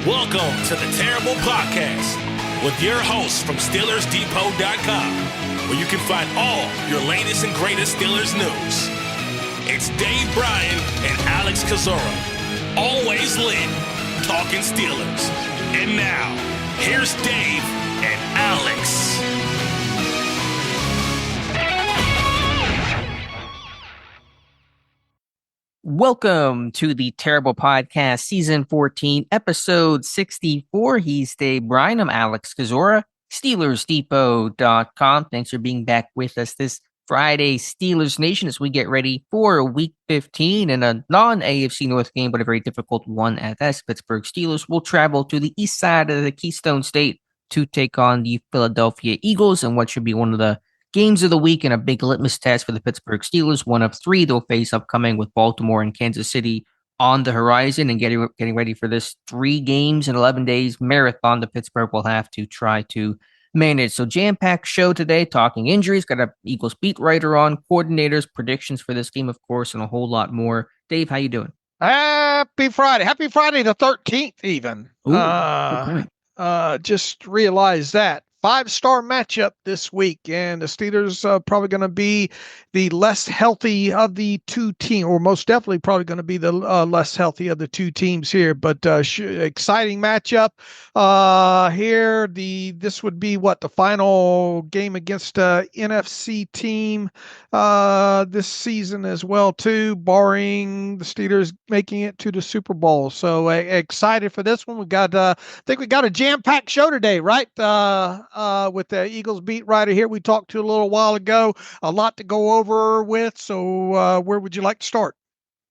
Welcome to the Terrible Podcast with your hosts from SteelersDepot.com, where you can find all your latest and greatest Steelers news. It's Dave Bryan and Alex Kozora, always lit, talking Steelers. And now, here's Dave and Alex. Welcome to the Terrible Podcast, Season 14, Episode 64. He's Dave Bryan. I'm Alex Kozora, SteelersDepot.com. Thanks for being back with us this Friday, Steelers Nation, as we get ready for Week 15 and a non-AFC North game, but a very difficult one at that. Pittsburgh Steelers will travel to the east side of the Keystone State to take on the Philadelphia Eagles and what should be one of the games of the week and a big litmus test for the Pittsburgh Steelers. One of three they'll face upcoming with Baltimore and Kansas City on the horizon, and getting ready for this 3 games in 11 days marathon that Pittsburgh will have to try to manage. So jam-packed show today, talking injuries, got a Eagles beat writer on, coordinators, predictions for this game, of course, and a whole lot more. Dave, how you doing? Happy Friday. Happy Friday the 13th even. Ooh, just realized that. 5-star matchup this week, and the Steelers probably going to be the less healthy of the two teams, or most definitely probably going to be the less healthy of the two teams here. But exciting matchup here. This would be the final game against NFC team this season as well too, barring the Steelers making it to the Super Bowl. So excited for this one. We got I think we got a jam-packed show today, right? With the Eagles beat writer here we talked to a little while ago. A lot to go over with. So where would you like to start?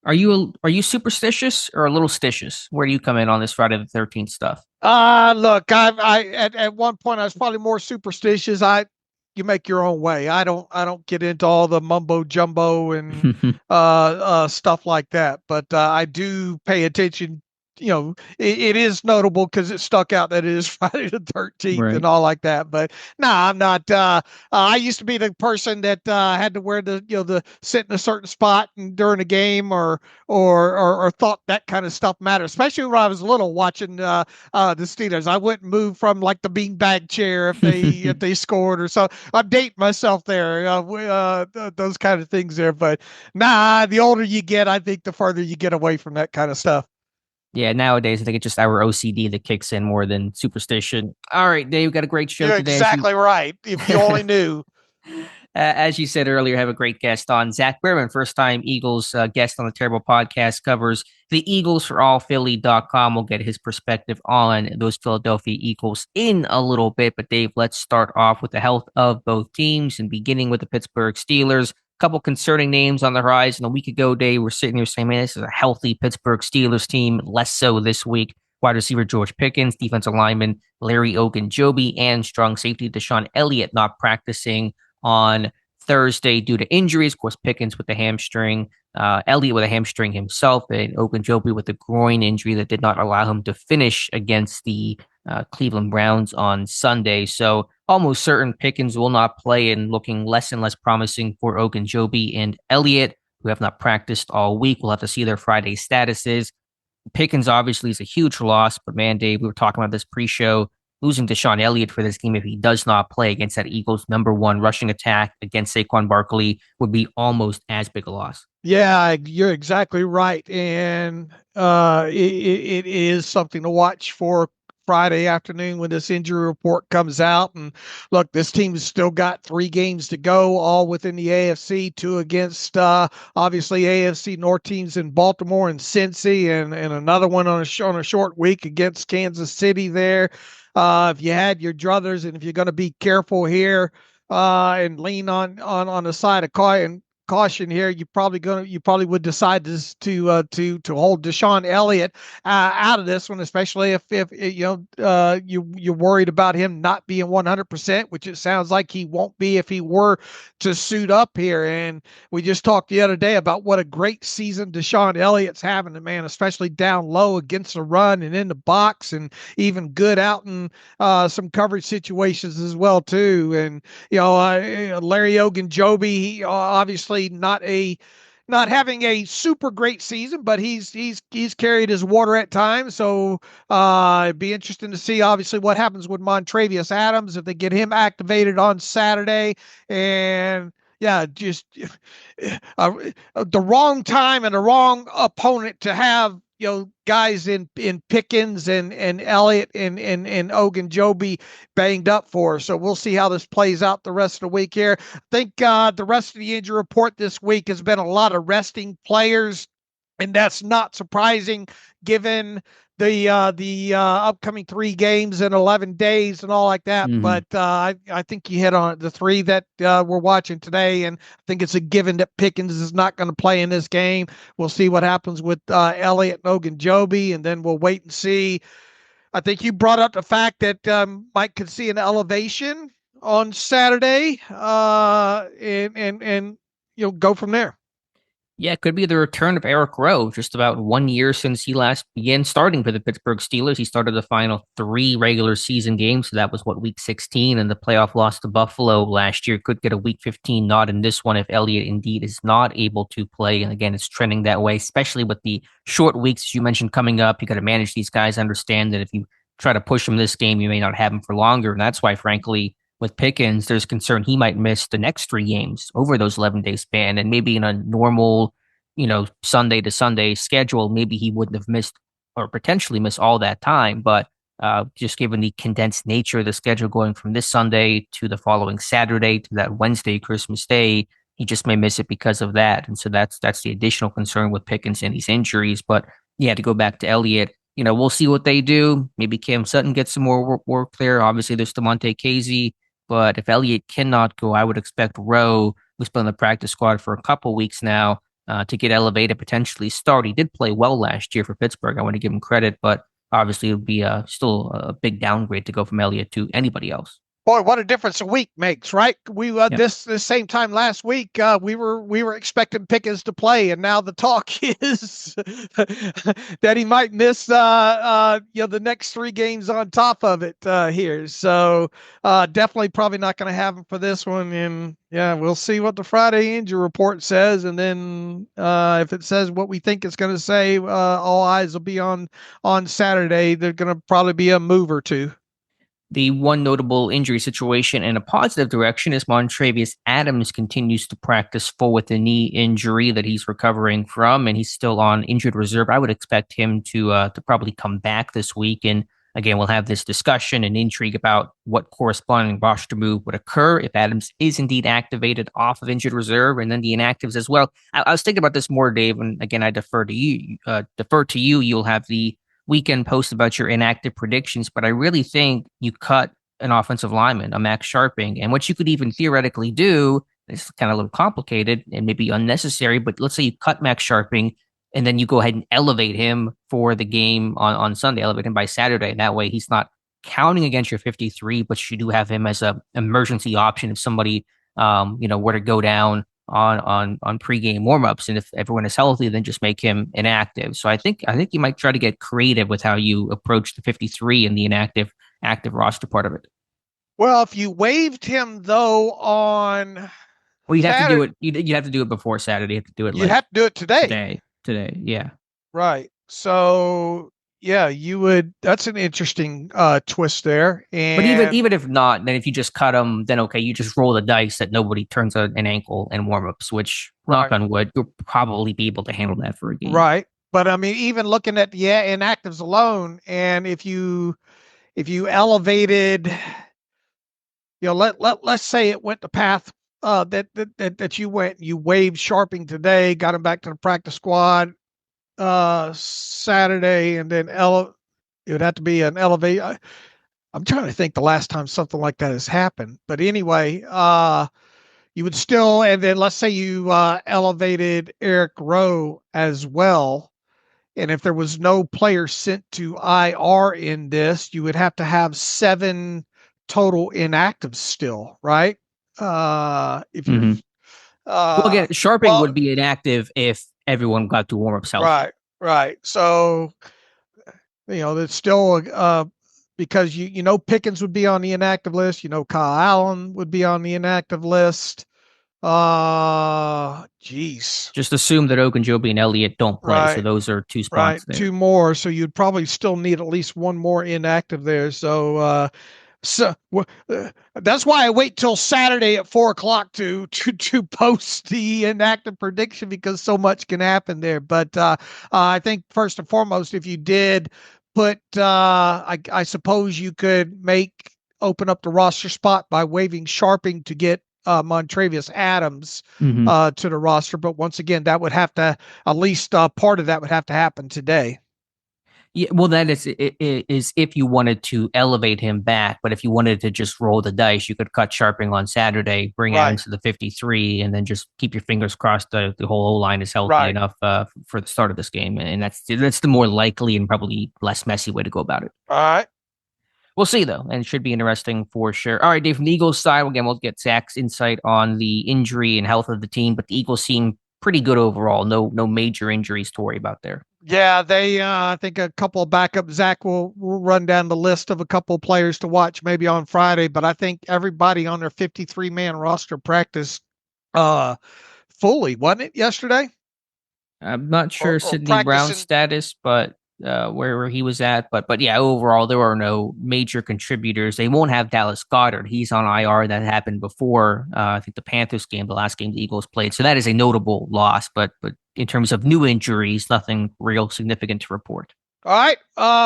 Are you superstitious or a little stitious? Where do you come in on this Friday the 13th stuff? Look, I at one point I was probably more superstitious. You make your own way. I don't get into all the mumbo jumbo and stuff like that. But I do pay attention. You know, it is notable because it stuck out that it is Friday the 13th Right. and all like that. But no, I'm not. I used to be the person that had to wear the sit in a certain spot and during a game or thought that kind of stuff mattered, especially when I was little watching the Steelers. I wouldn't move from like the beanbag chair if they scored or so. I'm dating myself there. Those kind of things there. But nah, the older you get, I think the further you get away from that kind of stuff. Yeah, nowadays I think it's just our OCD that kicks in more than superstition. All right, Dave, we've got a great show You're today. exactly right. If you only knew. As you said earlier, have a great guest on. Zack Burman, first-time Eagles guest on the Terrible Podcast, covers the Eagles for allphilly.com. We'll get his perspective on those Philadelphia Eagles in a little bit. But Dave, let's start off with the health of both teams and beginning with the Pittsburgh Steelers. Couple concerning names on the horizon. A week ago, Dave, we're sitting here saying, man, this is a healthy Pittsburgh Steelers team. Less so this week. Wide receiver George Pickens, defensive lineman Larry Ogunjobi, and strong safety DeShon Elliott not practicing on Thursday due to injuries. Of course, Pickens with the hamstring, Elliott with a hamstring himself, and Ogunjobi with a groin injury that did not allow him to finish against the Cleveland Browns on Sunday. So almost certain Pickens will not play, and looking less and less promising for Ogunjobi and Elliott, who have not practiced all week. We'll have to see their Friday statuses. Pickens obviously is a huge loss, but man, Dave, we were talking about this pre-show. Losing DeShon Elliott for this game, if he does not play against that Eagles #1 rushing attack against Saquon Barkley, would be almost as big a loss. Yeah, you're exactly right. And it is something to watch for Friday afternoon when this injury report comes out. And look, this team's still got 3 games to go, all within the AFC, 2 against obviously AFC North teams in Baltimore and Cincy, and another one on a short week against Kansas City there. If you had your druthers, and if you're going to be careful here and lean on the side of caution here, you probably would decide to hold DeShon Elliott out of this one, especially if you're worried about him not being 100%, which it sounds like he won't be if he were to suit up here. And we just talked the other day about what a great season DeShon Elliott's having, man, especially down low against the run and in the box, and even good out in some coverage situations as well too. And Larry Ogunjobi, obviously not a not having a super great season, but he's carried his water at times. So it'd be interesting to see, obviously, what happens with Montravius Adams if they get him activated on Saturday. And yeah, just the wrong time and the wrong opponent to have, guys in Pickens and Elliott and Ogunjobi banged up for. So we'll see how this plays out the rest of the week here. I think the rest of the injury report this week has been a lot of resting players, and that's not surprising given the upcoming 3 games in 11 days and all like that. Mm-hmm. But I think you hit on it. The 3 that we're watching today, and I think it's a given that Pickens is not going to play in this game. We'll see what happens with Elliott and Ogunjobi, and then we'll wait and see. I think you brought up the fact that Mike could see an elevation on Saturday, and go from there. Yeah, it could be the return of Eric Rowe. Just about 1 year since he last began starting for the Pittsburgh Steelers. He started the final 3 regular season games. So that was week 16, and the playoff loss to Buffalo last year. Could get a week 15 nod in this one if Elliott indeed is not able to play. And again, it's trending that way, especially with the short weeks, as you mentioned, coming up. You got to manage these guys. Understand that if you try to push them this game, you may not have them for longer. And that's why, frankly, with Pickens, there's concern he might miss the next 3 games over those 11-day span. And maybe in a normal, Sunday to Sunday schedule, maybe he wouldn't have missed or potentially miss all that time. But just given the condensed nature of the schedule going from this Sunday to the following Saturday to that Wednesday, Christmas Day, he just may miss it because of that. And so that's the additional concern with Pickens and these injuries. But yeah, to go back to Elliott, we'll see what they do. Maybe Cam Sutton gets some more work there. Obviously, there's Demonte Casey. But if Elliott cannot go, I would expect Rowe, who's been on the practice squad for a couple weeks now, to get elevated, potentially start. He did play well last year for Pittsburgh. I want to give him credit, but obviously it would be still a big downgrade to go from Elliott to anybody else. Boy, what a difference a week makes, right? We this same time last week, we were expecting Pickens to play, and now the talk is that he might miss the next 3 games on top of it here. So definitely probably not going to have him for this one, and yeah, we'll see what the Friday injury report says, and then if it says what we think it's going to say, all eyes will be on Saturday. There's going to probably be a move or two. The one notable injury situation in a positive direction is Montravius Adams continues to practice full with a knee injury that he's recovering from, and he's still on injured reserve. I would expect him to probably come back this week. And again, we'll have this discussion and intrigue about what corresponding roster move would occur if Adams is indeed activated off of injured reserve, and then the inactives as well. I was thinking about this more, Dave, and again, I defer to you. You'll have the weekend post about your inactive predictions, but I really think you cut an offensive lineman, a Max Sharping, and what you could even theoretically do, it's kind of a little complicated and maybe unnecessary, but let's say you cut Max Sharping and then you go ahead and elevate him for the game on Sunday, elevate him by Saturday. And that way he's not counting against your 53, but you do have him as an emergency option if somebody, were to go down on pregame warmups, and if everyone is healthy, then just make him inactive. So I think you might try to get creative with how you approach the 53 and the active roster part of it. Well, if you waived him though on, you'd have to do it. You'd have to do it before Saturday. You have to do it. You have to do it today. Today, yeah. Right. So yeah, you would. That's an interesting twist there. And but even if not, then if you just cut them, then okay, you just roll the dice that nobody turns an ankle in warmups, which knock on wood, you'll probably be able to handle that for a game. Right. But I mean, even looking at the inactives alone, and if you elevated, let's say it went the path that you went, you waived Sharping today, got him back to the practice squad Saturday, and then it would have to be an elevate. I'm trying to think the last time something like that has happened, but anyway, you would still, and then let's say you elevated Eric Rowe as well, and if there was no player sent to IR in this, you would have to have 7 total inactives still, right? If you well, again, Sharping would be inactive if everyone got to warm-ups healthy. Right. So, there's still because Pickens would be on the inactive list. Kyle Allen would be on the inactive list. Geez. Just assume that Ogunjobi and Elliott don't play, so Right. those are two Right. spots there. Two more. So you'd probably still need at least one more inactive there. So that's why I wait till Saturday at 4 o'clock to post the inactive prediction, because so much can happen there. But I think first and foremost, if you did put, I suppose you could open up the roster spot by waiving Sharping to get Montravius Adams Mm-hmm. to the roster. But once again, that would have to, at least part of that would have to happen today. Yeah, well, that is if you wanted to elevate him back, but if you wanted to just roll the dice, you could cut Sharping on Saturday, bring Adams to the 53, and then just keep your fingers crossed the whole O-line is healthy enough for the start of this game, and that's the more likely and probably less messy way to go about it. All right. We'll see though, and it should be interesting for sure. All right, Dave, from the Eagles side, again, we'll get Zach's insight on the injury and health of the team, but the Eagles seem pretty good overall. No major injuries to worry about there. Yeah, they. I think a couple of backup. Zach will run down the list of a couple of players to watch maybe on Friday, but I think everybody on their 53-man roster practiced fully, wasn't it yesterday? I'm not sure Or Sidney Brown's practicing. status, but where he was at. But yeah, overall there are no major contributors. They won't have Dallas Goedert. He's on IR. That happened before I think the Panthers game, the last game the Eagles played. So that is a notable loss. But in terms of new injuries, nothing real significant to report. All right.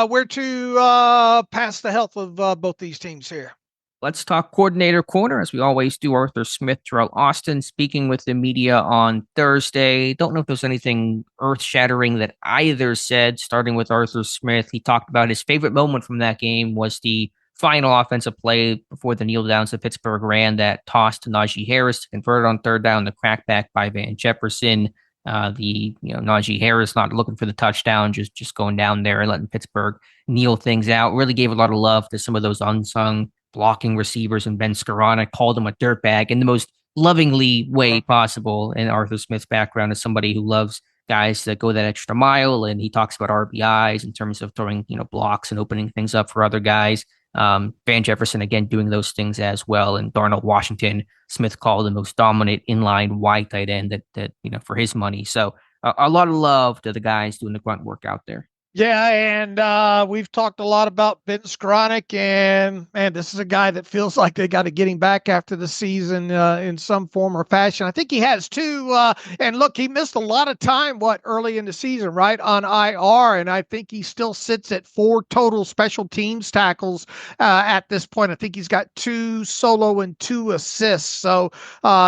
Where to pass the health of both these teams here? Let's talk coordinator corner, as we always do. Arthur Smith, Teryl Austin speaking with the media on Thursday. Don't know if there's anything earth-shattering that either said, starting with Arthur Smith. He talked about his favorite moment from that game was the final offensive play before the kneel downs that Pittsburgh ran that tossed to Najee Harris to convert it on third down, the crackback by Van Jefferson. Najee Harris not looking for the touchdown, just going down there and letting Pittsburgh kneel things out. Really gave a lot of love to some of those unsung blocking receivers, and Ben Skoranek called him a dirtbag in the most lovingly way possible. And Arthur Smith's background is somebody who loves guys that go that extra mile, and he talks about RBIs in terms of throwing blocks and opening things up for other guys. Van Jefferson again doing those things as well, and Darnell Washington, Smith called the most dominant inline wide tight end that for his money. So a lot of love to the guys doing the grunt work out there. Yeah, and we've talked a lot about Ben Skoranek, and man, this is a guy that feels like they got to get him back after the season in some form or fashion. I think he has too. And look, he missed a lot of time, early in the season, right, on IR, and I think he still sits at 4 total special teams tackles at this point. I think he's got 2 solo and 2 assists. So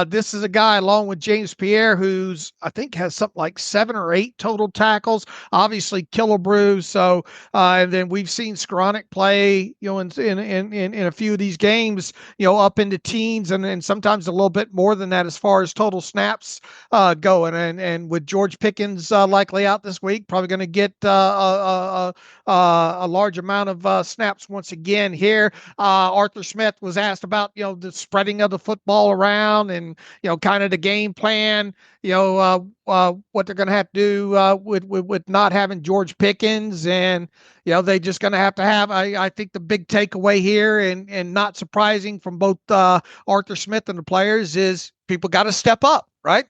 this is a guy, along with James Pierre, who's I think has something like 7 or 8 total tackles. Obviously, Killebrew. So, and then we've seen Skoranek play, in a few of these games, up into teens and sometimes a little bit more than that as far as total snaps going. And with George Pickens likely out this week, probably going to get a large amount of snaps once again here. Arthur Smith was asked about, the spreading of the football around and, kind of the game plan, what they're going to have to do with not having George Pickens, and they just going to have. I think the big takeaway here, and not surprising from both Arthur Smith and the players, is people got to step up, right?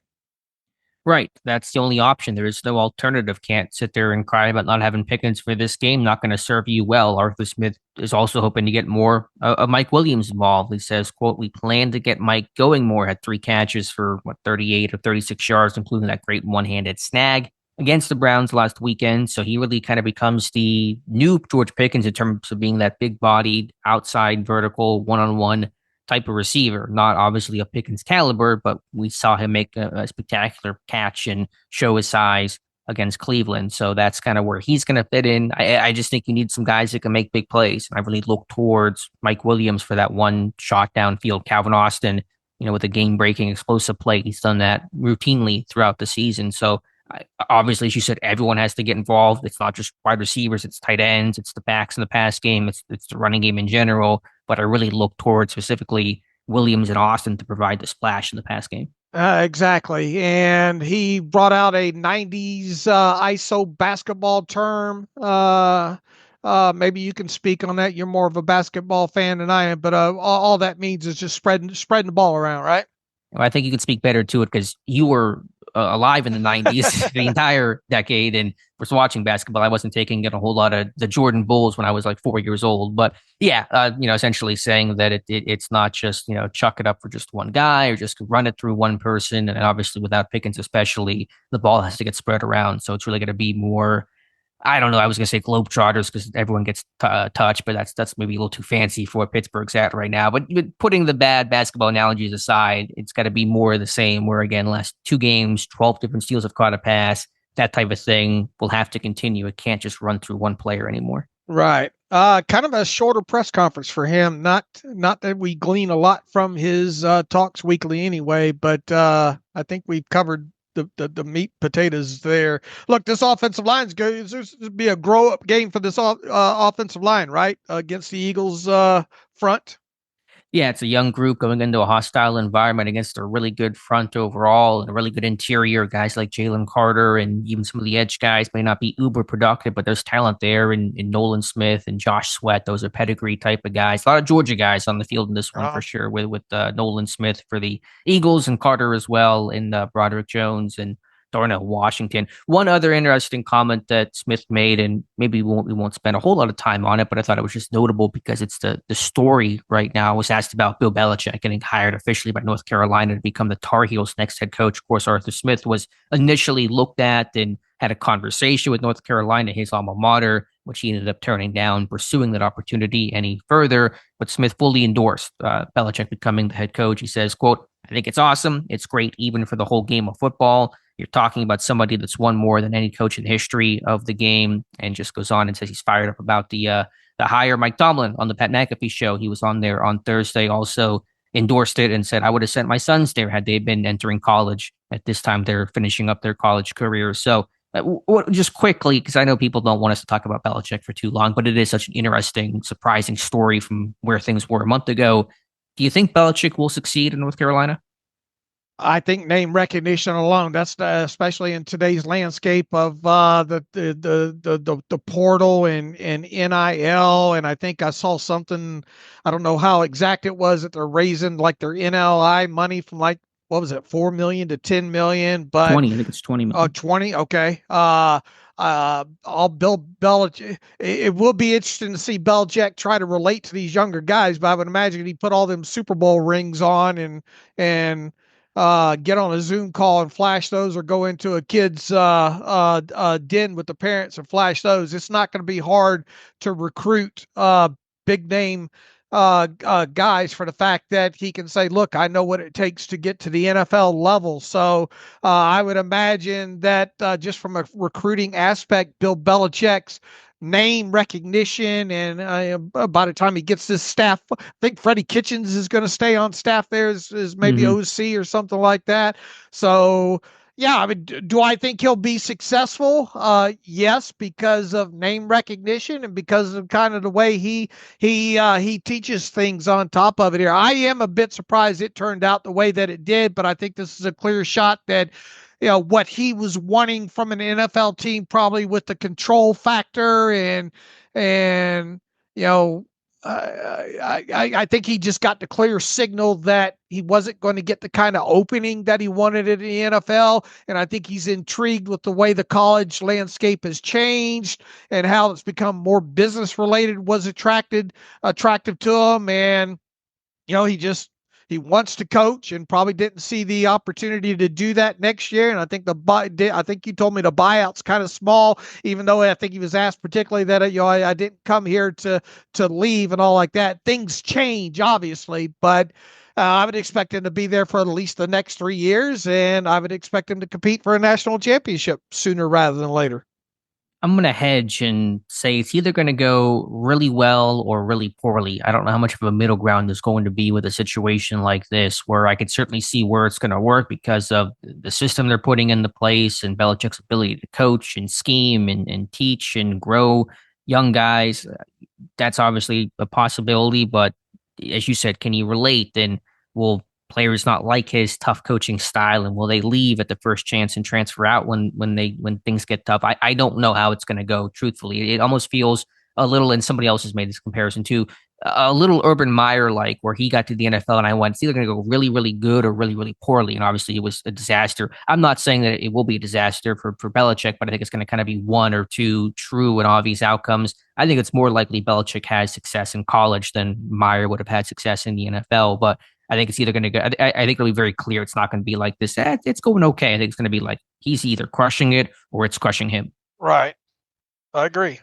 Right. That's the only option. There is no alternative. Can't sit there and cry about not having Pickens for this game. Not going to serve you well. Arthur Smith is also hoping to get more of Mike Williams involved. He says, quote, "We plan to get Mike going more." Had 3 catches for 38 or 36 yards, including that great one-handed snag against the Browns last weekend. So he really kind of becomes the new George Pickens in terms of being that big-bodied, outside, vertical, one-on-one type of receiver. Not obviously a Pickens caliber, but we saw him make a spectacular catch and show his size against Cleveland. So that's kind of where he's going to fit in. I just think you need some guys that can make big plays. And I really look towards Mike Williams for that one shot downfield. Calvin Austin, with a game-breaking explosive play, he's done that routinely throughout the season. So obviously, as you said, everyone has to get involved. It's not just wide receivers, it's tight ends, it's the backs in the pass game, it's the running game in general. But I really look towards specifically Williams and Austin to provide the splash in the pass game. Exactly. And he brought out a 90s ISO basketball term. Maybe you can speak on that. You're more of a basketball fan than I am, but all that means is just spreading the ball around, right? Well, I think you could speak better to it because you were alive in the 90s, the entire decade, and was watching basketball. I wasn't taking in a whole lot of the Jordan Bulls when I was like 4 years old. But yeah, essentially saying that it's not just, chuck it up for just one guy or just run it through one person. And obviously, without Pickens, especially, the ball has to get spread around. So it's really going to be more. I don't know. I was going to say Globetrotters because everyone gets touched, but that's maybe a little too fancy for where Pittsburgh's at right now. But putting the bad basketball analogies aside, it's got to be more of the same. Where again, last 2 games, 12 different steals have caught a pass. That type of thing will have to continue. It can't just run through one player anymore. Right. Kind of a shorter press conference for him. Not that we glean a lot from his talks weekly anyway, but I think we've covered the meat potatoes there. Look, this offensive line is good. There's be a grow up game for this offensive line, right? Against the Eagles front. Yeah, it's a young group going into a hostile environment against a really good front overall and a really good interior. Guys like Jalen Carter and even some of the edge guys may not be uber productive, but there's talent there in Nolan Smith and Josh Sweat. Those are pedigree type of guys. A lot of Georgia guys on the field in this one for sure, with Nolan Smith for the Eagles and Carter as well, and Broderick Jones and Darnell Washington. One other interesting comment that Smith made, and maybe we won't spend a whole lot of time on it, but I thought it was just notable because it's the story right now. Was asked about Bill Belichick getting hired officially by North Carolina to become the Tar Heels' next head coach. Of course, Arthur Smith was initially looked at and had a conversation with North Carolina, his alma mater, which he ended up turning down, pursuing that opportunity any further. But Smith fully endorsed Belichick becoming the head coach. He says, quote, "I think it's awesome. It's great even for the whole game of football. You're talking about somebody that's won more than any coach in the history of the game," and just goes on and says he's fired up about the hire. Mike Tomlin on the Pat McAfee show, he was on there on Thursday, also endorsed it and said, "I would have sent my sons there had they been entering college at this time. They're finishing up their college career." So just quickly, because I know people don't want us to talk about Belichick for too long, but it is such an interesting, surprising story from where things were a month ago. Do you think Belichick will succeed in North Carolina? I think name recognition alone, that's especially in today's landscape of the portal and NIL. And I think I saw something, I don't know how exact it was, that they're raising like their NLI money from like, what was it, 4 million to 10 million, but 20, I think it's 20 million. 20. Okay. All Bill Belichick. It will be interesting to see Belichick try to relate to these younger guys, but I would imagine he put all them Super Bowl rings on and get on a Zoom call and flash those, or go into a kid's den with the parents and flash those. It's not going to be hard to recruit big name guys for the fact that he can say, look, I know what it takes to get to the NFL level. So I would imagine that just from a recruiting aspect, Bill Belichick's name recognition, and by the time he gets this staff, I think Freddie Kitchens is going to stay on staff there as maybe OC or something like that. So yeah, I mean, do I think he'll be successful? Yes, because of name recognition and because of kind of the way he teaches things on top of it here. I am a bit surprised it turned out the way that it did, but I think this is a clear shot that what he was wanting from an NFL team, probably with the control factor and I think he just got the clear signal that he wasn't going to get the kind of opening that he wanted in the NFL. And I think he's intrigued with the way the college landscape has changed and how it's become more business related was attractive to him. And, he wants to coach and probably didn't see the opportunity to do that next year. And I think I think you told me the buyout's kind of small, even though I think he was asked particularly that, I didn't come here to leave and all like that. Things change, obviously, but I would expect him to be there for at least the next 3 years. And I would expect him to compete for a national championship sooner rather than later. I'm going to hedge and say it's either going to go really well or really poorly. I don't know how much of a middle ground there's going to be with a situation like this, where I could certainly see where it's going to work because of the system they're putting into place and Belichick's ability to coach and scheme and teach and grow young guys. That's obviously a possibility, but as you said, can he relate? And will players not like his tough coaching style, and will they leave at the first chance and transfer out when things get tough? I don't know how it's going to go, truthfully. It almost feels a little, and somebody else has made this comparison too, a little Urban Meyer like, where he got to the NFL and I went, it's either going to go really, really good or really, really poorly. And obviously it was a disaster. I'm not saying that it will be a disaster for Belichick, but I think it's going to kind of be one or two true and obvious outcomes. I think it's more likely Belichick has success in college than Meyer would have had success in the NFL. But I think it's either going to go, I think it'll be very clear. It's not going to be like this. It's going okay. I think it's going to be like he's either crushing it or it's crushing him. Right. I agree.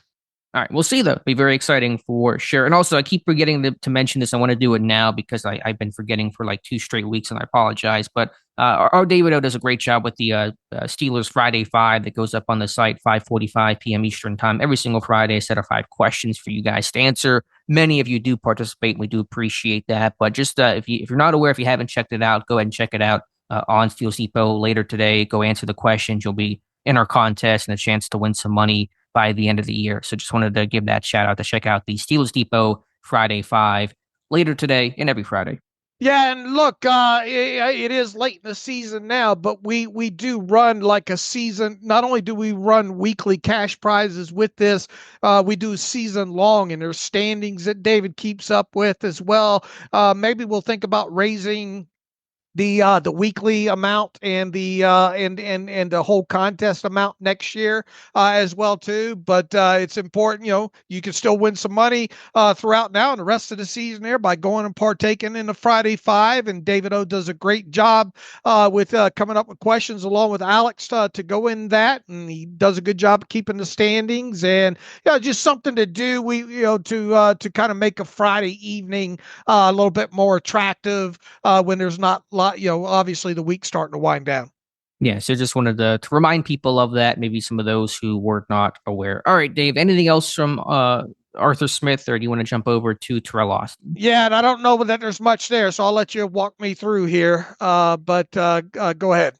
All right, we'll see though. Be very exciting for sure. And also, I keep forgetting to mention this. I want to do it now because I've been forgetting for like 2 straight weeks, and I apologize. But our David O does a great job with the Steelers Friday Five that goes up on the site 5:45 p.m. Eastern time every single Friday. A set of 5 questions for you guys to answer. Many of you do participate, and we do appreciate that. But just if you're not aware, if you haven't checked it out, go ahead and check it out on Steelers Depot later today. Go answer the questions. You'll be in our contest and a chance to win some money by the end of the year. So just wanted to give that shout out to check out the Steelers Depot Friday 5 later today and every Friday. Yeah, and look, it is late in the season now, but we do run like a season. Not only do we run weekly cash prizes with this, we do season long, and there's standings that David keeps up with as well. Maybe we'll think about raising the weekly amount and the whole contest amount next year as well too. But it's important, you can still win some money throughout now and the rest of the season there by going and partaking in the Friday Five. And David O does a great job with coming up with questions along with Alex to go in that, and he does a good job of keeping the standings. And just something to do. To kind of make a Friday evening a little bit more attractive when there's not obviously the week's starting to wind down. Yeah, so just wanted to remind people of that, maybe some of those who were not aware. All right, Dave, anything else from Arthur Smith, or do you want to jump over to Teryl Austin? Yeah, and I don't know that there's much there, so I'll let you walk me through here. But go ahead.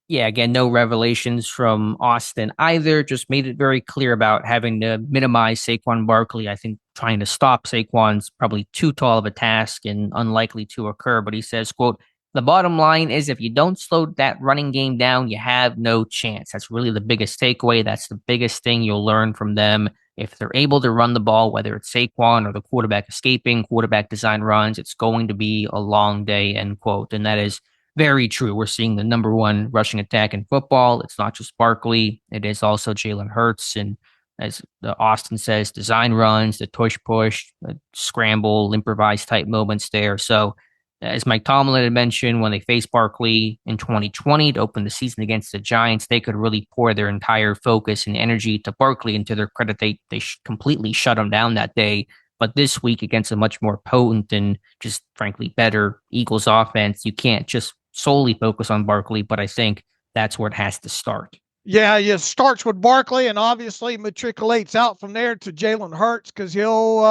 Yeah, again, no revelations from Austin either. Just made it very clear about having to minimize Saquon Barkley. I think trying to stop Saquon's probably too tall of a task and unlikely to occur. But he says, quote, the bottom line is if you don't slow that running game down, you have no chance. That's really the biggest takeaway. That's the biggest thing you'll learn from them. If they're able to run the ball, whether it's Saquon or the quarterback escaping, quarterback design runs, it's going to be a long day, end quote. And that is very true. We're seeing the number one rushing attack in football. It's not just Barkley. It is also Jalen Hurts. And as Austin says, design runs, the push, the scramble, improvise type moments there. So as Mike Tomlin had mentioned, when they faced Barkley in 2020 to open the season against the Giants, they could really pour their entire focus and energy to Barkley. And to their credit, they completely shut him down that day. But this week against a much more potent and just frankly better Eagles offense, you can't just solely focus on Barkley, but I think that's where it has to start. Yeah, it starts with Barkley and obviously matriculates out from there to Jalen Hurts because he'll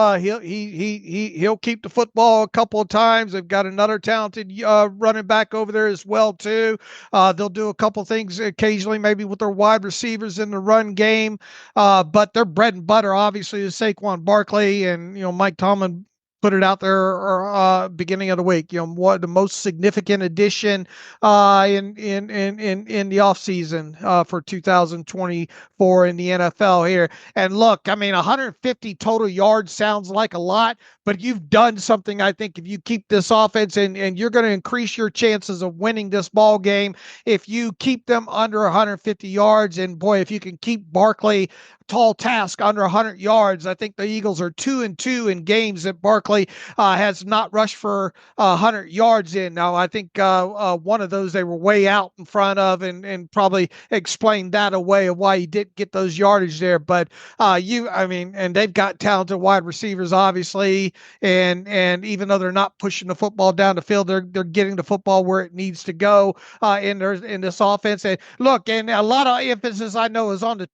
keep the football a couple of times. They've got another talented running back over there as well too. They'll do a couple of things occasionally, maybe with their wide receivers in the run game, but their bread and butter obviously is Saquon Barkley, and Mike Tomlin put it out there beginning of the week. What the most significant addition in the offseason for 2024 in the NFL here. And look, I mean, 150 total yards sounds like a lot, but you've done something. I think if you keep this offense and you're going to increase your chances of winning this ball game if you keep them under 150 yards. And boy, if you can keep Barkley tall task under 100 yards. I think the Eagles are 2-2 in games that Barkley has not rushed for 100 yards in. Now, I think one of those they were way out in front of and probably explained that away of why he didn't get those yardage there. But and they've got talented wide receivers, obviously, and even though they're not pushing the football down the field, they're getting the football where it needs to go in this offense. And look, and a lot of emphasis I know is on the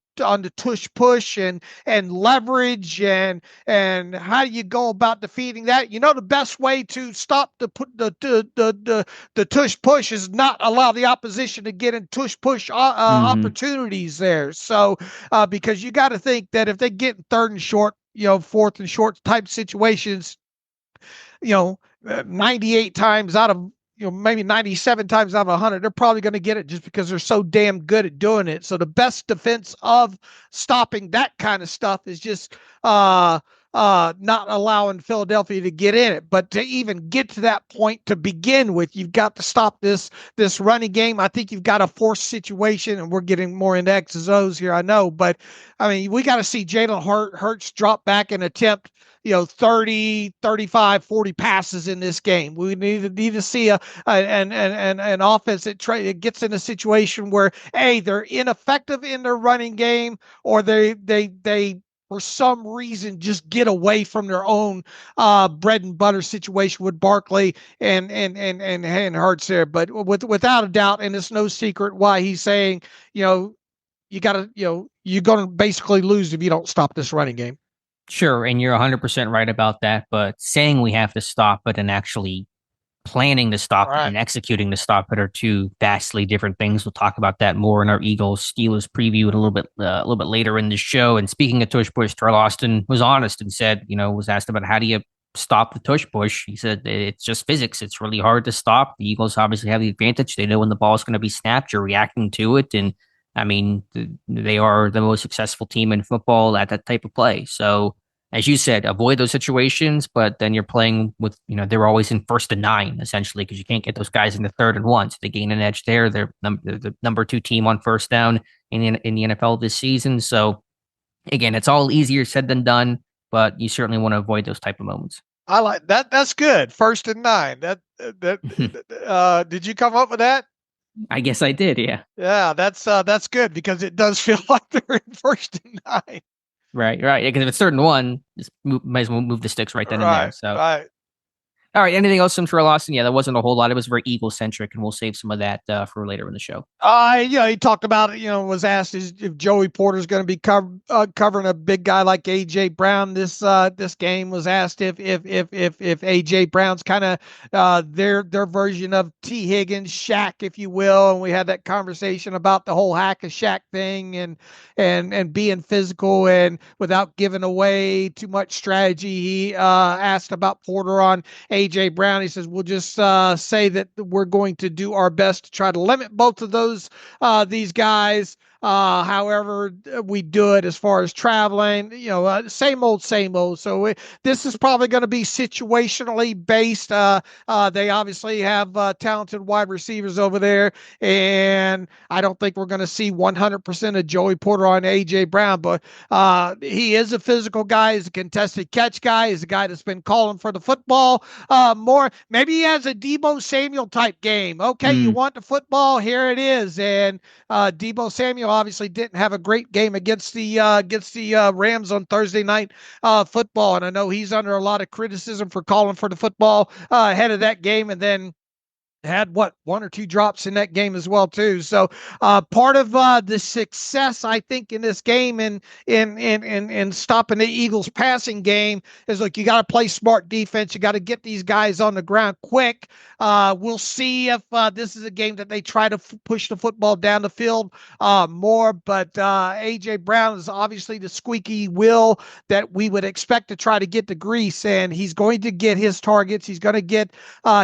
tush push and leverage and how do you go about defeating that? The best way to stop the tush push is not allow the opposition to get in tush push opportunities there. So because you got to think that if they get in third and short, fourth and short type situations, 98 times out of maybe 97 times out of 100, they're probably going to get it just because they're so damn good at doing it. So the best defense of stopping that kind of stuff is just not allowing Philadelphia to get in it. But to even get to that point to begin with, you've got to stop this running game. I think you've got a forced situation, and we're getting more into X's O's here, I know. But, I mean, we got to see Jalen Hurts drop back and attempt 30, 35, 40 passes in this game. We need to see an offense that gets in a situation where they're ineffective in their running game, or they for some reason just get away from their own bread and butter situation with Barkley and Hurts there. But without a doubt, and it's no secret why he's saying, you gotta, you're gonna basically lose if you don't stop this running game. Sure, and you're 100% right about that, but saying we have to stop it and actually planning to stop it and executing to stop it are two vastly different things. We'll talk about that more in our Eagles-Steelers preview a little bit later in the show. And speaking of tush push, Teryl Austin was honest and said, was asked about how do you stop the tush push. He said it's just physics. It's really hard to stop. The Eagles obviously have the advantage. They know when the ball is going to be snapped. You're reacting to it, and I mean, they are the most successful team in football at that type of play. So, as you said, avoid those situations, but then you're playing with, they're always in 1st and 9, essentially, because you can't get those guys in the 3rd and 1. So they gain an edge there. They're the number 2 team on 1st down in the NFL this season. So, again, it's all easier said than done, but you certainly want to avoid those type of moments. I like that. That's good. 1st and 9. Did you come up with that? I guess I did, yeah. Yeah, that's good, because it does feel like they're in 1st and 9. Right. Yeah, because if it's 3rd and 1, just might as well move the sticks right then and there. So, all right. Anything else from Teryl Austin? Yeah, that wasn't a whole lot. It was very Eagle centric, and we'll save some of that for later in the show. He talked about it. Was asked if Joey Porter's going to be covering a big guy like AJ Brown this game. Was asked if AJ Brown's kind of their version of T Higgins, Shaq, if you will. And we had that conversation about the whole hack of Shaq thing and being physical and without giving away too much strategy. He asked about Porter on AJ Brown. He says, we'll just say that we're going to do our best to try to limit both of these guys. However we do it as far as traveling, same old. So this is probably going to be situationally based. They obviously have talented wide receivers over there, and I don't think we're going to see 100% of Joey Porter on AJ Brown, but he is a physical guy. He's a contested catch guy. He's a guy that's been calling for the football more. Maybe he has a Deebo Samuel type game. Okay, you want the football? Here it is. And Deebo Samuel obviously didn't have a great game against the Rams on Thursday night football, and I know he's under a lot of criticism for calling for the football ahead of that game, and then had 1 or 2 drops in that game as well too. So part of the success, I think, in this game and in stopping the Eagles passing game is, look, you got to play smart defense. You got to get these guys on the ground quick. We'll see if this is a game that they try to push the football down the field more, but AJ Brown is obviously the squeaky wheel that we would expect to try to get the grease, and he's going to get his targets. He's going to get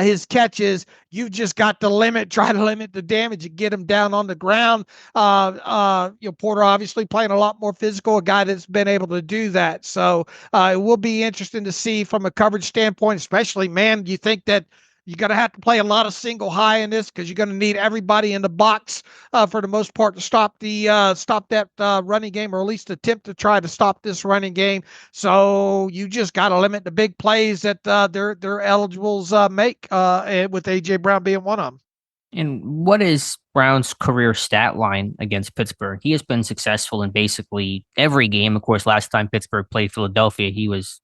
his catches. You just got to try to limit the damage and get him down on the ground. Porter obviously playing a lot more physical, a guy that's been able to do that. So it will be interesting to see from a coverage standpoint, especially, man, you think that you're going to have to play a lot of single high in this, because you're going to need everybody in the box for the most part to stop that running game, or at least attempt to try to stop this running game. So you just got to limit the big plays that their eligibles make, with AJ Brown being one of them. And what is Brown's career stat line against Pittsburgh? He has been successful in basically every game. Of course, last time Pittsburgh played Philadelphia, he was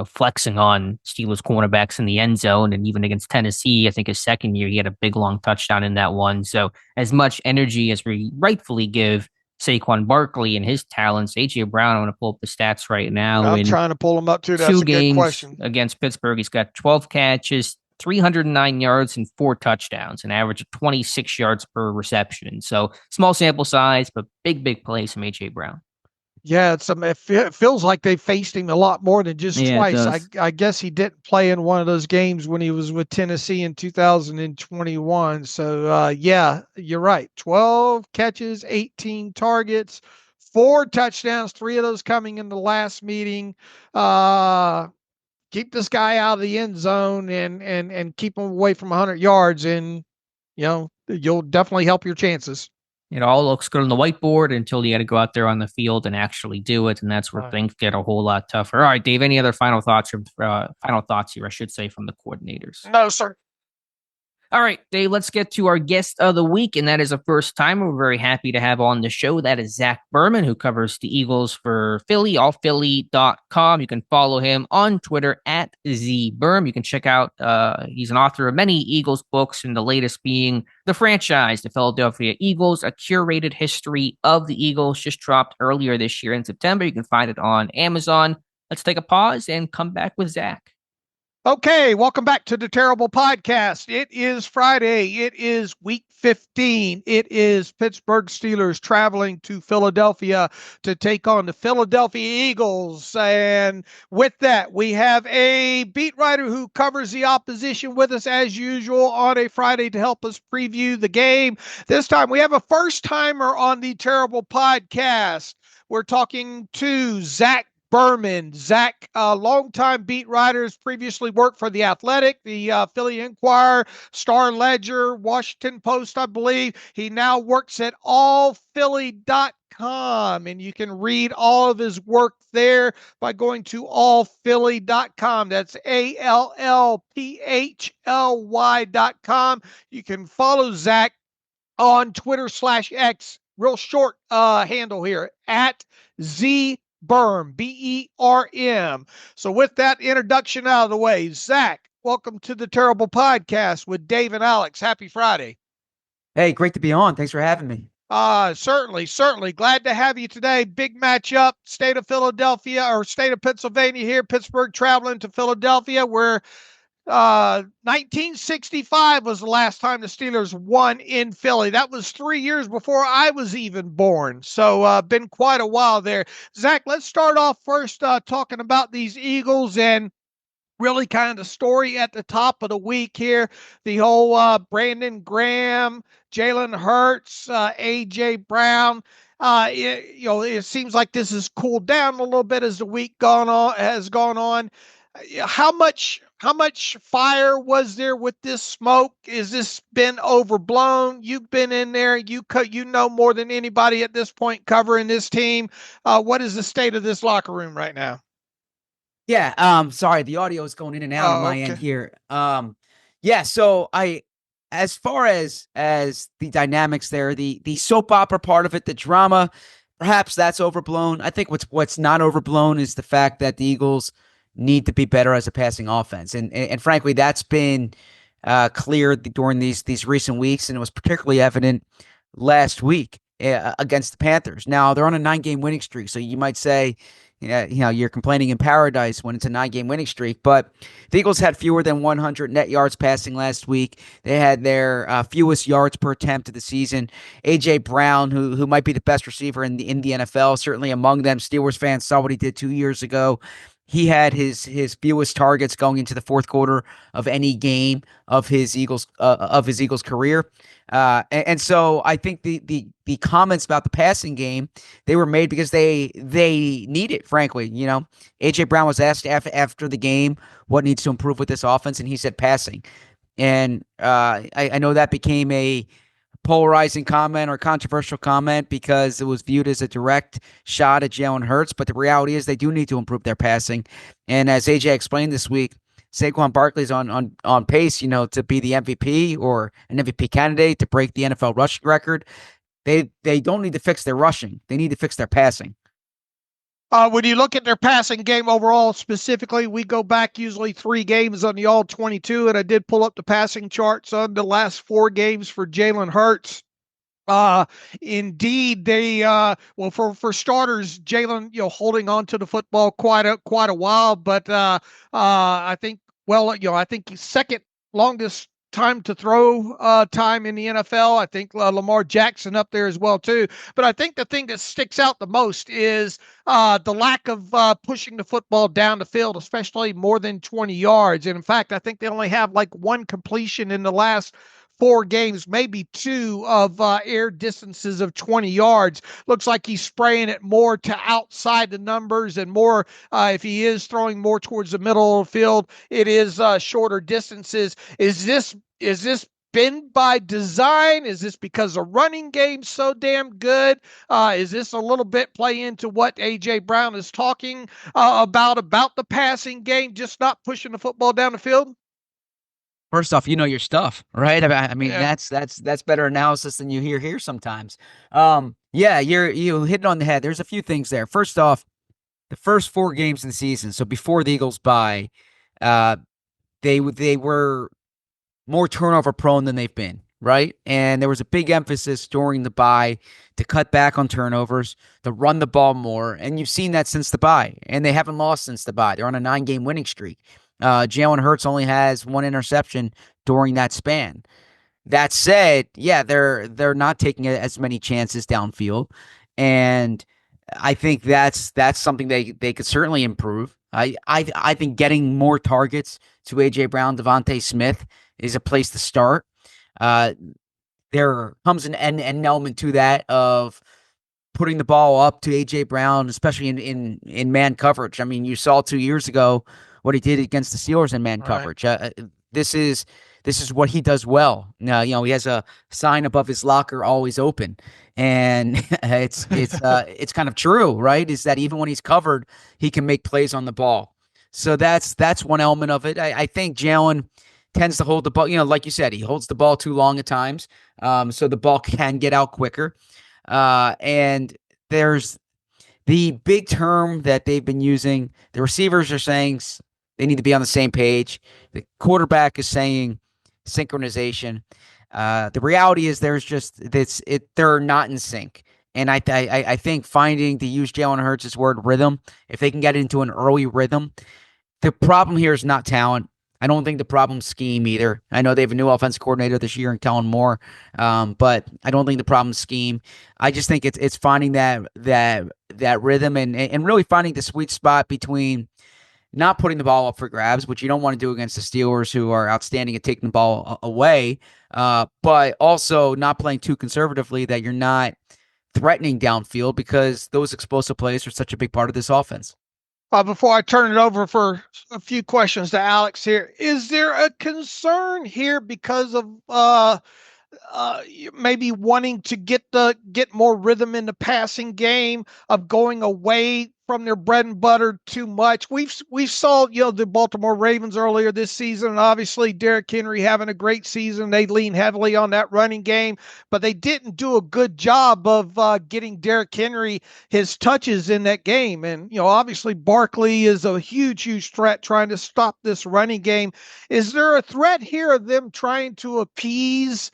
flexing on Steelers cornerbacks in the end zone. And even against Tennessee, I think his second year, he had a big long touchdown in that one. So as much energy as we rightfully give Saquon Barkley and his talents, AJ Brown, I'm going to pull up the stats right now. I'm trying to pull them up too. That's 2 a games good question. Against Pittsburgh, he's got 12 catches, 309 yards, and 4 touchdowns, an average of 26 yards per reception. So small sample size, but big plays from AJ Brown. Yeah, it feels like they faced him a lot more than just twice. I guess he didn't play in one of those games when he was with Tennessee in 2021. So, yeah, you're right. 12 catches, 18 targets, 4 touchdowns, 3 of those coming in the last meeting. Keep this guy out of the end zone and keep him away from 100 yards, and you'll definitely help your chances. It all looks good on the whiteboard until you got to go out there on the field and actually do it, and that's where things get a whole lot tougher. All right, Dave. Any other final thoughts here? I should say, from the coordinators. No, sir. All right, Dave, let's get to our guest of the week, and that is a first timer we're very happy to have on the show. That is Zack Burman, who covers the Eagles for Philly, allphilly.com. You can follow him on Twitter at ZBurm. You can check out, he's an author of many Eagles books, and the latest being The Franchise, the Philadelphia Eagles, a curated history of the Eagles, just dropped earlier this year in September. You can find it on Amazon. Let's take a pause and come back with Zack. Okay, welcome back to the Terrible Podcast. It is Friday. It is week 15. It is Pittsburgh Steelers traveling to Philadelphia to take on the Philadelphia Eagles. And with that, we have a beat writer who covers the opposition with us as usual on a Friday to help us preview the game. This time we have a first timer on the Terrible Podcast. We're talking to Zack Burman. Zack, longtime beat writers, previously worked for The Athletic, the Philly Inquirer, Star Ledger, Washington Post, I believe. He now works at allphilly.com, and you can read all of his work there by going to allphilly.com. That's ALLPHLY.com. You can follow Zack on Twitter/X, real short handle here, at ZBurm, BERM. So with that introduction out of the way, Zack, welcome to the Terrible Podcast with Dave and Alex. Happy Friday. Hey, great to be on. Thanks for having me. Certainly. Glad to have you today. Big matchup, state of Philadelphia or state of Pennsylvania here, Pittsburgh traveling to Philadelphia, where 1965 was the last time the Steelers won in Philly. That was 3 years before I was even born. So been quite a while there. Zack, let's start off first talking about these Eagles and really kind of the story at the top of the week here. The whole Brandon Graham, Jalen Hurts, A.J. Brown. It seems like this has cooled down a little bit as the week has gone on. How much fire was there with this smoke? Is this been overblown? You've been in there. You know more than anybody at this point covering this team. What is the state of this locker room right now? Yeah. Sorry, the audio is going in and out on my end here. So as far as the dynamics there, the soap opera part of it, the drama, perhaps that's overblown. I think what's not overblown is the fact that the Eagles need to be better as a passing offense. And frankly, that's been clear during these recent weeks, and it was particularly evident last week against the Panthers. Now, they're on a 9-game winning streak, so you might say, you're complaining in paradise when it's a 9-game winning streak, but the Eagles had fewer than 100 net yards passing last week. They had their fewest yards per attempt of the season. A.J. Brown, who might be the best receiver in the NFL, certainly among them. Steelers fans saw what he did 2 years ago. He had his fewest targets going into the fourth quarter of any game of his Eagles career, and so I think the comments about the passing game, they were made because they need it. Frankly, AJ Brown was asked after the game what needs to improve with this offense, and he said passing, and I know that became a polarizing comment or controversial comment because it was viewed as a direct shot at Jalen Hurts, but the reality is they do need to improve their passing. And as AJ explained this week, Saquon Barkley's on pace, to be the MVP or an MVP candidate, to break the NFL rushing record. They don't need to fix their rushing. They need to fix their passing. When you look at their passing game overall, specifically, we go back usually 3 games on the All-22, and I did pull up the passing charts on the last 4 games for Jalen Hurts. Indeed, they for starters, Jalen, holding on to the football quite a while, but I think second longest time to throw time in the NFL. I think Lamar Jackson up there as well too. But I think the thing that sticks out the most is the lack of pushing the football down the field, especially more than 20 yards. And in fact, I think they only have like 1 completion in the last 4 games, maybe 2 of air distances of 20 yards. Looks like he's spraying it more to outside the numbers and more, if he is throwing more towards the middle of the field, it is shorter distances. Is this been by design? Is this because the running game's so damn good? Is this a little bit play into what A.J. Brown is talking about the passing game, just not pushing the football down the field? First off, you know your stuff, right? I mean, yeah. that's better analysis than you hear here sometimes. Yeah, you hit it on the head. There's a few things there. First off, the first 4 games of the season, so before the Eagles bye, they were more turnover prone than they've been, right? And there was a big emphasis during the bye to cut back on turnovers, to run the ball more, and you've seen that since the bye, and they haven't lost since the bye. They're on a 9-game winning streak. Jalen Hurts only has 1 interception during that span. That said, yeah, they're not taking as many chances downfield, and I think that's something they could certainly improve. I think getting more targets to A.J. Brown, Devontae Smith is a place to start. There comes an element to that of putting the ball up to A.J. Brown, especially in man coverage. I mean, you saw 2 years ago what he did against the Steelers in man coverage. This is what he does well. Now, he has a sign above his locker, always open. And it's kind of true, right? Is that even when he's covered, he can make plays on the ball. So that's one element of it. I think Jalen tends to hold the ball, like you said, he holds the ball too long at times. So the ball can get out quicker. And there's the big term that they've been using. The receivers are saying they need to be on the same page. The quarterback is saying synchronization. The reality is they're not in sync. And I think finding, to use Jalen Hurts' word, rhythm, if they can get into an early rhythm, the problem here is not talent. I don't think the problem's scheme either. I know they have a new offensive coordinator this year and Kellen Moore, but I don't think the problem's scheme. I just think it's finding that rhythm and really finding the sweet spot between not putting the ball up for grabs, which you don't want to do against the Steelers, who are outstanding at taking the ball away, but also not playing too conservatively that you're not threatening downfield, because those explosive plays are such a big part of this offense. Before I turn it over for a few questions to Alex here, is there a concern here because of maybe wanting to get more rhythm in the passing game, of going away from their bread and butter too much? We saw the Baltimore Ravens earlier this season, and obviously Derrick Henry having a great season. They lean heavily on that running game, but they didn't do a good job of getting Derrick Henry his touches in that game. And obviously Barkley is a huge threat trying to stop this running game. Is there a threat here of them trying to appease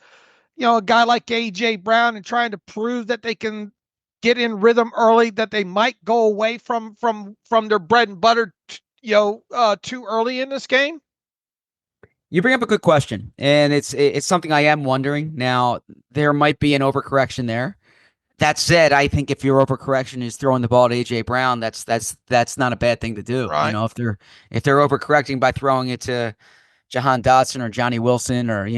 a guy like A.J. Brown and trying to prove that they can get in rhythm early, that they might go away from their bread and butter, too early in this game? You bring up a good question, and it's something I am wondering. Now, there might be an overcorrection there. That said, I think if your overcorrection is throwing the ball to A.J. Brown, that's not a bad thing to do. Right. If they're overcorrecting by throwing it to Jahan Dotson or Johnny Wilson, or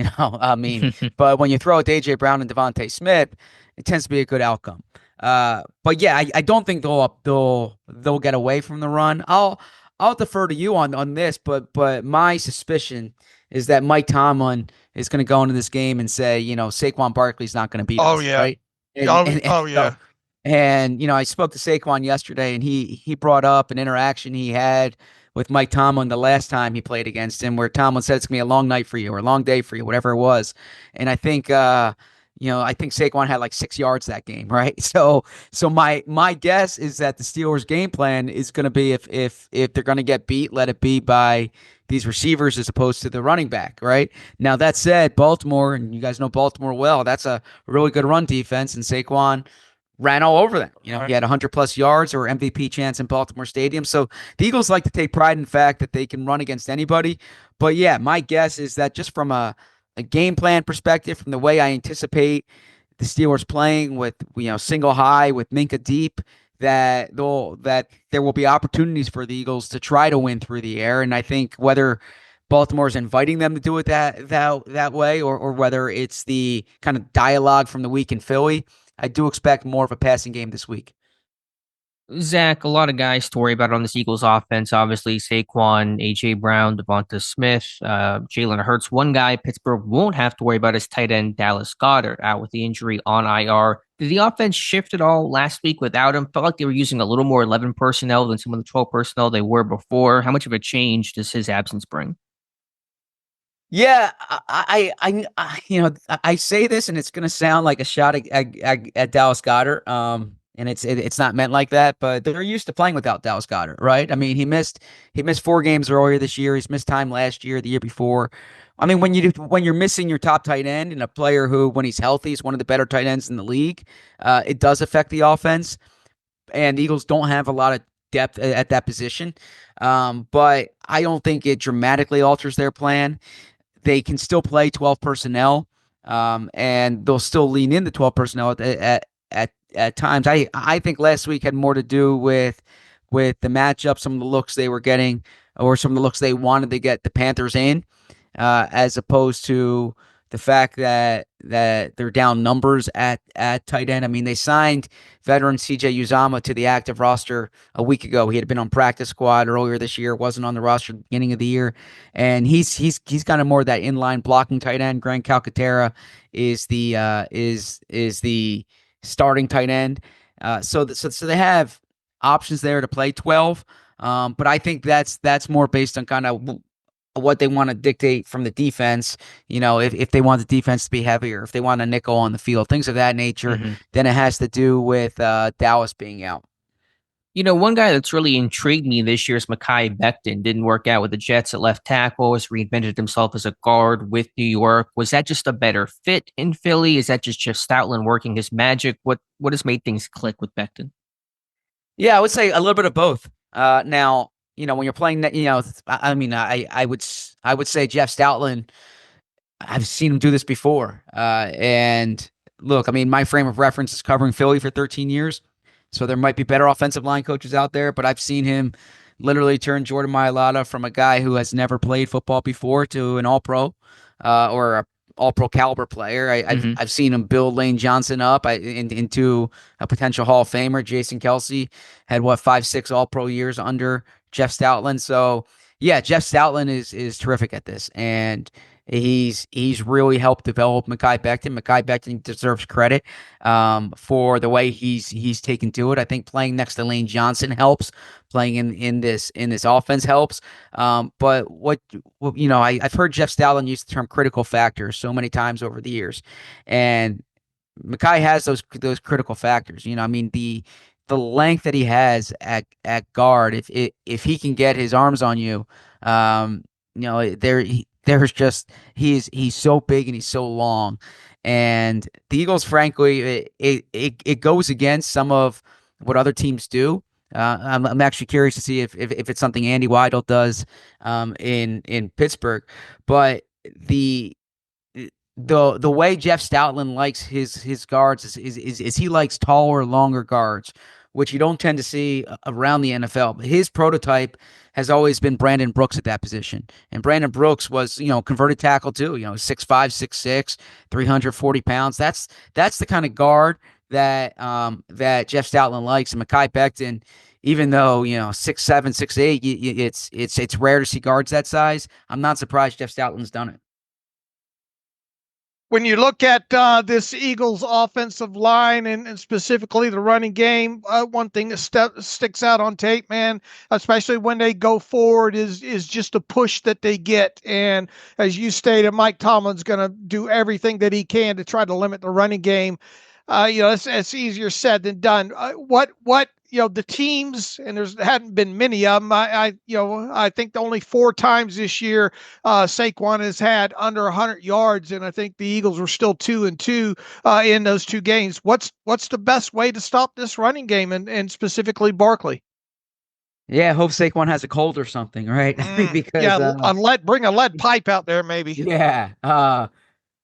but when you throw it to A.J. Brown and Devontae Smith, it tends to be a good outcome. But yeah, I don't think they'll get away from the run. I'll defer to you on this, but my suspicion is that Mike Tomlin is going to go into this game and say, Saquon Barkley's not going to beat us. Yeah. Right? Yeah. And I spoke to Saquon yesterday, and he brought up an interaction he had with Mike Tomlin the last time he played against him, where Tomlin said it's going to be a long night for you or a long day for you, whatever it was. And I think Saquon had like 6 yards that game, right? So my guess is that the Steelers' game plan is going to be, if they're going to get beat, let it be by these receivers as opposed to the running back, right? Now, that said, Baltimore, and you guys know Baltimore well, that's a really good run defense, and Saquon ran all over them. He had 100+ yards or MVP chance in Baltimore Stadium. So the Eagles like to take pride in the fact that they can run against anybody. But yeah, my guess is that just from a game plan perspective, from the way I anticipate the Steelers playing with single high with Minka deep, that there will be opportunities for the Eagles to try to win through the air. And I think whether Baltimore's inviting them to do it that way, or whether it's the kind of dialogue from the week in Philly. I do expect more of a passing game this week. Zach, a lot of guys to worry about on this Eagles offense. Obviously, Saquon, A.J. Brown, Devonta Smith, Jalen Hurts. One guy Pittsburgh won't have to worry about is tight end Dallas Goedert out with the injury on IR. Did the offense shift at all last week without him? Felt like they were using a little more 11 personnel than some of the 12 personnel they were before. How much of a change does his absence bring? Yeah, I say this and it's going to sound like a shot at Dallas Goedert. And it's not meant like that, but they're used to playing without Dallas Goedert, right? I mean, he missed 4 games earlier this year. He's missed time last year, the year before. I mean, when you're missing your top tight end and a player who, when he's healthy, is one of the better tight ends in the league, it does affect the offense. And the Eagles don't have a lot of depth at that position, but I don't think it dramatically alters their plan. They can still play 12 personnel, and they'll still lean into 12 personnel at times. I think last week had more to do with the matchup, some of the looks they were getting, or some of the looks they wanted to get the Panthers in, as opposed to the fact that they're down numbers at tight end. I mean, they signed veteran CJ Uzomah to the active roster a week ago. He had been on practice squad earlier this year, wasn't on the roster at the beginning of the year, and he's kind of more that inline blocking tight end. Grant Calcaterra is the starting tight end. So they have options there to play 12. But I think that's more based on kind of what they want to dictate from the defense. If they want the defense to be heavier, if they want a nickel on the field, things of that nature, then it has to do with Dallas being out. One guy that's really intrigued me this year is Mekhi Becton. Didn't work out with the Jets at left tackle, has reinvented himself as a guard with New York. Was that just a better fit in Philly? Is that just Jeff Stoutland working his magic? What has made things click with Becton? Yeah, I would say a little bit of both. Now, when you're playing that, I mean, I would say Jeff Stoutland, I've seen him do this before. And look, I mean, my frame of reference is covering Philly for 13 years. So there might be better offensive line coaches out there, but I've seen him literally turn Jordan Mailata from a guy who has never played football before to an all-pro, or a all-pro caliber player. I've seen him build Lane Johnson up into a potential Hall of Famer. Jason Kelce had 5-6 all-pro years under Jeff Stoutland. So yeah, Jeff Stoutland is terrific at this, and he's really helped develop Mekhi Becton. Mekhi Becton deserves credit for the way he's taken to it. I think playing next to Lane Johnson helps. Playing in this offense helps. But I've heard Jeff Stoutland use the term critical factors so many times over the years, and Mekhi has those critical factors. I mean, the length that he has at guard, if he can get his arms on you, there's just he's so big and he's so long, and the Eagles, frankly, it goes against some of what other teams do. I'm actually curious to see if it's something Andy Weidel does in Pittsburgh, but the way Jeff Stoutland likes his guards is he likes taller, longer guards, which you don't tend to see around the NFL. His prototype has always been Brandon Brooks at that position. And Brandon Brooks was, converted tackle too, 6'5", 6'6", 340 pounds. That's the kind of guard that Jeff Stoutland likes. And Mekhi Becton, even though, 6'7", 6'8", it's rare to see guards that size. I'm not surprised Jeff Stoutland's done it. When you look at this Eagles offensive line and specifically the running game, one thing that sticks out on tape, man, especially when they go forward, is just the push that they get. And as you stated, Mike Tomlin's going to do everything that he can to try to limit the running game. It's easier said than done. What the teams, and there hadn't been many of them. I think only 4 times this year Saquon has had under 100 yards, and I think the Eagles were still 2-2 in those 2 games. What's the best way to stop this running game, and specifically Barkley? Yeah, I hope Saquon has a cold or something, right? Because bring a lead pipe out there, maybe. Yeah.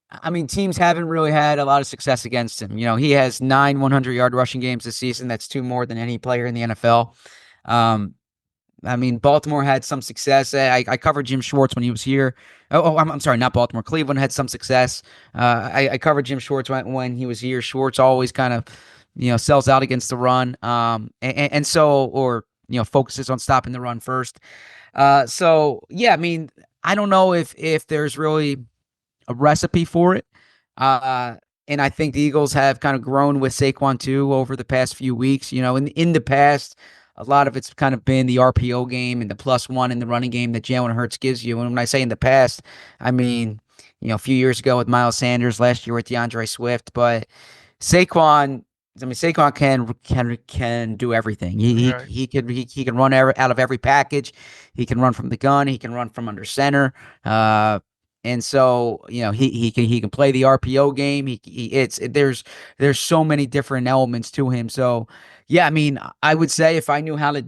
I mean, teams haven't really had a lot of success against him. He has 9 100-yard rushing games this season. That's 2 more than any player in the NFL. I mean, Baltimore had some success. I covered Jim Schwartz when he was here. I'm sorry, not Baltimore. Cleveland had some success. I covered Jim Schwartz when he was here. Schwartz always kind of, sells out against the run, and so, or focuses on stopping the run first. So yeah, I mean, I don't know if there's really a recipe for it. And I think the Eagles have kind of grown with Saquon too over the past few weeks. In the past, a lot of it's kind of been the RPO game and the +1 in the running game that Jalen Hurts gives you. And when I say in the past, I mean, a few years ago with Miles Sanders, last year with DeAndre Swift. But Saquon can do everything. He can run out of every package. He can run from the gun. He can run from under center. And so, he can play the RPO game. There's so many different elements to him. So, yeah, I mean, I would say if I knew how to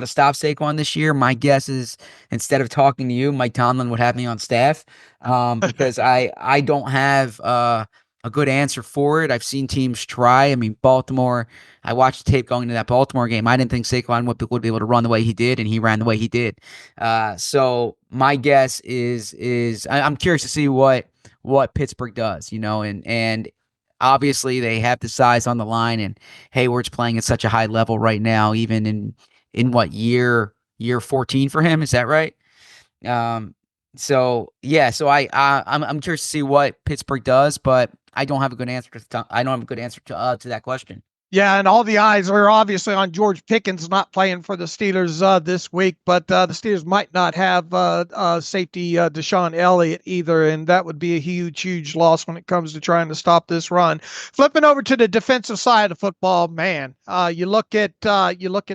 stop Saquon this year, my guess is instead of talking to you, Mike Tomlin would have me on staff, because I don't have a good answer for it. I've seen teams try. I mean, Baltimore, I watched the tape going into that Baltimore game. I didn't think Saquon would be able to run the way he did, and he ran the way he did. So my guess is I'm curious to see what Pittsburgh does, and obviously they have the size on the line, and Hayward's playing at such a high level right now, even in what year 14 for him. Is that right? So yeah, so I'm curious to see what Pittsburgh does, but I don't have a good answer to that question. Yeah, and all the eyes are obviously on George Pickens not playing for the Steelers this week, but the Steelers might not have safety DeShon Elliott either, and that would be a huge loss when it comes to trying to stop this run. Flipping over to the defensive side of football, man, you look at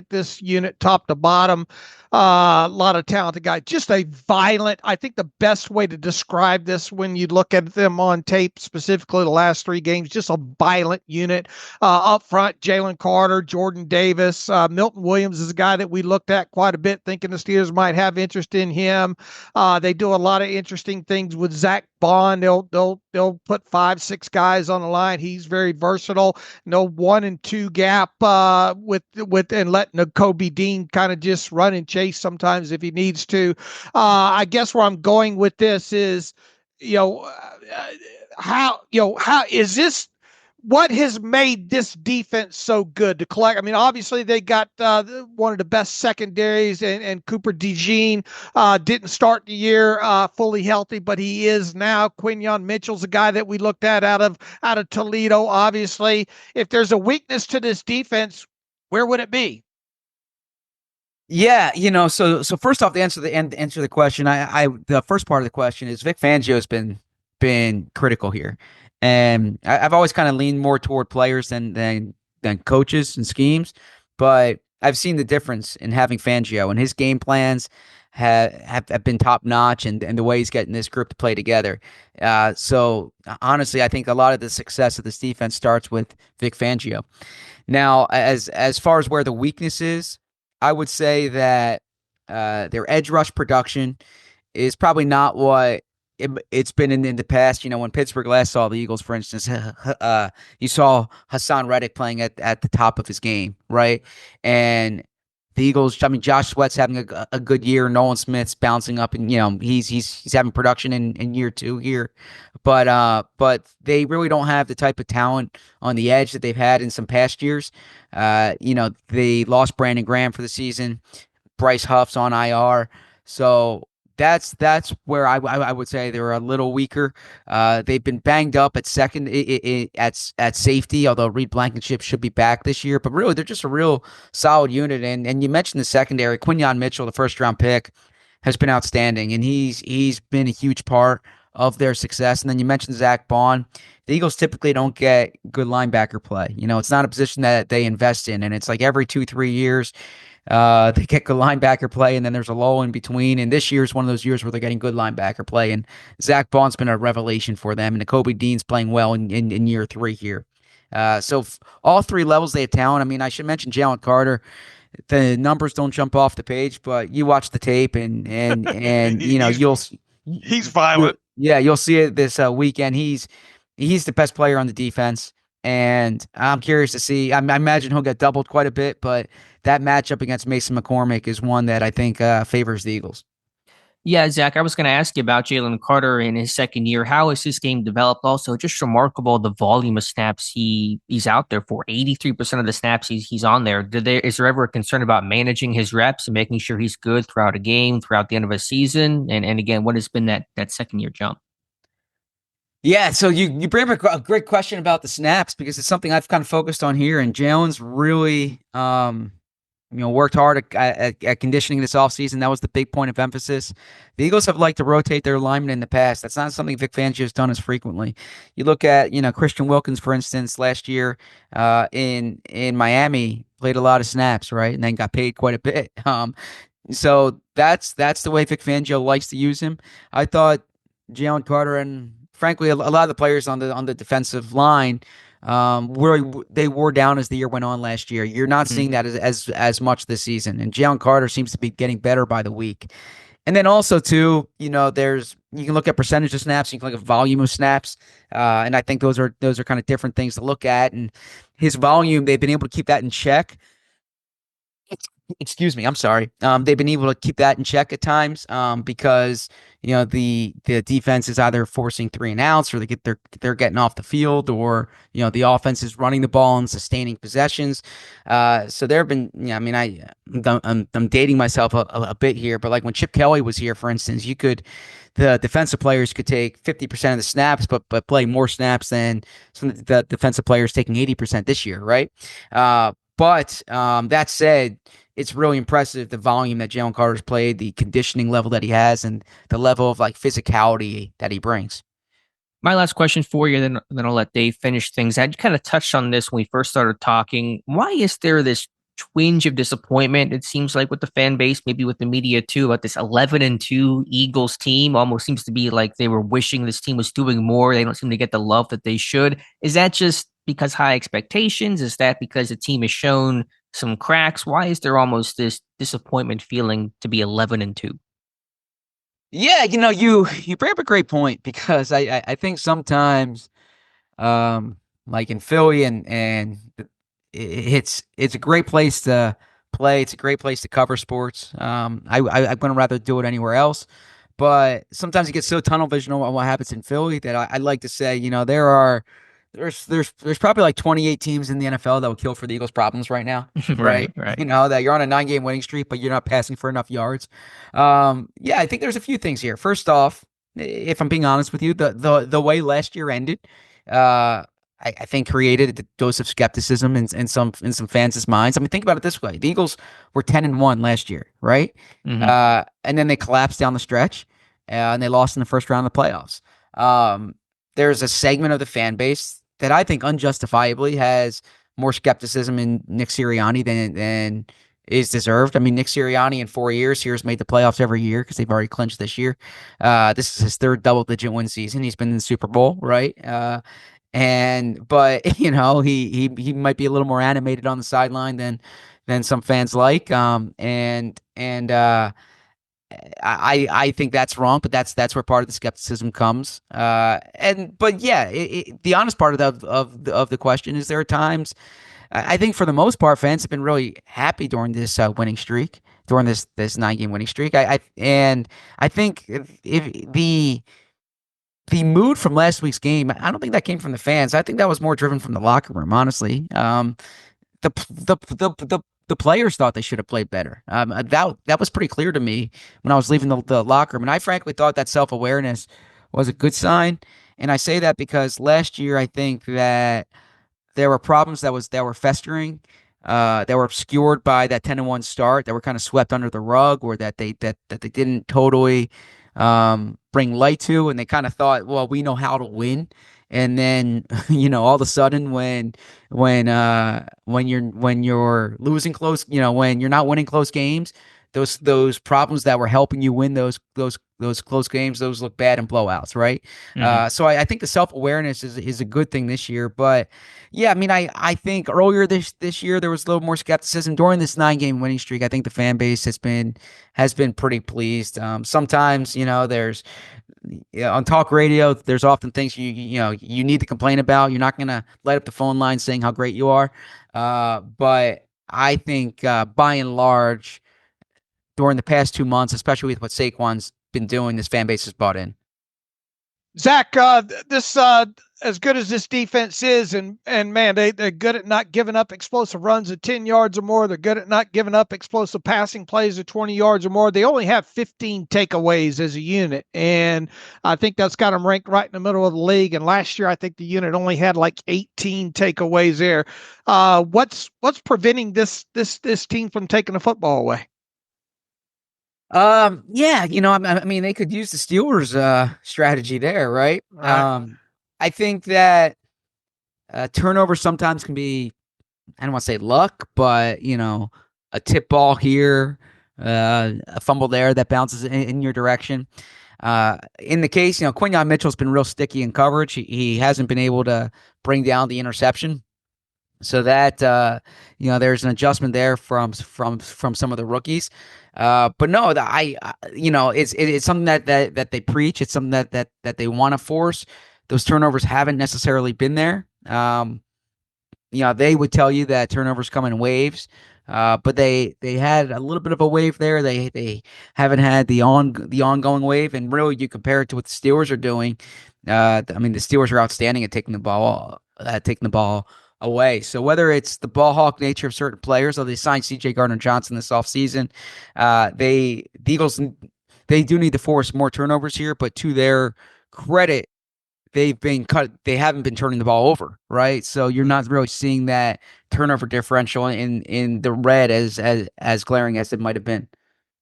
this unit top to bottom. A lot of talented guys, just a violent. I think the best way to describe this when you look at them on tape, specifically the last 3 games, just a violent unit. Up front, Jalen Carter, Jordan Davis, Milton Williams is a guy that we looked at quite a bit, thinking the Steelers might have interest in him. They do a lot of interesting things with Zack Burman. They'll put 5-6 guys on the line. He's very versatile. No 1 and 2 gap with and letting Kobe Dean kind of just run and chase sometimes if he needs to. I guess where I'm going with this is, how is this? What has made this defense so good to collect? I mean, obviously they got one of the best secondaries, and Cooper DeJean didn't start the year fully healthy, but he is now. Quinyon Mitchell's a guy that we looked at out of Toledo. Obviously, if there's a weakness to this defense, where would it be? Yeah, so first off, to answer the question, the first part of the question is Vic Fangio has been critical here. And I've always kind of leaned more toward players than coaches and schemes, but I've seen the difference in having Fangio, and his game plans have been top notch, and the way he's getting this group to play together. So honestly, I think a lot of the success of this defense starts with Vic Fangio. Now, as far as where the weakness is, I would say that their edge rush production is probably not what it's been in the past. When Pittsburgh last saw the Eagles, for instance, you saw Hassan Reddick playing at the top of his game, right? And the Eagles, I mean, Josh Sweat's having a good year. Nolan Smith's bouncing up, and he's having production in year 2 here. But they really don't have the type of talent on the edge that they've had in some past years. They lost Brandon Graham for the season. Bryce Huff's on IR, so that's where I would say they're a little weaker. They've been banged up at second at safety, although Reed Blankenship should be back this year. But really, they're just a real solid unit. And you mentioned the secondary. Quinyon Mitchell, the first-round pick, has been outstanding, and he's been a huge part of their success. And then you mentioned Zack Burman. The Eagles typically don't get good linebacker play. It's not a position that they invest in, and it's like every 2-3 years. They get good linebacker play, and then there's a lull in between. And this year's one of those years where they're getting good linebacker play. And Zack Burman's been a revelation for them, and Kobe Dean's playing well in year 3 here. So all 3 levels they have talent. I mean, I should mention Jalen Carter. The numbers don't jump off the page, but you watch the tape, and he's violent. Yeah, you'll see it this weekend. He's the best player on the defense. And I'm curious to see. I imagine he'll get doubled quite a bit, but that matchup against Mason McCormick is one that I think favors the Eagles. Yeah, Zach, I was going to ask you about Jalen Carter in his second year. How has his game developed? Also, just remarkable the volume of snaps he's out there for. 83% of the snaps he's on there. Is there ever a concern about managing his reps and making sure he's good throughout a game, throughout the end of a season? And again, what has been that second year jump? Yeah, so you bring up a great question about the snaps because it's something I've kind of focused on here, and Jalen's really worked hard at conditioning this offseason. That was the big point of emphasis. The Eagles have liked to rotate their linemen in the past. That's not something Vic Fangio has done as frequently. You look at, Christian Wilkins, for instance, last year in Miami, played a lot of snaps, right? And then got paid quite a bit. So that's the way Vic Fangio likes to use him. I thought Jalen Carter and frankly a lot of the players on the defensive line they wore down as the year went on last year. You're not seeing that as much this season, and Jalen Carter seems to be getting better by the week. And then also too, you can look at percentage of snaps, you can look at volume of snaps, and I think those are kind of different things to look at. And his volume, they've been able to keep that in check. Excuse me, I'm sorry. They've been able to keep that in check at times because the defense is either forcing 3 and outs, or they're getting off the field, or the offense is running the ball and sustaining possessions. So there have been, I'm dating myself a bit here, but like when Chip Kelly was here, for instance, the defensive players could take 50% of the snaps, but play more snaps than some of the defensive players taking 80% this year, right? But that said, it's really impressive the volume that Jalen Carter's played, the conditioning level that he has, and the level of physicality that he brings. My last question for you, then I'll let Dave finish things. I kind of touched on this when we first started talking. Why is there this twinge of disappointment, it seems like, with the fan base, maybe with the media too, about this 11-2 Eagles team? Almost seems to be like they were wishing this team was doing more. They don't seem to get the love that they should. Is that just because high expectations? Is that because the team has shown some cracks? Why is there almost this disappointment feeling to be 11-2? Yeah, you bring up a great point, because I think sometimes, like in Philly, and it's a great place to play. It's a great place to cover sports. I'm going to rather do it anywhere else, but sometimes you get so tunnel vision on what happens in Philly that I like to say, there's probably like 28 teams in the NFL that will kill for the Eagles' problems right now. Right. That you're on a 9-game winning streak, but you're not passing for enough yards. I think there's a few things here. First off, if I'm being honest with you, the way last year ended, I think created a dose of skepticism in some fans' minds. I mean, think about it this way: the Eagles were 10-1 last year, right? Mm-hmm. And then they collapsed down the stretch, and they lost in the first round of the playoffs. There's a segment of the fan base that I think unjustifiably has more skepticism in Nick Sirianni than is deserved. I mean, Nick Sirianni in 4 years here has made the playoffs every year because they've already clinched this year. This is his 3rd double-digit win season. He's been in the Super Bowl, right? But he might be a little more animated on the sideline than some fans like. I think that's wrong, but that's where part of the skepticism comes. The honest part of the question is there are times, I think for the most part, fans have been really happy during this winning streak, during this 9-game winning streak. I think if the mood from last week's game, I don't think that came from the fans. I think that was more driven from the locker room, honestly. The players thought they should have played better. That was pretty clear to me when I was leaving the locker room. And I frankly thought that self-awareness was a good sign. And I say that because last year I think that there were problems that were festering, that were obscured by that 10-1 start, that were kind of swept under the rug, or that they didn't totally bring light to, and they kind of thought, well, we know how to win. And then, all of a sudden when you're losing close, when you're not winning close games, those problems that were helping you win those close games, those look bad in blowouts, right? Mm-hmm. So I think the self-awareness is a good thing this year. But yeah, I mean, I think earlier this year there was a little more skepticism. During this 9-game winning streak, I think the fan base has been pretty pleased. Sometimes, there's yeah, on talk radio, there's often things you need to complain about. You're not going to light up the phone line saying how great you are. But I think by and large, during the past 2 months, especially with what Saquon's been doing, this fan base has bought in. Zach, this as good as this defense is, and man, they're good at not giving up explosive runs at 10 yards or more. They're good at not giving up explosive passing plays at 20 yards or more. They only have 15 takeaways as a unit, and I think that's got them ranked right in the middle of the league. And last year, I think the unit only had like 18 takeaways there. What's preventing this team from taking the football away? Yeah, I mean, they could use the Steelers strategy there, right? I think that turnovers sometimes can be, I don't want to say luck, but a tip ball here, a fumble there that bounces in your direction. In the case, Quinyon Mitchell's been real sticky in coverage. He hasn't been able to bring down the interception. So that there's an adjustment there from some of the rookies, but no, it's something that they preach. It's something that they want to force. Those turnovers haven't necessarily been there. They would tell you that turnovers come in waves, but they had a little bit of a wave there. They haven't had the ongoing wave, and really, you compare it to what the Steelers are doing. I mean, the Steelers are outstanding at taking the ball away. So whether it's the ball hawk nature of certain players, or they signed C.J. Gardner-Johnson this offseason, the Eagles, they do need to force more turnovers here, but to their credit, they haven't been turning the ball over, right? So you're not really seeing that turnover differential in the red as glaring as it might have been.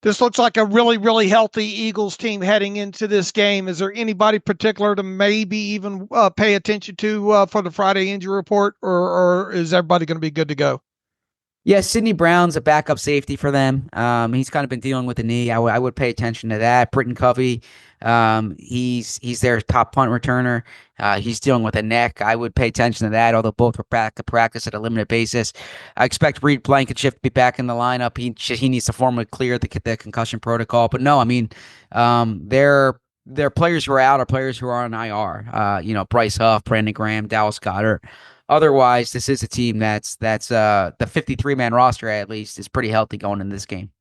This looks like a really, really healthy Eagles team heading into this game. Is there anybody particular to maybe even pay attention to for the Friday injury report, or is everybody going to be good to go? Yeah, Sidney Brown's a backup safety for them. He's kind of been dealing with the knee. I would pay attention to that. Britton Covey, he's their top punt returner. He's dealing with a neck. I would pay attention to that, although both were back to practice at a limited basis. I expect Reed Blankenship to be back in the lineup. He needs to formally clear the concussion protocol. But no, I mean, their players who are out are players who are on IR. Bryce Huff, Brandon Graham, Dallas Goedert. Otherwise, this is a team that's the 53-man roster, at least, is pretty healthy going into this game.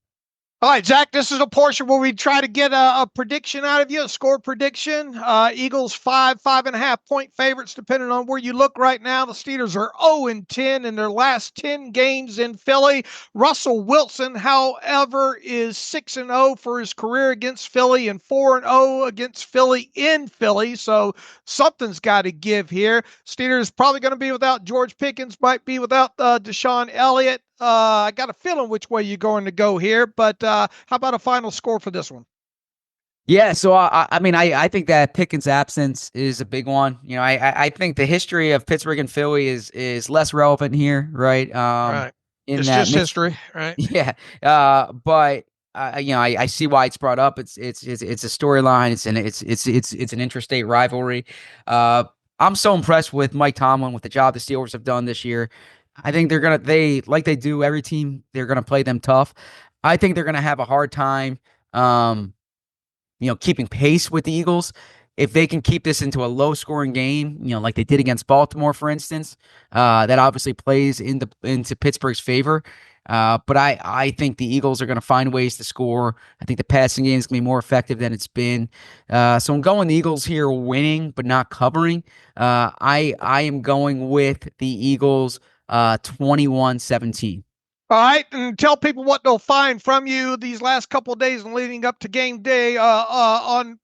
All right, Zach, this is a portion where we try to get a prediction out of you, a score prediction. Eagles 5.5 point favorites, depending on where you look right now. The Steelers are 0-10 in their last 10 games in Philly. Russell Wilson, however, is 6-0 for his career against Philly and 4-0 against Philly in Philly. So something's got to give here. Steelers probably going to be without George Pickens, might be without DeShon Elliott. I got a feeling which way you're going to go here, but how about a final score for this one? Yeah, so I think that Pickens' absence is a big one. I think the history of Pittsburgh and Philly is less relevant here, right? Right. It's just history, right? Yeah. But I see why it's brought up. It's a storyline. It's an interstate rivalry. I'm so impressed with Mike Tomlin, with the job the Steelers have done this year. I think they like they do every team, they're gonna play them tough. I think they're gonna have a hard time keeping pace with the Eagles. If they can keep this into a low scoring game, like they did against Baltimore, for instance, that obviously plays into Pittsburgh's favor. But I think the Eagles are going to find ways to score. I think the passing game is going to be more effective than it's been. So I'm going the Eagles here winning, but not covering. I am going with the Eagles 21-17. All right, and tell people what they'll find from you these last couple of days and leading up to game day on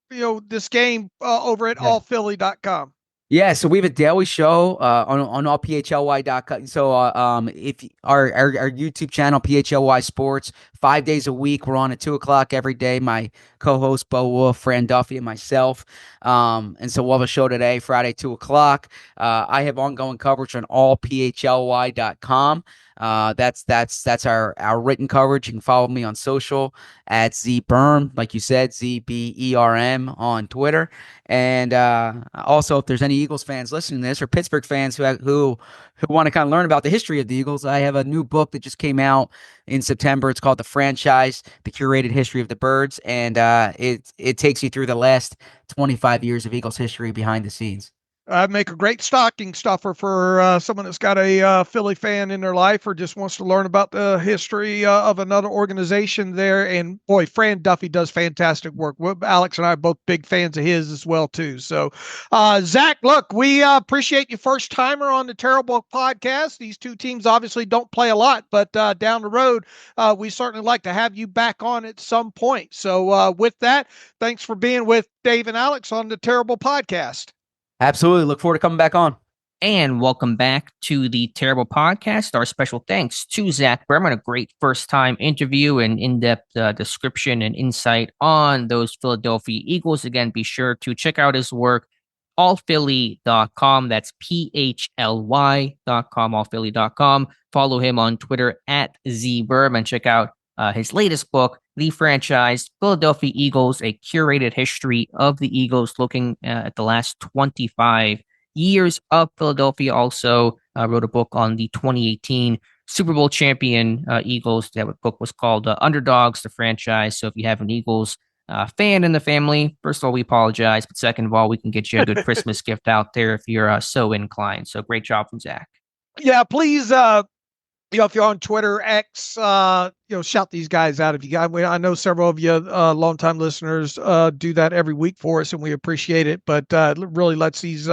this game over at allphilly.com. Yeah, so we have a daily show on allphly.com. So if our YouTube channel, PHLY Sports, 5 days a week, we're on at 2:00 every day. My co-host Bo Wolf, Fran Duffy, and myself. And so we'll have a show today, Friday, 2:00. I have ongoing coverage on allphly.com. That's our written coverage. You can follow me on social at ZBurm, like you said, ZBERM on Twitter. And also, if there's any Eagles fans listening to this, or Pittsburgh fans who want to kind of learn about the history of the Eagles, I have a new book that just came out in September. It's called The Franchise, The Curated History of the Birds, and it takes you through the last 25 years of Eagles history behind the scenes. Make a great stocking stuffer for someone that's got a Philly fan in their life or just wants to learn about the history of another organization there. And boy, Fran Duffy does fantastic work. Alex and I are both big fans of his as well too. So, Zack, look, we appreciate you first timer on the Terrible Podcast. These two teams obviously don't play a lot, but down the road, we certainly like to have you back on at some point. So, with that, thanks for being with Dave and Alex on the Terrible Podcast. Absolutely. Look forward to coming back on. And welcome back to the Terrible Podcast. Our special thanks to Zack Burman, a great first-time interview and in-depth description and insight on those Philadelphia Eagles. Again, be sure to check out his work, allphilly.com. That's PHLY.com, allphilly.com. Follow him on Twitter at ZBurm and check out his latest book, The Franchise, Philadelphia Eagles, a curated history of the Eagles, looking at the last 25 years of Philadelphia. Also wrote a book on the 2018 Super Bowl champion Eagles. That book was called Underdogs, the Franchise. So if you have an Eagles fan in the family, first of all, we apologize. But second of all, we can get you a good Christmas gift out there if you're so inclined. So great job from Zack. Yeah, please, if you're on Twitter, X, shout these guys out. If you got, I know several of you longtime listeners do that every week for us, and we appreciate it. But it really lets these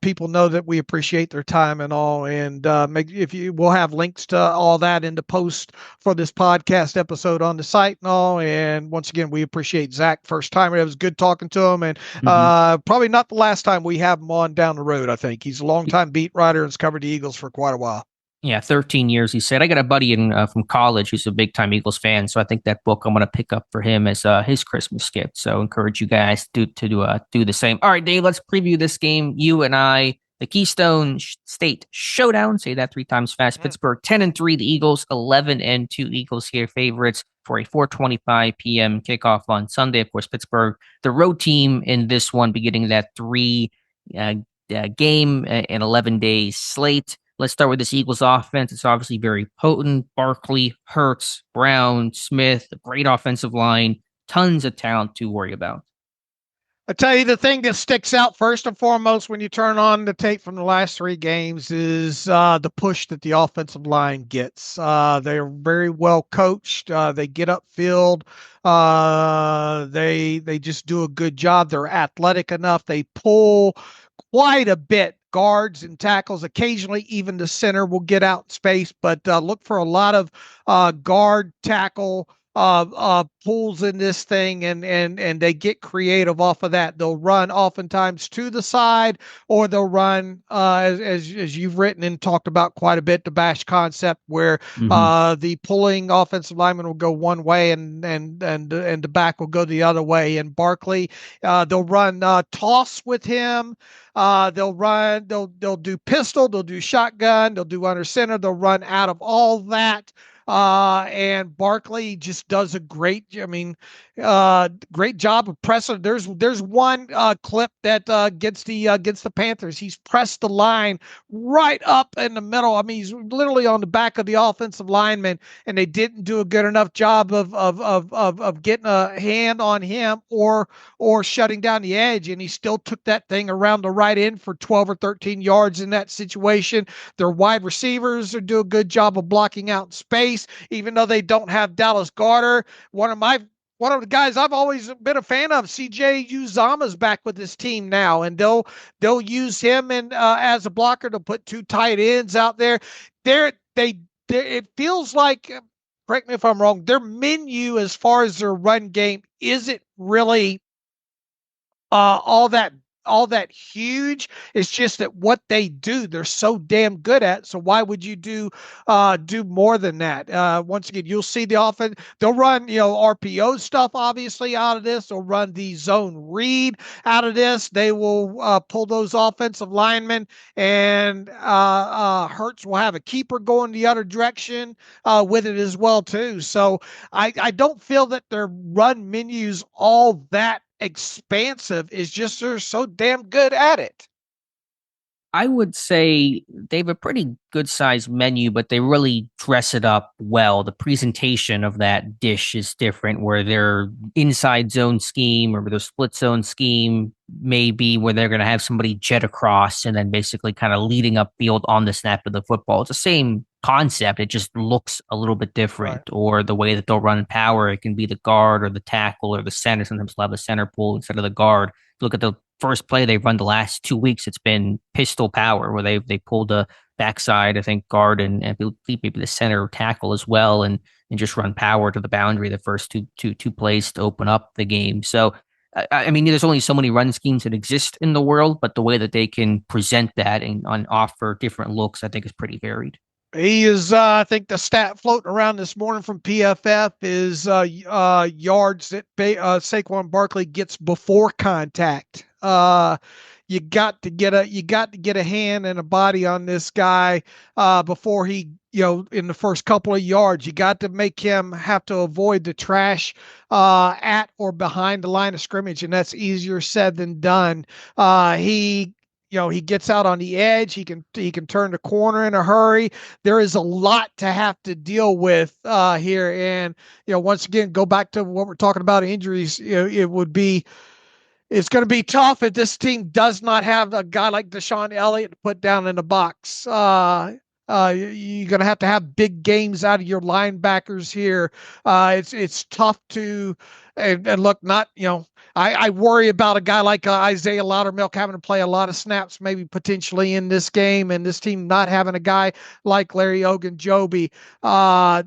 people know that we appreciate their time and all. And we'll have links to all that in the post for this podcast episode on the site and all. And once again, we appreciate Zack first time. It was good talking to him, and probably not the last time we have him on down the road. I think he's a longtime beat writer and has covered the Eagles for quite a while. Yeah, 13 years, he said. I got a buddy from college who's a big-time Eagles fan, so I think that book I'm going to pick up for him as his Christmas gift. So encourage you guys to do the same. All right, Dave, let's preview this game. You and I, the Keystone State Showdown. Say that 3 times fast. Pittsburgh 10-3, the Eagles 11-2. Eagles here favorites for a 4:25 p.m. kickoff on Sunday. Of course, Pittsburgh, the road team in this one, beginning that 3 game and 11-day slate. Let's start with this Eagles offense. It's obviously very potent. Barkley, Hurts, Brown, Smith, a great offensive line, tons of talent to worry about. I tell you, the thing that sticks out first and foremost when you turn on the tape from the last 3 games is the push that the offensive line gets. They're very well coached. They get upfield. They just do a good job. They're athletic enough. They pull quite a bit. Guards and tackles, occasionally even the center will get out in space, but look for a lot of guard tackle pulls in this thing, and they get creative off of that. They'll run oftentimes to the side, or they'll run as you've written and talked about quite a bit, the bash concept, where the pulling offensive lineman will go one way and the back will go the other way. And Barkley, they'll run toss with him. They'll do pistol, they'll do shotgun, they'll do under center, they'll run out of all that. And Barkley just does a great job of pressing. There's one clip that gets the Panthers. He's pressed the line right up in the middle. I mean, he's literally on the back of the offensive lineman, and they didn't do a good enough job of getting a hand on him or shutting down the edge. And he still took that thing around the right end for 12 or 13 yards in that situation. Their wide receivers do a good job of blocking out in space, even though they don't have Dallas Goedert. One of the guys I've always been a fan of, CJ Uzama's back with this team now, and they'll use him as a blocker to put 2 tight ends out there. It feels like, correct me if I'm wrong, their menu as far as their run game isn't really all that huge. It's just that what they do, they're so damn good at. So why would you do more than that? Once again, you'll see the offense. They'll run, RPO stuff obviously out of this. They'll run the zone read out of this. They will pull those offensive linemen, and Hurts will have a keeper going the other direction with it as well too. So I don't feel that their run menu's all that expansive. Is just they're so damn good at it. I would say they have a pretty good sized menu, but they really dress it up well. The presentation of that dish is different, where their inside zone scheme or their split zone scheme may be where they're going to have somebody jet across and then basically kind of leading up field on the snap of the football. It's the same concept. It just looks a little bit different. Right. Or the way that they'll run power, it can be the guard or the tackle or the center. Sometimes they'll have the center pull instead of the guard. Look at the first play they've run the last 2 weeks. It's been pistol power where they pulled the backside, I think guard and maybe the center tackle as well, and just run power to the boundary the first two plays to open up the game. So I mean, there's only so many run schemes that exist in the world, but the way that they can present that and offer different looks, I think, is pretty varied. He is, I think the stat floating around this morning from PFF is yards that Saquon Barkley gets before contact. You got to get a hand and a body on this guy before he, in the first couple of yards. You got to make him have to avoid the trash at or behind the line of scrimmage, and that's easier said than done. He gets out on the edge. He can turn the corner in a hurry. There is a lot to have to deal with here. And, once again, go back to what we're talking about, injuries. It's going to be tough if this team does not have a guy like DeShon Elliott to put down in the box. You're going to have big games out of your linebackers here. It's tough to, and look, I worry about a guy like Isaiah Loudermilk having to play a lot of snaps, maybe potentially in this game, and this team not having a guy like Larry Ogunjobi.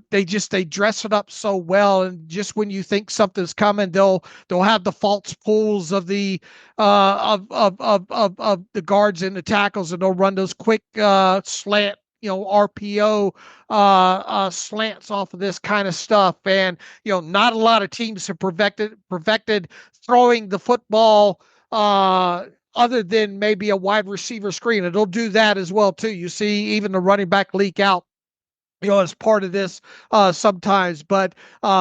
They dress it up so well, and just when you think something's coming, they'll have the false pulls of the of the guards and the tackles, and they'll run those quick slant RPO slants off of this kind of stuff. And, not a lot of teams have perfected throwing the football other than maybe a wide receiver screen. It'll do that as well, too. You see even the running back leak out, as part of this sometimes. But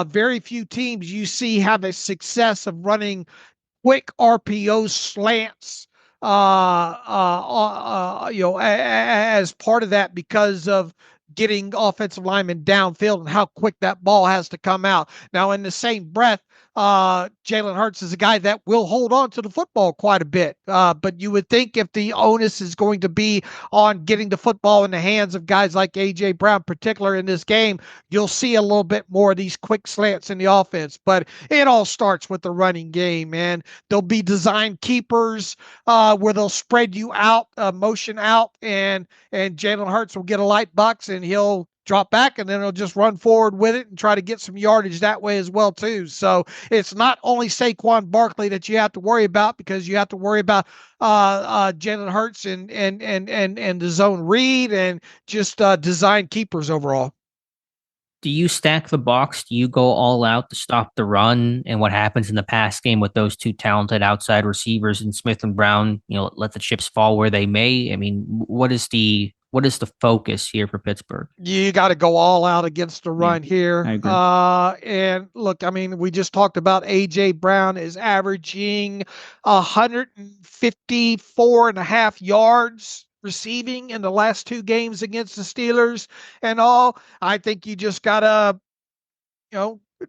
very few teams you see have a success of running quick RPO slants as part of that, because of getting offensive linemen downfield and how quick that ball has to come out. Now, in the same breath, Jalen Hurts is a guy that will hold on to the football quite a bit. But you would think if the onus is going to be on getting the football in the hands of guys like A.J. Brown, particular in this game, you'll see a little bit more of these quick slants in the offense. But it all starts with the running game, man. There'll be design keepers where they'll spread you out, motion out, and Jalen Hurts will get a light box and he'll drop back, and then he'll just run forward with it and try to get some yardage that way as well, too. So it's not only Saquon Barkley that you have to worry about, because you have to worry about Jalen Hurts and the zone read and just design keepers overall. Do you stack the box? Do you go all out to stop the run? And what happens in the pass game with those two talented outside receivers and Smith and Brown, let the chips fall where they may? I mean, what is the focus here for Pittsburgh? You got to go all out against the run here. I agree. And look, I mean, we just talked about A.J. Brown is averaging 154.5 yards receiving in the last 2 games against the Steelers and all. I think you just got to,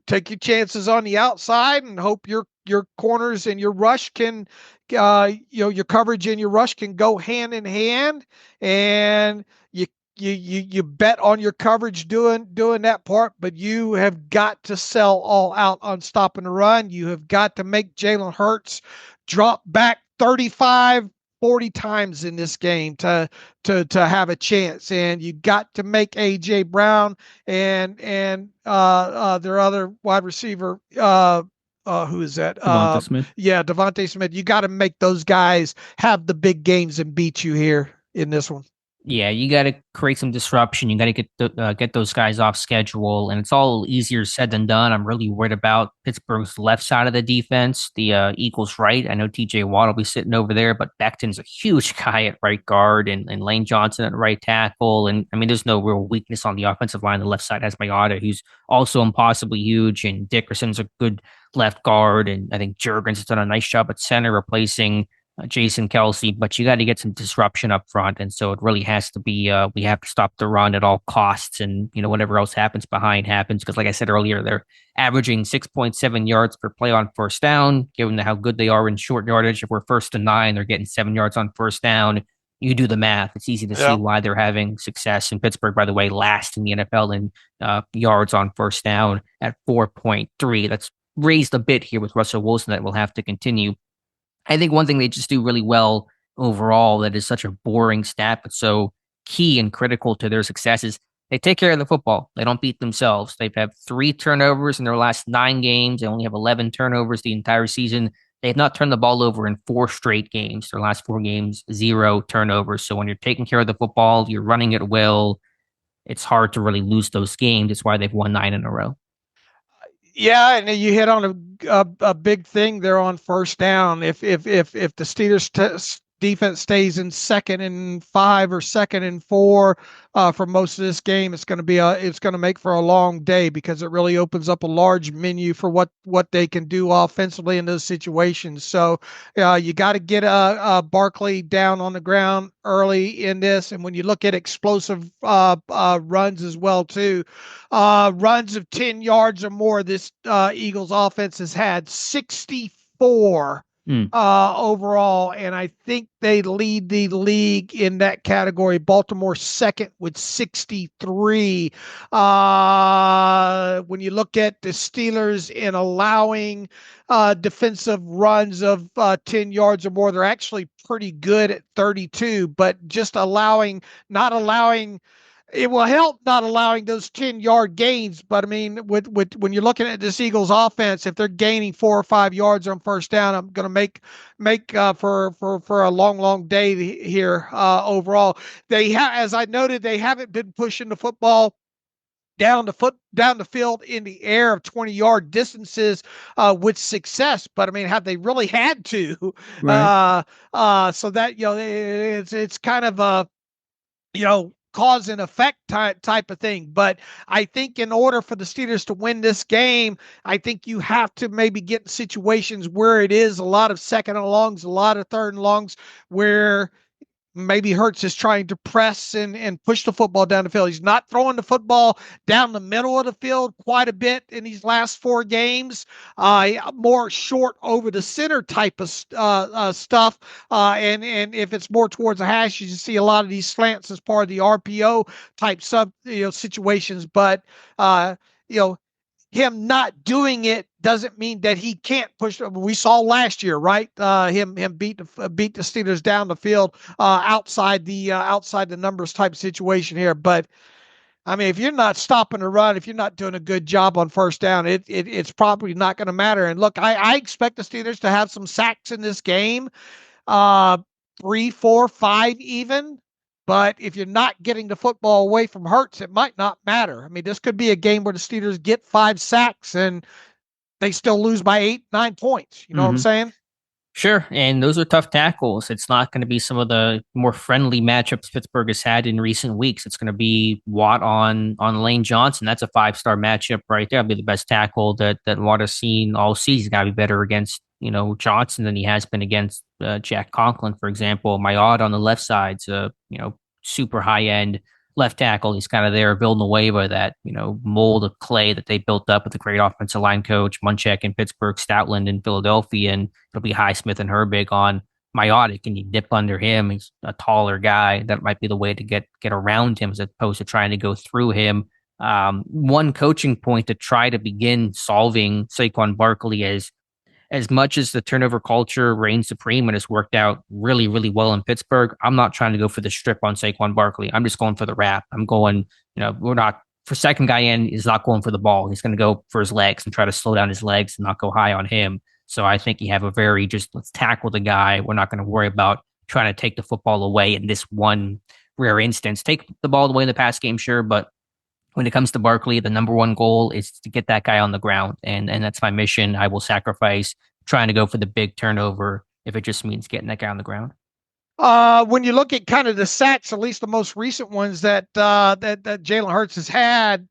take your chances on the outside and hope your corners and your rush can, your coverage and your rush can go hand in hand, and you bet on your coverage doing that part, but you have got to sell all out on stopping the run. You have got to make Jalen Hurts drop back 35, 40 times in this game to have a chance, and you got to make A.J. Brown and their other wide receiver, who is that? Devonta Smith. Yeah, Devonta Smith. You got to make those guys have the big games and beat you here in this one. Yeah, you got to create some disruption. You got to get those guys off schedule, and it's all easier said than done. I'm really worried about Pittsburgh's left side of the defense, the Eagles' right. I know T.J. Watt will be sitting over there, but Becton's a huge guy at right guard, and Lane Johnson at right tackle. And I mean, there's no real weakness on the offensive line. The left side has Mayada, who's also impossibly huge, and Dickerson's a good left guard, and I think Jurgens has done a nice job at center, replacing Jason Kelsey, but you got to get some disruption up front. And so it really has to be, we have to stop the run at all costs. And, whatever else happens behind happens. Because like I said earlier, they're averaging 6.7 yards per play on first down, given how good they are in short yardage. If we're 1st and 9, they're getting 7 yards on first down. You do the math. It's easy to see why they're having success. In Pittsburgh, by the way, last in the NFL in yards on first down at 4.3. That's raised a bit here with Russell Wilson that will have to continue. I think one thing they just do really well overall that is such a boring stat, but so key and critical to their success is they take care of the football. They don't beat themselves. They've had 3 turnovers in their last 9 games. They only have 11 turnovers the entire season. They have not turned the ball over in 4 straight games. Their last 4 games, 0 turnovers. So when you're taking care of the football, you're running it well, it's hard to really lose those games. It's why they've won 9 in a row. Yeah, and you hit on a big thing there on first down. If the Steelers defense stays in 2nd and 5 or 2nd and 4 for most of this game, it's going to make for a long day, because it really opens up a large menu for what they can do offensively in those situations. So you got to get Barkley down on the ground early in this, and when you look at explosive runs as well too, runs of 10 yards or more, this Eagles offense has had 64 overall, and I think they lead the league in that category. Baltimore 2nd with 63. When you look at the Steelers in allowing defensive runs of 10 yards or more, they're actually pretty good at 32, but just not allowing. It will help not allowing those 10-yard gains, but I mean, with when you're looking at this Eagles offense, if they're gaining 4 or 5 yards on first down, I'm going to make for a long day here overall. As I noted, they haven't been pushing the football down the field in the air of 20-yard distances with success, but I mean, have they really had to? Right. So that it's kind of a cause and effect type of thing. But I think in order for the Steelers to win this game, I think you have to maybe get in situations where it is a lot of 2nd and longs, a lot of 3rd and longs, where maybe Hurts is trying to press and push the football down the field. He's not throwing the football down the middle of the field quite a bit in these last 4 games. More short over the center type of stuff. And if it's more towards the hash, you see a lot of these slants as part of the RPO type situations. But him not doing it doesn't mean that he can't push. We saw last year, right? Him beat the Steelers down the field outside the numbers type situation here. But I mean, if you're not stopping the run, if you're not doing a good job on first down, it's probably not going to matter. And look, I expect the Steelers to have some sacks in this game, 3, 4, 5 even. But if you're not getting the football away from Hurts, it might not matter. I mean, this could be a game where the Steelers get 5 sacks and they still lose by 8, 9 points. You know what I'm saying? Sure. And those are tough tackles. It's not going to be some of the more friendly matchups Pittsburgh has had in recent weeks. It's going to be Watt on Lane Johnson. That's a 5-star matchup right there. It'll be the best tackle that Watt has seen all season. He's got to be better against, Johnson than he has been against Jack Conklin, for example. Mayotte on the left side's super high end left tackle. He's kind of there building away by that, mold of clay that they built up with a great offensive line coach, Munchak in Pittsburgh, Stoutland in Philadelphia, and it'll be Highsmith and Herbig on Mayotte. Can you dip under him? He's a taller guy. That might be the way to get around him as opposed to trying to go through him. One coaching point to try to begin solving Saquon Barkley is, as much as the turnover culture reigns supreme and has worked out really, really well in Pittsburgh, I'm not trying to go for the strip on Saquon Barkley. I'm just going for the wrap. I'm going, we're not, for second guy in, he's not going for the ball. He's going to go for his legs and try to slow down his legs and not go high on him. So I think you have a very let's tackle the guy. We're not going to worry about trying to take the football away in this one rare instance. Take the ball away in the pass game, sure, but when it comes to Barkley, the number one goal is to get that guy on the ground. And that's my mission. I will sacrifice trying to go for the big turnover if it just means getting that guy on the ground. When you look at kind of the sacks, at least the most recent ones that Jalen Hurts has had,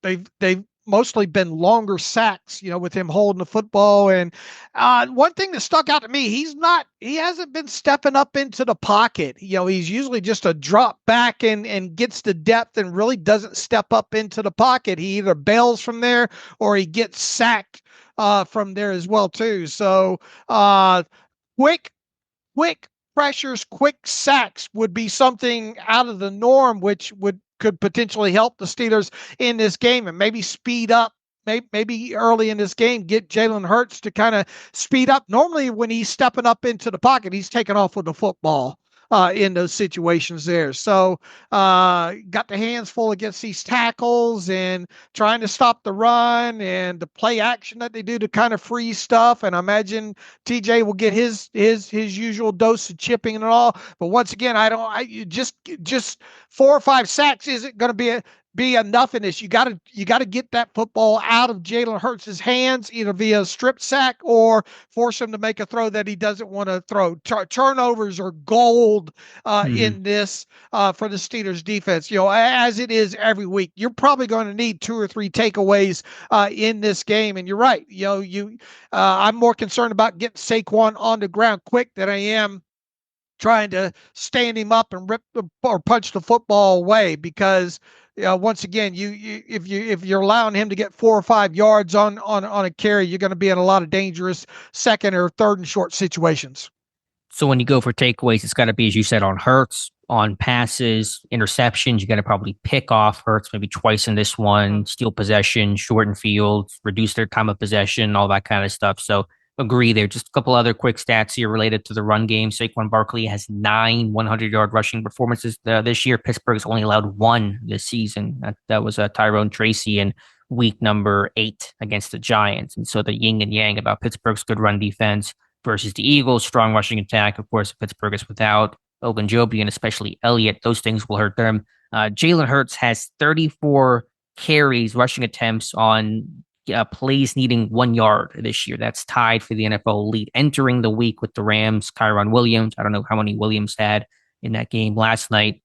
they've mostly been longer sacks, with him holding the football. And one thing that stuck out to me, he hasn't been stepping up into the pocket. He's usually just a drop back and gets the depth and really doesn't step up into the pocket. He either bails from there or he gets sacked from there as well too. So quick pressures, quick sacks would be something out of the norm, which could potentially help the Steelers in this game and maybe speed up. Maybe early in this game, get Jalen Hurts to kind of speed up. Normally, when he's stepping up into the pocket, he's taking off with the football in those situations there. So got the hands full against these tackles and trying to stop the run and the play action that they do to kind of freeze stuff. And I imagine TJ will get his usual dose of chipping and all. But once again, just 4 or 5 sacks isn't going to be enough in this. You got to get that football out of Jalen Hurts' hands, either via a strip sack or force him to make a throw that he doesn't want to throw. Turnovers are gold in this for the Steelers defense. As it is every week, you're probably going to need 2 or 3 takeaways in this game. And you're right. I'm more concerned about getting Saquon on the ground quick than I am trying to stand him up and rip or punch the football away, because once again, if you're allowing him to get 4 or 5 yards on a carry, you're going to be in a lot of dangerous second or third and short situations. So when you go for takeaways, it's got to be, as you said, on Hurts, on passes, interceptions. You got to probably pick off Hurts maybe twice in this one, steal possession, shorten field, reduce their time of possession, all that kind of stuff. So agree there. Just a couple other quick stats here related to the run game. Saquon Barkley has 9 100-yard rushing performances this year. Pittsburgh's only allowed 1 this season. That was Tyrone Tracy in week number 8 against the Giants. And so the yin and yang about Pittsburgh's good run defense versus the Eagles' strong rushing attack. Of course, Pittsburgh is without Ogunjobi and especially Elliott. Those things will hurt them. Jalen Hurts has 34 carries, rushing attempts on plays needing 1 yard this year. That's tied for the NFL lead. Entering the week with the Rams, Kyron Williams. I don't know how many Williams had in that game last night.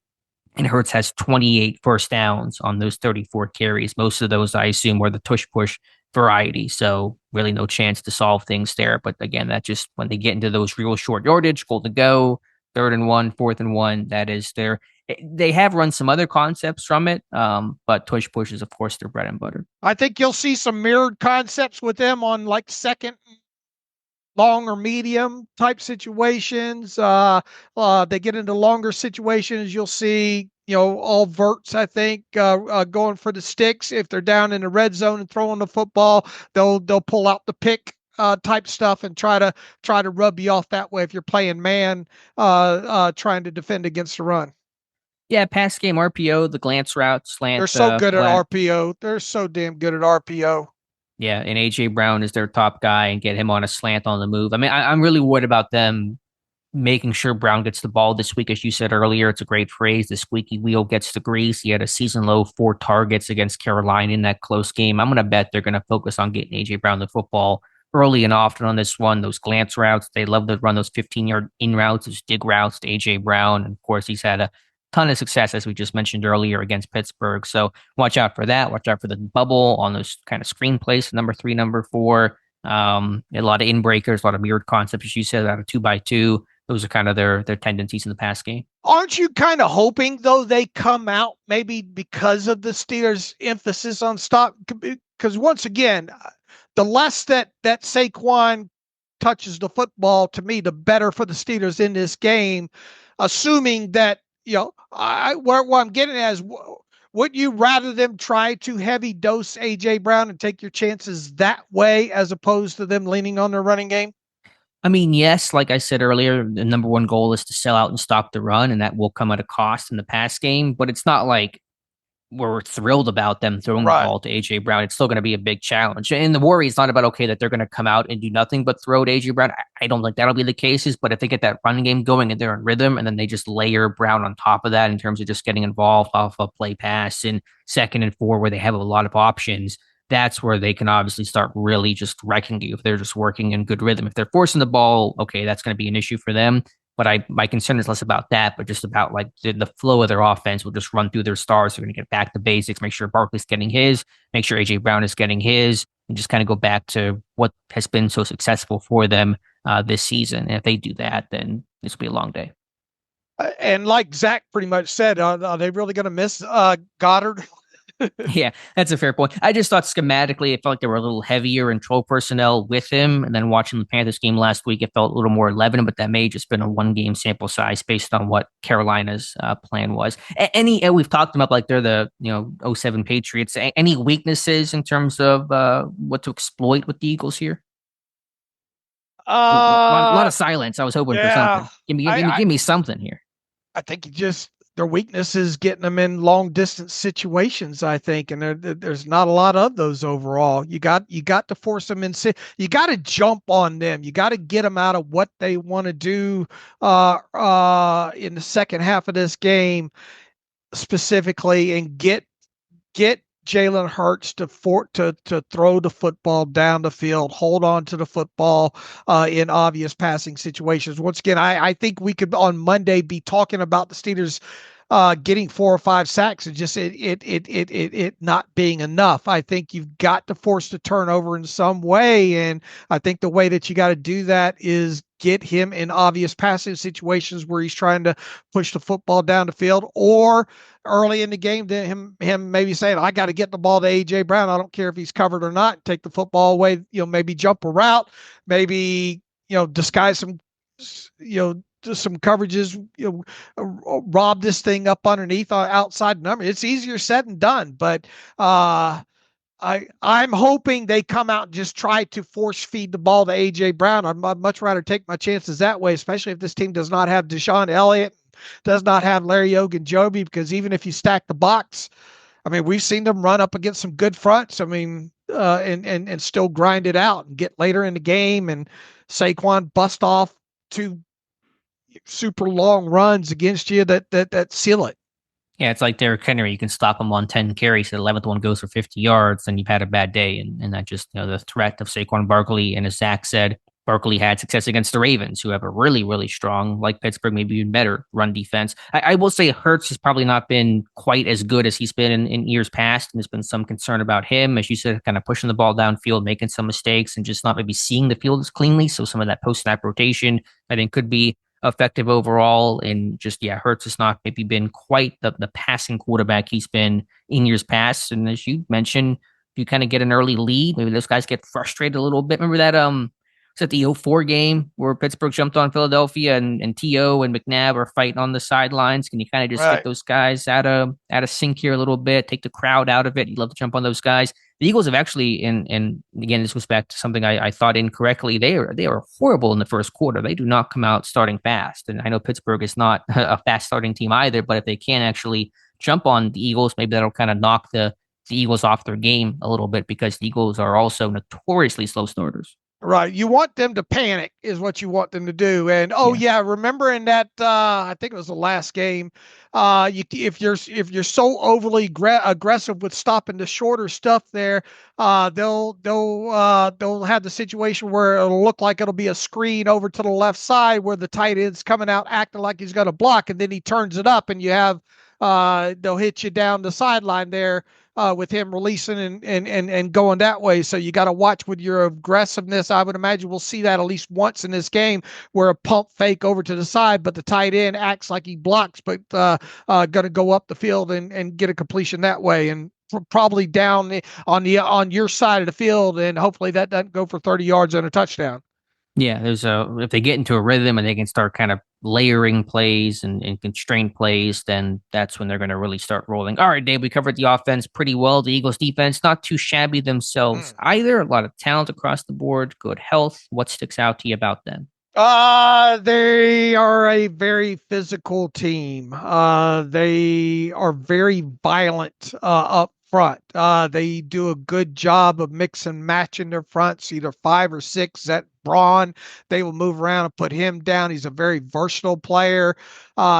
And Hurts has 28 first downs on those 34 carries. Most of those, I assume, were the tush-push variety. So really no chance to solve things there. But again, that just, when they get into those real short yardage, goal to go, 3rd and 1, 4th and 1, that is there. They have run some other concepts from it, but tush push is, of course, their bread and butter. I think you'll see some mirrored concepts with them on like second, long or medium type situations. They get into longer situations. You'll see, all verts, I think, going for the sticks. If they're down in the red zone and throwing the football, they'll pull out the pick type stuff and try to rub you off that way if you're playing man, trying to defend against the run. Yeah, pass game RPO, the glance route, slant. They're so good at RPO. They're so damn good at RPO. Yeah, and A.J. Brown is their top guy, and get him on a slant on the move. I mean, I'm really worried about them making sure Brown gets the ball this week. As you said earlier, it's a great phrase. The squeaky wheel gets the grease. He had a season-low 4 targets against Carolina in that close game. I'm going to bet they're going to focus on getting A.J. Brown the football early and often on this one. Those glance routes, they love to run those 15-yard in routes, those dig routes to A.J. Brown. And, of course, he's had a ton of success, as we just mentioned earlier, against Pittsburgh. So watch out for that. Watch out for the bubble on those kind of screen plays, number 3, number 4. A lot of in-breakers, a lot of mirrored concepts, as you said, out of 2x2. Those are kind of their tendencies in the pass game. Aren't you kind of hoping, though, they come out maybe because of the Steelers' emphasis on stop? Because once again, the less that Saquon touches the football, to me, the better for the Steelers in this game, assuming that, what I'm getting at is, would you rather them try to heavy dose A.J. Brown and take your chances that way as opposed to them leaning on their running game? I mean, yes, like I said earlier, the number one goal is to sell out and stop the run, and that will come at a cost in the pass game. But it's not like we're thrilled about them throwing the ball to A.J. Brown. It's still going to be a big challenge. And the worry is not about, that they're going to come out and do nothing but throw to A.J. Brown. I don't think that'll be the cases, but if they get that running game going and they're in rhythm, and then they just layer Brown on top of that in terms of just getting involved off a play pass in 2nd and 4 where they have a lot of options, that's where they can obviously start really just wrecking you if they're just working in good rhythm. If they're forcing the ball, that's going to be an issue for them. But my concern is less about that, but just about like the flow of their offense will just run through their stars. They're going to get back to basics, make sure Barkley's getting his, make sure AJ Brown is getting his, and just kind of go back to what has been so successful for them this season. And if they do that, then this will be a long day. And like Zach pretty much said, are they really going to miss Goddard? Yeah, that's a fair point. I just thought schematically, it felt like they were a little heavier in troll personnel with him. And then watching the Panthers game last week, it felt a little more 11, but that may just been a 1-game sample size based on what Carolina's plan was. We've talked about like they're the 07 Patriots. Any weaknesses in terms of what to exploit with the Eagles here? A lot of silence. I was hoping for something. Give me something here. I think their weakness is getting them in long distance situations, I think, and there's not a lot of those overall. You got to force them in. You got to jump on them. You got to get them out of what they want to do in the second half of this game specifically, and get Jalen Hurts to throw the football down the field, hold on to the football in obvious passing situations. Once again, I think we could on Monday be talking about the Steelers getting 4 or 5 sacks and just it not being enough. I think you've got to force the turnover in some way, and I think the way that you got to do that is get him in obvious passing situations where he's trying to push the football down the field, or early in the game, him maybe saying, I got to get the ball to AJ Brown. I don't care if he's covered or not. Take the football away, maybe jump a route, maybe, disguise some, some coverages, rob this thing up underneath outside number. It's easier said than done, but I'm hoping they come out and just try to force feed the ball to AJ Brown. I'd much rather take my chances that way, especially if this team does not have DeShon, Elliott, does not have Larry Ogunjobi, because even if you stack the box, I mean, we've seen them run up against some good fronts. I mean, and still grind it out and get later in the game, and Saquon bust off 2 super long runs against you that seal it. Yeah, it's like Derrick Henry. You can stop him on 10 carries. The 11th one goes for 50 yards, and you've had a bad day. And that just, the threat of Saquon Barkley. And as Zach said, Barkley had success against the Ravens, who have a really, really strong, like Pittsburgh, maybe even better run defense. I will say Hurts has probably not been quite as good as he's been in years past. And there's been some concern about him, as you said, kind of pushing the ball downfield, making some mistakes, and just not maybe seeing the field as cleanly. So some of that post-snap rotation, I think, could be effective overall. And just, Hurts has not maybe been quite the passing quarterback he's been in years past. And as you mentioned, if you kind of get an early lead, maybe those guys get frustrated a little bit. Remember that was at the 04 game where Pittsburgh jumped on Philadelphia, and T.O. and McNabb are fighting on the sidelines? Can you kind of just get those guys out of sync here a little bit, take the crowd out of it? You'd love to jump on those guys. The Eagles have actually, and again, this goes back to something I thought incorrectly. They are horrible in the first quarter. They do not come out starting fast. And I know Pittsburgh is not a fast starting team either, but if they can actually jump on the Eagles, maybe that'll kind of knock the Eagles off their game a little bit, because the Eagles are also notoriously slow starters. Right. You want them to panic is what you want them to do. And remember in that I think it was the last game, if you're so overly aggressive with stopping the shorter stuff there, they'll have the situation where it'll look like it'll be a screen over to the left side where the tight end's coming out acting like he's going to block, and then he turns it up, and you have they'll hit you down the sideline there. With him releasing and going that way. So you got to watch with your aggressiveness. I would imagine we'll see that at least once in this game, where a pump fake over to the side, but the tight end acts like he blocks, but going to go up the field and get a completion that way, and probably down on your side of the field, and hopefully that doesn't go for 30 yards and a touchdown. Yeah, if they get into a rhythm and they can start kind of layering plays and constrained plays, then that's when they're going to really start rolling. All right, Dave, we covered the offense pretty well. The Eagles defense, not too shabby themselves either. A lot of talent across the board, good health. What sticks out to you about them? They are a very physical team. They are very violent up front. They do a good job of mix and matching their fronts, either 5 or 6. That Braun, they will move around and put him down. He's a very versatile player.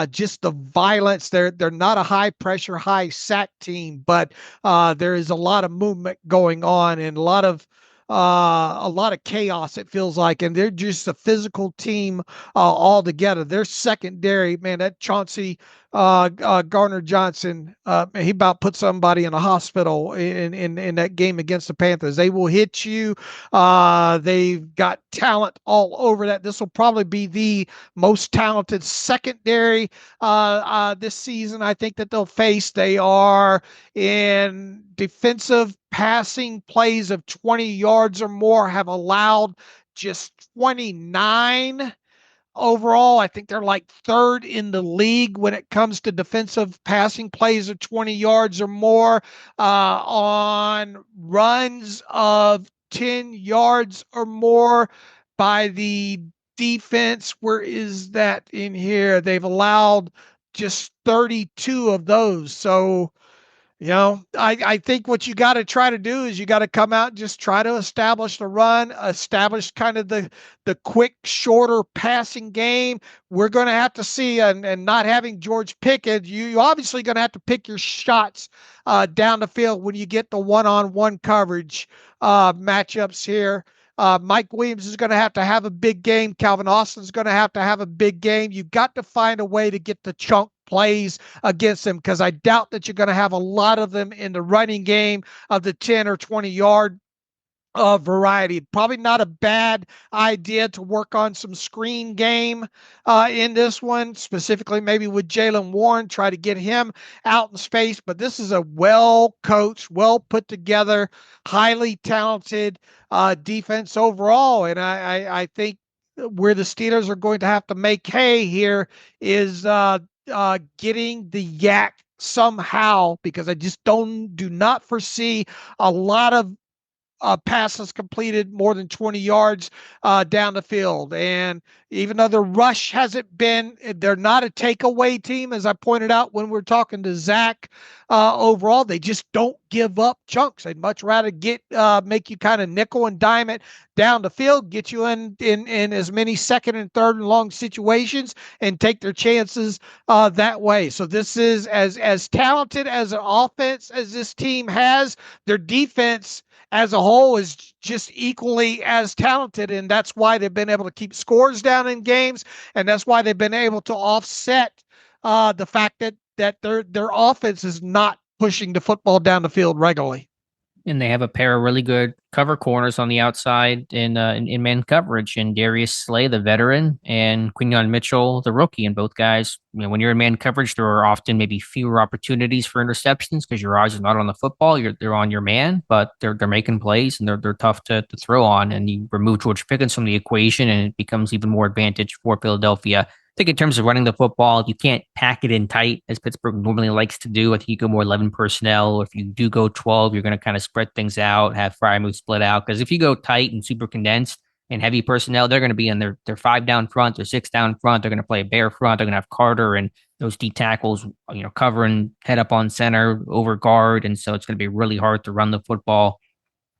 Just the violence. They're not a high pressure, high sack team, but there is a lot of movement going on, and a lot of a lot of chaos, it feels like, and they're just a physical team all together. Their secondary, man, that Chauncey Gardner Johnson, he about put somebody in a hospital in that game against the Panthers. They will hit you. They've got talent all over that. This will probably be the most talented secondary this season, I think, that they'll face. They are in defensive passing plays of 20 yards or more, have allowed just 29 overall. I think they're like third in the league when it comes to defensive passing plays of 20 yards or more. On runs of 10 yards or more by the defense. Where is that in here? They've allowed just 32 of those. So, I think what you got to try to do is you got to come out and just try to establish the run, establish kind of the quick, shorter passing game. We're going to have to see, and not having George Pickens, you obviously going to have to pick your shots down the field when you get the one-on-one coverage matchups here. Mike Williams is going to have a big game. Calvin Austin's going to have a big game. You've got to find a way to get the chunk plays against them, because I doubt that you're going to have a lot of them in the running game of the 10 or 20 yard variety. Probably not a bad idea to work on some screen game in this one, specifically maybe with Jaylen Warren, try to get him out in space. But this is a well-coached, well-put-together, highly talented defense overall. And I think where the Steelers are going to have to make hay here is getting the yak somehow, because I just do not foresee a lot of passes completed more than 20 yards down the field. And even though the rush hasn't been, they're not a takeaway team, as I pointed out when we're talking to Zach. Overall, they just don't give up chunks. They'd much rather make you kind of nickel and dime it down the field, get you in as many second and third and long situations, and take their chances that way. So this is as talented as an offense as this team has. Their defense as a whole is just equally as talented, and that's why they've been able to keep scores down in games, and that's why they've been able to offset the fact that their offense is not pushing the football down the field regularly. And they have a pair of really good cover corners on the outside in man coverage, and Darius Slay, the veteran, and Quinyon Mitchell, the rookie. And both guys, when you're in man coverage, there are often maybe fewer opportunities for interceptions because your eyes are not on the football. They're on your man, but they're making plays, and they're tough to throw on. And you remove George Pickens from the equation, and it becomes even more advantage for Philadelphia. I think in terms of running the football, you can't pack it in tight as Pittsburgh normally likes to do. I think you go more 11 personnel. If you do go 12, you're going to kind of spread things out, have Freiermuth split out. Because if you go tight and super condensed and heavy personnel, they're going to be in their 5 down front, their 6 down front. They're going to play a bare front. They're going to have Carter and those D tackles, covering head up on center, over guard. And so it's going to be really hard to run the football.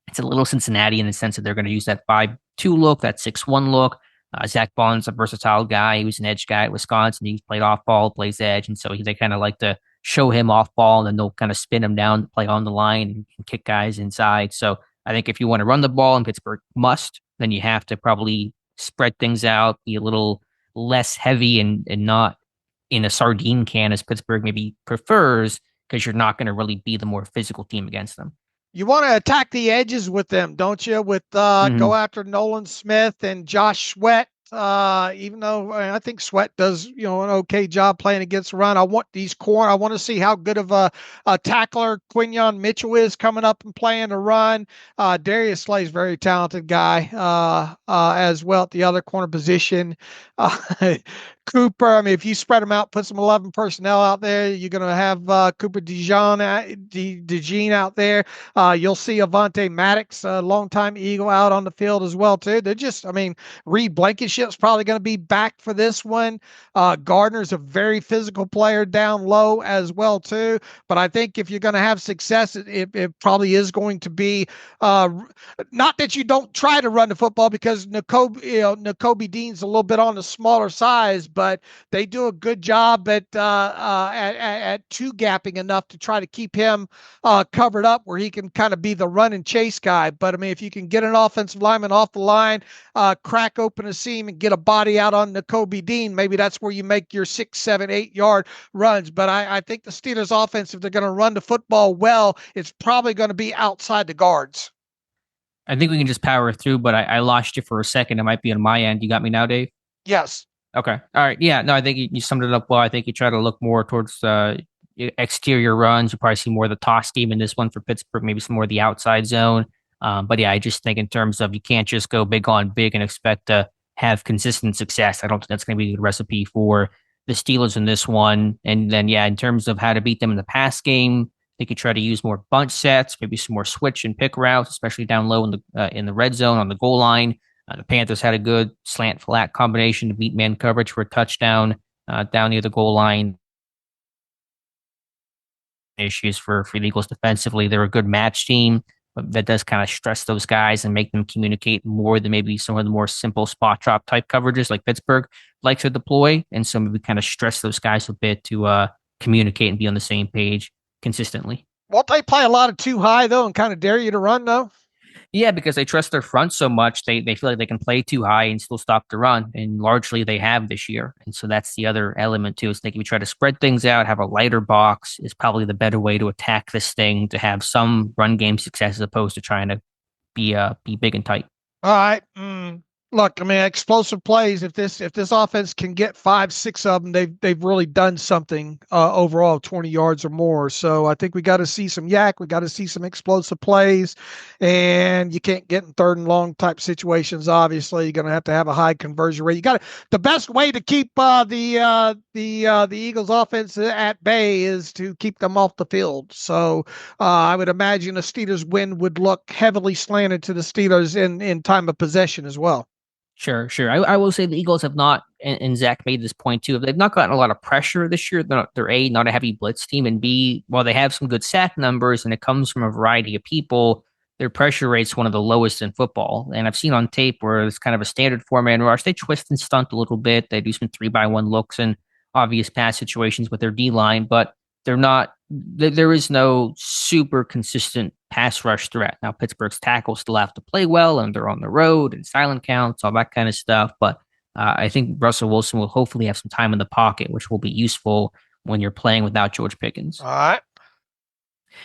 It's a little Cincinnati in the sense that they're going to use that 5-2 look, that 6-1 look. Zach Bond's a versatile guy. He was an edge guy at Wisconsin. He's played off ball, plays edge. And so they kind of like to show him off ball, and then they'll kind of spin him down to play on the line and kick guys inside. So I think if you want to run the ball, and Pittsburgh must, then you have to probably spread things out, be a little less heavy and not in a sardine can as Pittsburgh maybe prefers, because you're not going to really be the more physical team against them. You want to attack the edges with them, don't you? With go after Nolan Smith and Josh Sweat. Even though I think Sweat does, an okay job playing against the run. I want these corner. I want to see how good of a tackler Quinyon Mitchell is coming up and playing the run. Darius Slay's very talented guy as well at the other corner position. Cooper, if you spread them out, put some 11 personnel out there, you're going to have Cooper DeJean out there. You'll see Avante Maddox, a longtime Eagle, out on the field as well, too. They're just, Reed Blankenship's probably going to be back for this one. Gardner's a very physical player down low as well, too. But I think if you're going to have success, it probably is going to be not that you don't try to run the football, because Nakobe Dean's a little bit on the smaller size, but they do a good job at two gapping enough to try to keep him covered up where he can kind of be the run and chase guy. But I mean, if you can get an offensive lineman off the line, crack open a seam and get a body out on Nakobe Dean, maybe that's where you make your 6, 7, 8 yard runs. But I think the Steelers offense, if they're going to run the football well, it's probably going to be outside the guards. I think we can just power through, but I lost you for a second. It might be on my end. You got me now, Dave? Yes. Okay. All right. Yeah. No, I think you summed it up well. I think you try to look more towards exterior runs. You probably see more of the toss scheme in this one for Pittsburgh, maybe some more of the outside zone. But yeah, I just think in terms of you can't just go big on big and expect to have consistent success. I don't think that's going to be a good recipe for the Steelers in this one. And then, yeah, in terms of how to beat them in the pass game, I think you try to use more bunch sets, maybe some more switch and pick routes, especially down low in the red zone on the goal line. The Panthers had a good slant flat combination to beat man coverage for a touchdown down near the goal line. Issues for the Eagles defensively. They're a good match team, but that does kind of stress those guys and make them communicate more than maybe some of the more simple spot drop type coverages like Pittsburgh likes to deploy. And so maybe kind of stress those guys a bit to communicate and be on the same page consistently. Won't they play a lot of too high, though, and kind of dare you to run, though? Yeah, because they trust their front so much, they feel like they can play too high and still stop the run. And largely they have this year. And so that's the other element too, is they can try to spread things out, have a lighter box is probably the better way to attack this thing, to have some run game success as opposed to trying to be big and tight. All right. Look, I mean, explosive plays. If this offense can get 5, 6 of them, they've really done something overall, 20 yards or more. So I think we got to see some yak. We got to see some explosive plays, and you can't get in third and long type situations. Obviously, you're going to have a high conversion rate. The best way to keep the Eagles offense at bay is to keep them off the field. So I would imagine a Steelers win would look heavily slanted to the Steelers in time of possession as well. Sure. I will say the Eagles have not, and Zach made this point too, they've not gotten a lot of pressure this year. They're A, not a heavy blitz team, and B, while they have some good sack numbers and it comes from a variety of people, their pressure rate's one of the lowest in football. And I've seen on tape where it's kind of a standard four-man rush. They twist and stunt a little bit. They do some 3-by-1 looks and obvious pass situations with their D-line, but there is no super consistent pass rush threat. Now, Pittsburgh's tackles still have to play well, and they're on the road and silent counts, all that kind of stuff. But I think Russell Wilson will hopefully have some time in the pocket, which will be useful when you're playing without George Pickens. All right.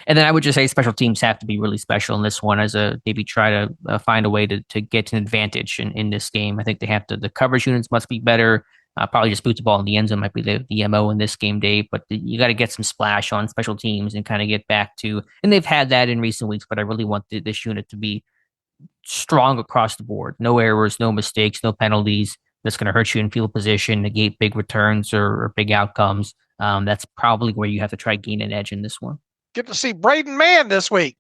And then I would just say special teams have to be really special in this one, as maybe try to find a way to get an advantage in this game. I think they have to. The coverage units must be better. Probably just boot the ball in the end zone might be the MO in this game, Dave. But you got to get some splash on special teams and kind of get back to, and they've had that in recent weeks, but I really want this unit to be strong across the board. No errors, no mistakes, no penalties. That's going to hurt you in field position, negate big returns or big outcomes. That's probably where you have to try gain an edge in this one. Get to see Braden Mann this week.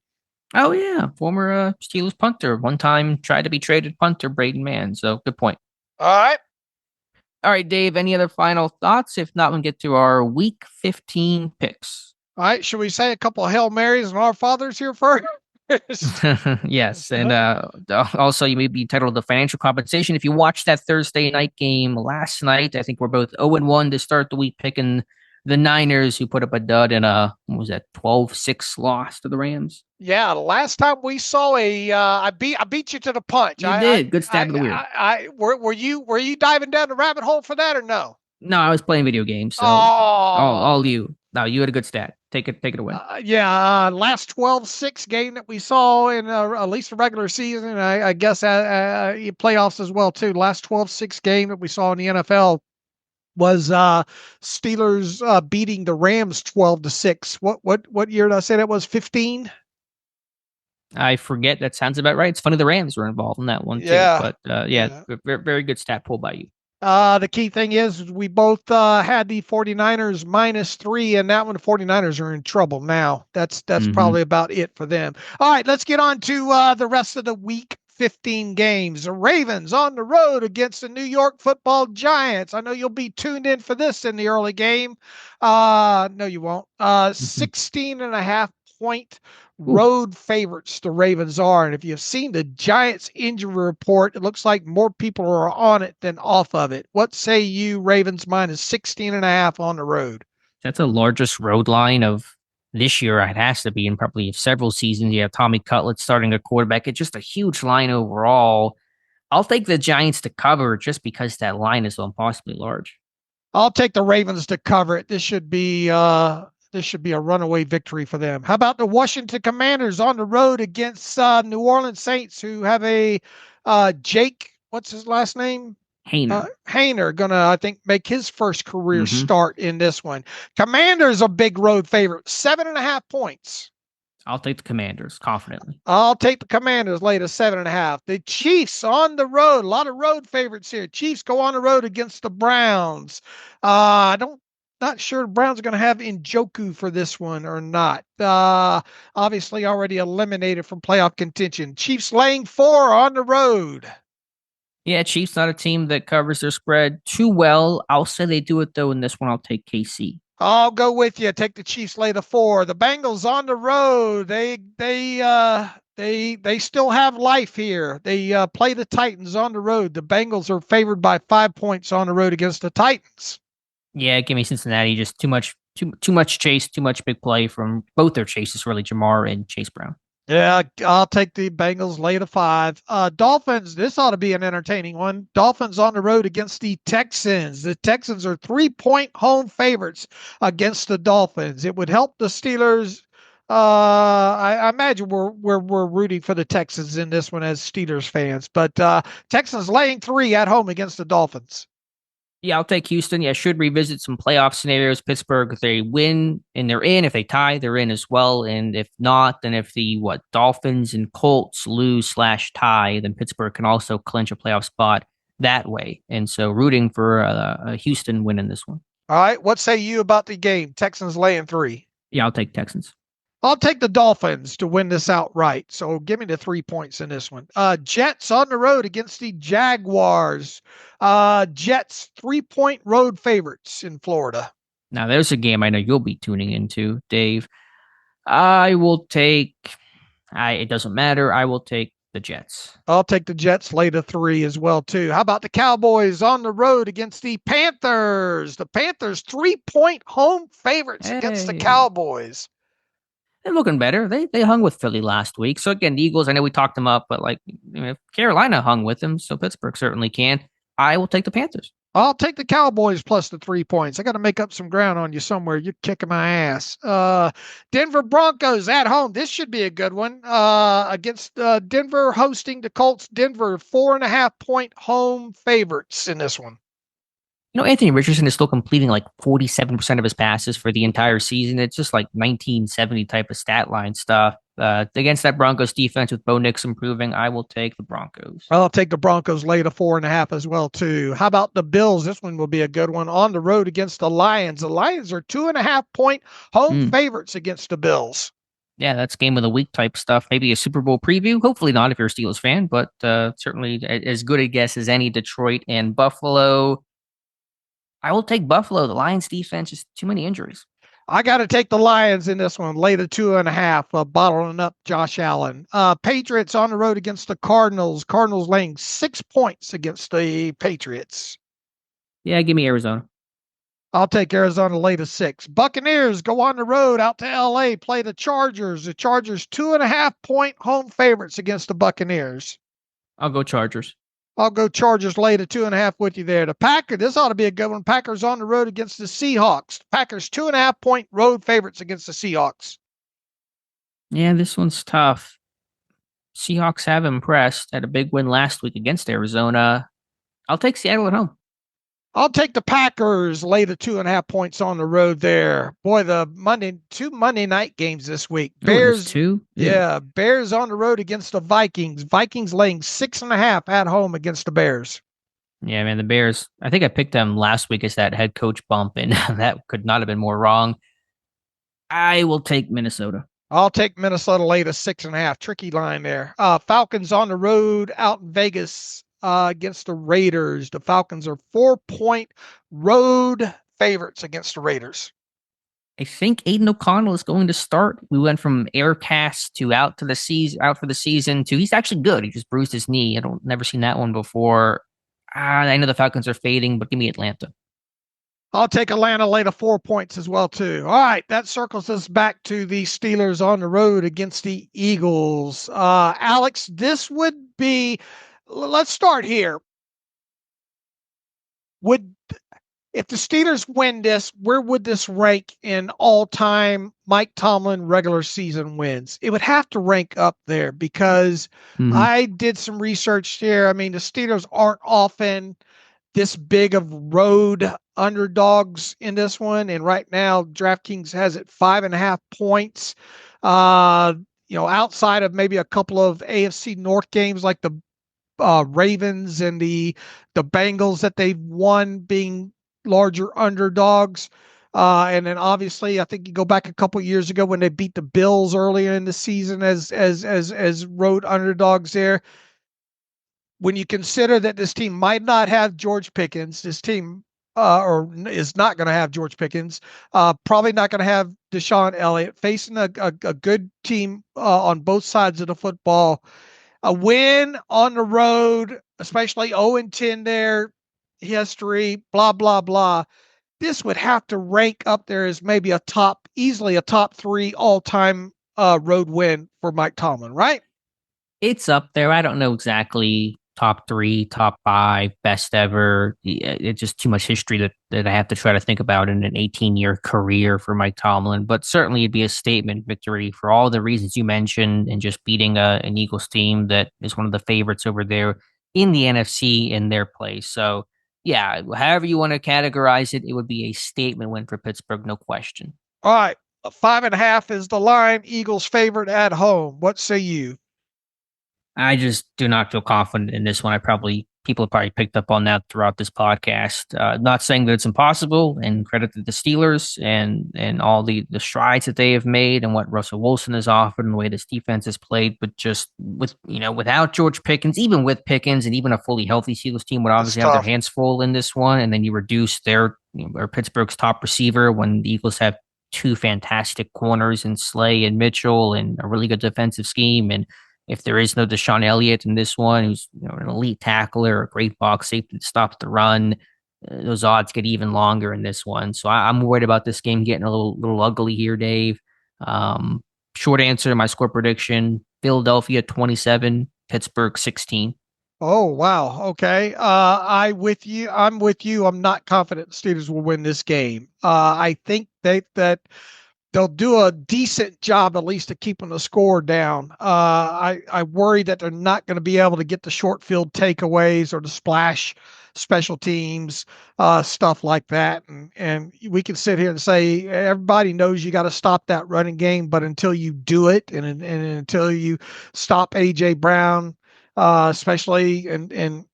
Oh, yeah. Former Steelers punter. One time tried to be traded punter, Braden Mann. So good point. All right, Dave, any other final thoughts? If not, we'll get to our Week 15 picks. All right, should we say a couple of Hail Marys and Our Fathers here first? Yes, and also you may be entitled to financial compensation if you watched that Thursday night game last night. I think we're both 0-1 to start the week, picking the Niners, who put up a dud in what was that, 12-6 loss to the Rams. Yeah, the last time we saw I beat you to the punch. You did. Good stab of the weird. Were you diving down the rabbit hole for that or no? No, I was playing video games. So all you. No, you had a good stat. Take it away. Last 12-6 game that we saw in at least the regular season, I guess playoffs as well too. Last 12-6 game that we saw in the NFL was Steelers beating the Rams 12-6. What year did I say that was? 15? I forget. That sounds about right. It's funny the Rams were involved in that one too. Yeah. But very, very good stat pull by you. The key thing is we both had the 49ers -3, and that one the 49ers are in trouble now. That's probably about it for them. All right, let's get on to the rest of the week 15 games. The Ravens on the road against the New York Football Giants. I know you'll be tuned in for this in the early game. No, you won't. 16.5 point road favorites the Ravens are. And if you've seen the Giants injury report, it looks like more people are on it than off of it. What say you, Ravens minus 16.5 on the road? That's the largest road line of this year. It has to be in probably several seasons. You have Tommy Cutlett starting a quarterback. It's just a huge line overall. I'll take the Giants to cover just because that line is so impossibly large. I'll take the Ravens to cover it. This should be a runaway victory for them. How about the Washington Commanders on the road against New Orleans Saints, who have a Jake, what's his last name? Hayner gonna, I think, make his first career start in this one. Commanders a big road favorite, 7.5 points. I'll take the Commanders confidently. I'll take the Commanders late at 7.5. The Chiefs on the road, a lot of road favorites here. Chiefs go on the road against the Browns. Not sure the Browns are going to have Njoku for this one or not. Obviously already eliminated from playoff contention. Chiefs laying 4 on the road. Yeah, Chiefs not a team that covers their spread too well. I'll say they do it though. In this one, I'll take KC. I'll go with you. Take the Chiefs lay the 4. The Bengals on the road. They still have life here. They play the Titans on the road. The Bengals are favored by 5 points on the road against the Titans. Yeah, give me Cincinnati. Just too much chase, too much big play from both their chases, really, Jamar and Chase Brown. Yeah, I'll take the Bengals late of 5. Dolphins, this ought to be an entertaining one. Dolphins on the road against the Texans. The Texans are 3-point home favorites against the Dolphins. It would help the Steelers. I imagine we're rooting for the Texans in this one as Steelers fans, but Texans laying 3 at home against the Dolphins. Yeah, I'll take Houston. Yeah, should revisit some playoff scenarios. Pittsburgh, if they win and they're in. If they tie, they're in as well. And if not, then if the Dolphins and Colts lose/tie, then Pittsburgh can also clinch a playoff spot that way. And so rooting for a Houston win in this one. All right. What say you about the game? Texans laying 3. Yeah, I'll take Texans. I'll take the Dolphins to win this outright. So give me the 3 points in this one. Jets on the road against the Jaguars. Jets 3-point road favorites in Florida. Now there's a game I know you'll be tuning into, Dave. It doesn't matter. I will take the Jets. I'll take the Jets late of 3 as well, too. How about the Cowboys on the road against the Panthers? The Panthers 3-point home favorites against the Cowboys. They're looking better. They hung with Philly last week. So again, the Eagles, I know we talked them up, but if Carolina hung with them, so Pittsburgh certainly can. I will take the Panthers. I'll take the Cowboys plus the 3 points. I got to make up some ground on you somewhere. You're kicking my ass. Denver Broncos at home. This should be a good one. Against Denver hosting the Colts. Denver 4.5-point home favorites in this one. Anthony Richardson is still completing like 47% of his passes for the entire season. It's just like 1970 type of stat line stuff. Against that Broncos defense with Bo Nix improving, I will take the Broncos. I'll take the Broncos late of 4.5 as well, too. How about the Bills? This one will be a good one on the road against the Lions. The Lions are 2.5-point home favorites against the Bills. Yeah, that's game of the week type stuff. Maybe a Super Bowl preview. Hopefully not if you're a Steelers fan, but certainly as good a guess as any. Detroit and Buffalo. I will take Buffalo. The Lions defense, just too many injuries. I got to take the Lions in this one, late of 2.5, bottling up Josh Allen. Patriots on the road against the Cardinals. Cardinals laying 6 points against the Patriots. Yeah, give me Arizona. I'll take Arizona late of 6. Buccaneers go on the road out to L.A., play the Chargers. The Chargers 2.5-point home favorites against the Buccaneers. I'll go Chargers. I'll go Chargers late at 2.5 with you there. The Packers, this ought to be a good one. Packers on the road against the Seahawks. Packers 2.5-point road favorites against the Seahawks. Yeah, this one's tough. Seahawks have impressed. Had a big win last week against Arizona. I'll take Seattle at home. I'll take the Packers late at 2.5 points on the road there. Boy, two Monday night games this week. Bears, two? Yeah, Bears on the road against the Vikings. Vikings laying 6.5 at home against the Bears. Yeah, man, the Bears, I think I picked them last week as that head coach bump, and that could not have been more wrong. I will take Minnesota. I'll take Minnesota late at 6.5. Tricky line there. Falcons on the road out in Vegas. Against the Raiders. The Falcons are 4-point road favorites against the Raiders. I think Aiden O'Connell is going to start. We went from air cast to out for the season to he's actually good. He just bruised his knee. Never seen that one before. I know the Falcons are fading, but give me Atlanta. I'll take Atlanta lay to 4 points as well, too. All right, that circles us back to the Steelers on the road against the Eagles. Alex, this would be, let's start here. If the Steelers win this, where would this rank in all-time Mike Tomlin regular season wins? It would have to rank up there because I did some research here. I mean, the Steelers aren't often this big of road underdogs in this one. And right now, DraftKings has it 5.5 points. Outside of maybe a couple of AFC North games like the Ravens and the Bengals that they've won being larger underdogs. And then obviously, I think you go back a couple of years ago when they beat the Bills earlier in the season as road underdogs there. When you consider that this team might not have George Pickens, this team is not going to have George Pickens, probably not going to have DeShon Elliott, facing a good team on both sides of the football. A win on the road, especially 0-10 there, history, blah, blah, blah. This would have to rank up there as maybe easily a top 3 all-time road win for Mike Tomlin, right? It's up there. I don't know exactly top 3, top 5, best ever. It's just too much history that I have to try to think about in an 18-year career for Mike Tomlin. But certainly it'd be a statement victory for all the reasons you mentioned and just beating an Eagles team that is one of the favorites over there in the NFC in their place. So, yeah, however you want to categorize it, it would be a statement win for Pittsburgh, no question. All right. 5.5 is the line. Eagles favored at home. What say you? I just do not feel confident in this one. People have probably picked up on that throughout this podcast. Not saying that it's impossible, and credit to the Steelers and all the strides that they have made and what Russell Wilson has offered and the way this defense has played. But just without George Pickens, even with Pickens and even a fully healthy Steelers team would obviously have their hands full in this one. And then you reduce or Pittsburgh's top receiver when the Eagles have 2 fantastic corners in Slay and Mitchell and a really good defensive scheme. And if there is no DeShon Elliott in this one, who's an elite tackler, a great box safety that stops the run, those odds get even longer in this one. So I'm worried about this game getting a little ugly here, Dave. Short answer to my score prediction: Philadelphia 27, Pittsburgh 16. Oh, wow. Okay. I'm with you. I'm not confident the Steelers will win this game. I think that they'll do a decent job, at least, of keeping the score down. I worry that they're not going to be able to get the short field takeaways or the splash special teams, stuff like that. And we can sit here and say everybody knows you got to stop that running game, but until you do it and until you stop A.J. Brown, especially and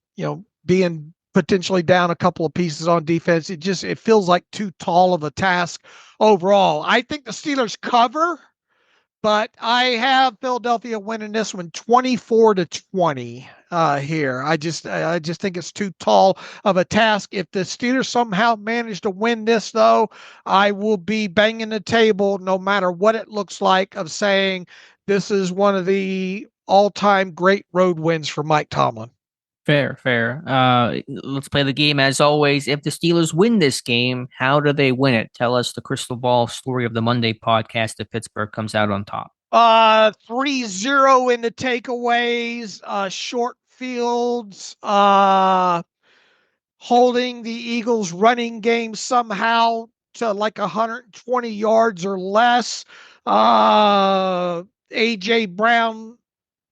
being potentially down a couple of pieces on defense, it feels like too tall of a task overall. I think the Steelers cover, but I have Philadelphia winning this one 24-20 here. I just think it's too tall of a task. If the Steelers somehow manage to win this, though, I will be banging the table no matter what it looks like of saying this is one of the all-time great road wins for Mike Tomlin. Fair. Let's play the game as always. If the Steelers win this game, how do they win it? Tell us the crystal ball story of the Monday podcast if Pittsburgh comes out on top. 3-0 in the takeaways, short fields, holding the Eagles running game somehow to like 120 yards or less. A.J. Brown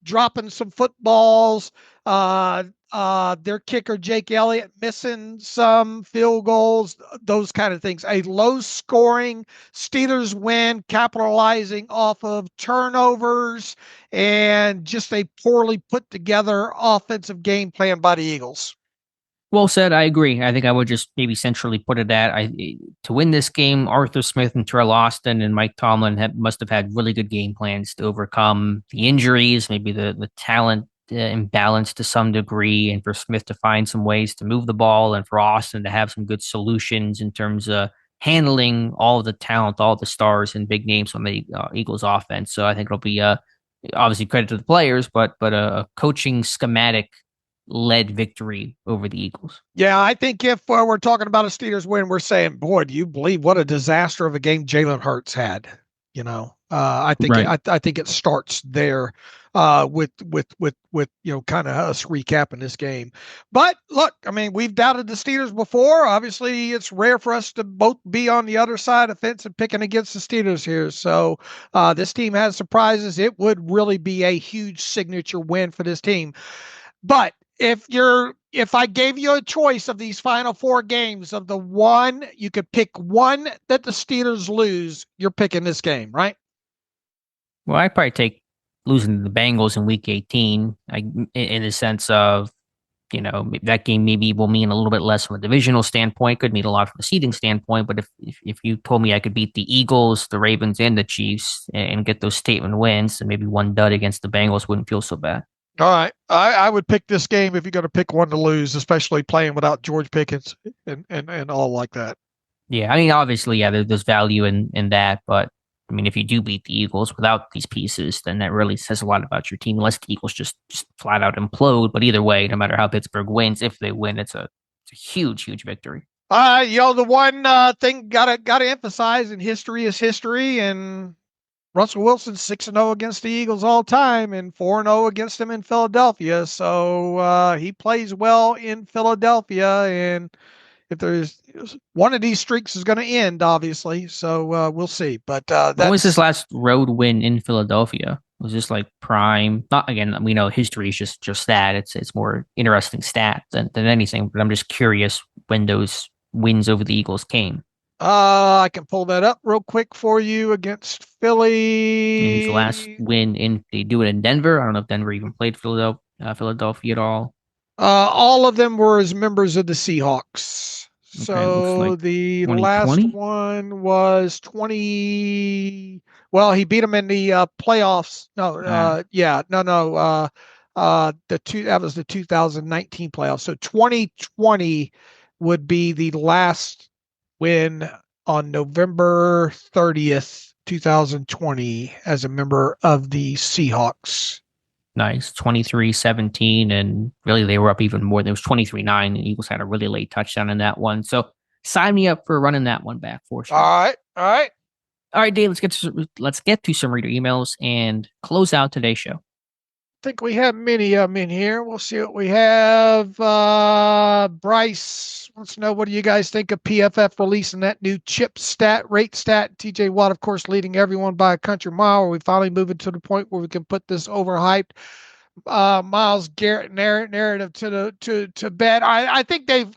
dropping some footballs. Their kicker, Jake Elliott, missing some field goals, those kind of things. A low-scoring Steelers win, capitalizing off of turnovers and just a poorly put-together offensive game plan by the Eagles. Well said. I agree. I think I would just maybe centrally put it at to win this game, Arthur Smith and Teryl Austin and Mike Tomlin must have had really good game plans to overcome the injuries, maybe the talent imbalance to some degree, and for Smith to find some ways to move the ball and for Austin to have some good solutions in terms of handling all the talent, all the stars and big names on the Eagles offense. So I think it'll be obviously credit to the players, but a coaching schematic led victory over the Eagles. Yeah, I think if we're talking about a Steelers win, we're saying, boy, do you believe what a disaster of a game Jalen Hurts had? I think right. I think it starts there with kind of us recapping this game. But look, I mean, we've doubted the Steelers before. Obviously, it's rare for us to both be on the other side of the fence and picking against the Steelers here. So this team has surprises. It would really be a huge signature win for this team. But if I gave you a choice of these final 4 games of the one, you could pick one that the Steelers lose, you're picking this game, right? Well, I'd probably take losing to the Bengals in week 18, in the sense of, that game maybe will mean a little bit less from a divisional standpoint, could mean a lot from a seeding standpoint. But if you told me I could beat the Eagles, the Ravens, and the Chiefs and get those statement wins, and maybe one dud against the Bengals wouldn't feel so bad. All right. I would pick this game if you're going to pick one to lose, especially playing without George Pickens and all like that. Yeah, I mean, obviously, yeah, there's value in that. But, I mean, if you do beat the Eagles without these pieces, then that really says a lot about your team, unless the Eagles just flat out implode. But either way, no matter how Pittsburgh wins, if they win, it's a huge, huge victory. The one thing gotta emphasize, and history is history, and Russell Wilson's 6-0 against the Eagles all time and 4-0 against them in Philadelphia. So he plays well in Philadelphia, and if there's one of these streaks is going to end, obviously. So we'll see. But what was his last road win in Philadelphia? Was this like prime? Not again. We know history is just that. It's more interesting stat than anything. But I'm just curious when those wins over the Eagles came. I can pull that up real quick for you against Philly. His last win they do it in Denver. I don't know if Denver even played Philadelphia at all. All of them were as members of the Seahawks. Okay, so like the 2020? Last one was 20. Well, he beat them in the playoffs. No, that was the 2019 playoffs. So 2020 would be the last win on November 30th, 2020 as a member of the Seahawks. Nice. 23-17, and really they were up even more. There was 23-9, and Eagles had a really late touchdown in that one. So sign me up for running that one back for sure. All right, Dave, let's get to some reader emails and close out today's show. I think we have many of them in here. We'll see what we have. Bryce wants to know, what do you guys think of PFF releasing that new chip rate stat? TJ Watt, of course, leading everyone by a country mile. Are we finally moving to the point where we can put this overhyped Myles Garrett narrative to bed? I think they've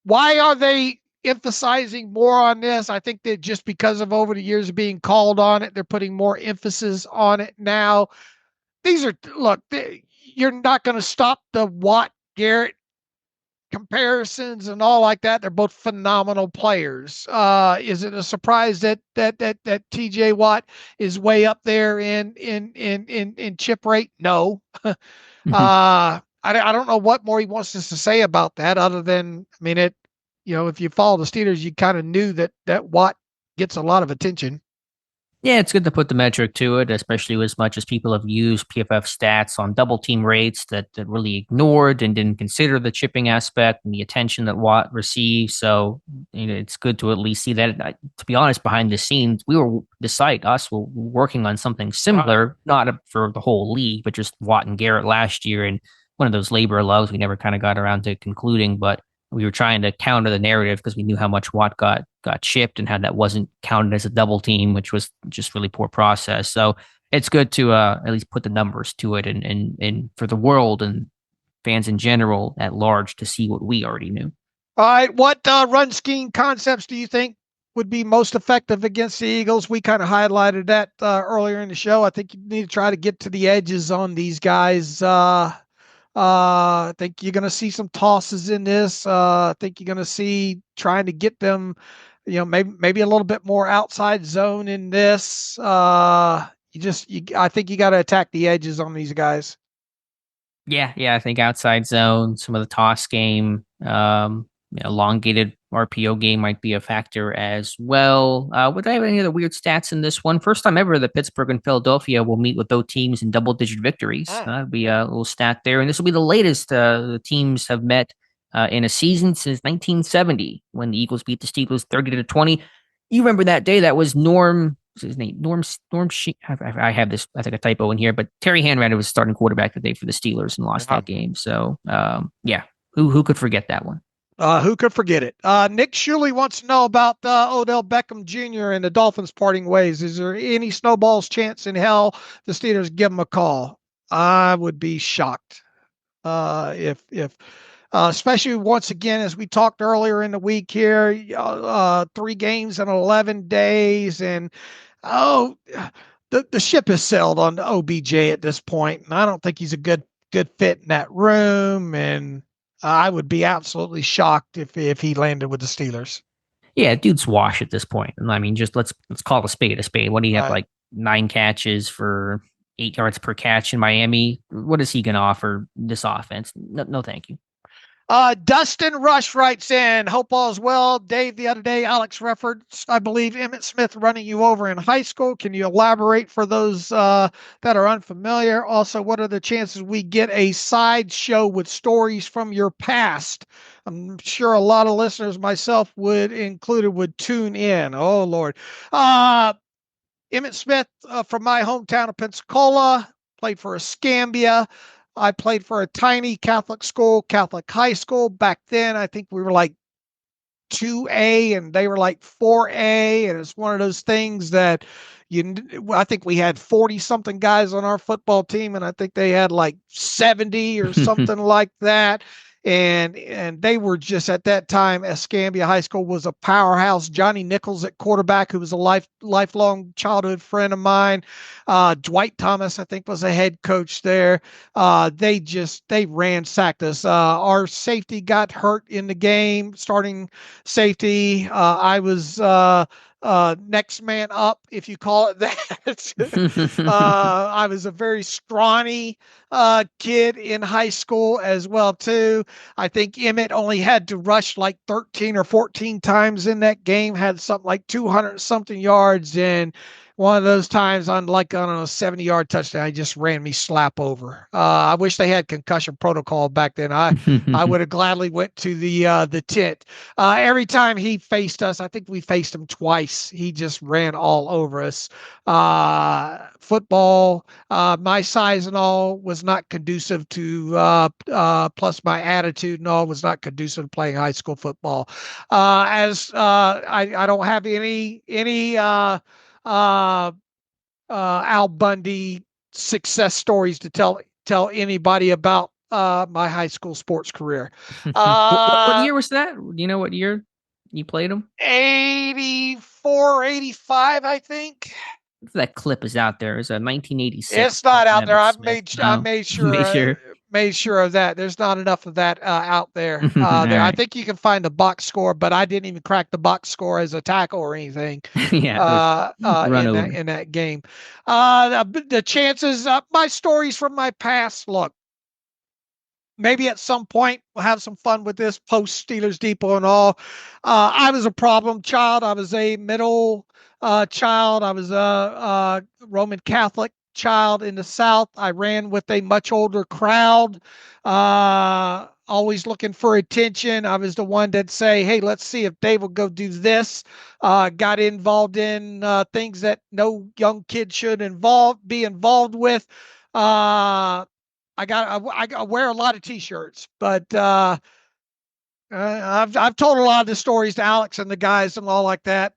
why are they emphasizing more on this? I think that just because of over the years of being called on it, they're putting more emphasis on it now. You're not going to stop the Watt Garrett comparisons and all like that. They're both phenomenal players. Is it a surprise that TJ Watt is way up there in chip rate? No. I don't know what more he wants us to say about that, other than, I mean, if you follow the Steelers, you kind of knew that Watt gets a lot of attention. Yeah, it's good to put the metric to it, especially as much as people have used PFF stats on double team rates that really ignored and didn't consider the chipping aspect and the attention that Watt receives. So it's good to at least see that. To be honest, behind the scenes, were working on something similar, not for the whole league, but just Watt and Garrett last year. And one of those labor of loves we never kind of got around to concluding, but we were trying to counter the narrative because we knew how much Watt got chipped and how that wasn't counted as a double team, which was just really poor process. So it's good to at least put the numbers to it and for the world and fans in general at large to see what we already knew. All right. What run scheme concepts do you think would be most effective against the Eagles? We kind of highlighted that earlier in the show. I think you need to try to get to the edges on these guys. I think you're going to see some tosses in this. I think you're going to see trying to get them, maybe a little bit more outside zone in this. I think you got to attack the edges on these guys. Yeah. I think outside zone, some of the toss game. elongated RPO game might be a factor as well. Would I have any other weird stats in this one? First time ever that Pittsburgh and Philadelphia will meet with both teams in double-digit victories. That'd be a little stat there. And this will be the latest the teams have met in a season since 1970 when the Eagles beat the Steelers 30-20. You remember that day? That was Norm. What's his name? Norm. I have this. I think a typo in here, but Terry Hanratty was starting quarterback today for the Steelers and lost that game. So, yeah, who could forget that one? Who could forget it? Nick Shuley wants to know about Odell Beckham Jr. and the Dolphins parting ways. Is there any snowball's chance in hell the Steelers give him a call? I would be shocked if especially once again, as we talked earlier in the week here, 3 games in 11 days, and the ship has sailed on OBJ at this point, and I don't think he's a good fit in that room, and I would be absolutely shocked if he landed with the Steelers. Yeah, dude's washed at this point. And I mean, just let's call a spade a spade. What do you have, like 9 catches for 8 yards per catch in Miami? What is he going to offer this offense? No, thank you. Dustin Rush writes in, hope all's well. Dave, the other day, Alex referenced, I believe, Emmitt Smith running you over in high school. Can you elaborate for those that are unfamiliar? Also, what are the chances we get a sideshow with stories from your past? I'm sure a lot of listeners, myself included, would tune in. Oh, Lord. Emmitt Smith from my hometown of Pensacola, played for Escambia. I played for a tiny Catholic school, Catholic high school. Back then, I think we were like 2A and they were like 4A. And it's one of those things that I think we had 40 something guys on our football team. And I think they had like 70 or something like that. And they were just at that time, Escambia High School was a powerhouse. Johnny Nichols at quarterback, who was a lifelong childhood friend of mine. Dwight Thomas, I think, was a head coach there. They ransacked us. Our safety got hurt in the game, starting safety. I was next man up, if you call it that. I was a very scrawny kid in high school as well too. I think Emmitt only had to rush like 13 or 14 times in that game, had something like 200 something yards, and one of those times on like, I don't know, 70-yard touchdown, he just ran me slap over. I wish they had concussion protocol back then. I would have gladly went to the tent. Every time he faced us, I think we faced him twice. He just ran all over us. Football, my size and all was not conducive to, plus my attitude and all was not conducive to playing high school football. I don't have any Al Bundy success stories to tell anybody about my high school sports career. What year was that? Do you know what year you played him? 84, 85, I think. That clip is out there. It's a 1986. It's not out there. I made sure of that. There's not enough of that out there. Right. I think you can find the box score, but I didn't even crack the box score as a tackle or anything. In that game. The chances, my stories from my past. Look, maybe at some point we'll have some fun with this post Steelers Depot and all. I was a problem child. I was a middle child. I was a Roman Catholic child in the South. I ran with a much older crowd, always looking for attention. I was the one that'd say, hey, let's see if Dave will go do this. Got involved in things that no young kid should be involved with. I wear a lot of t-shirts, but I've told a lot of the stories to Alex and the guys and all like that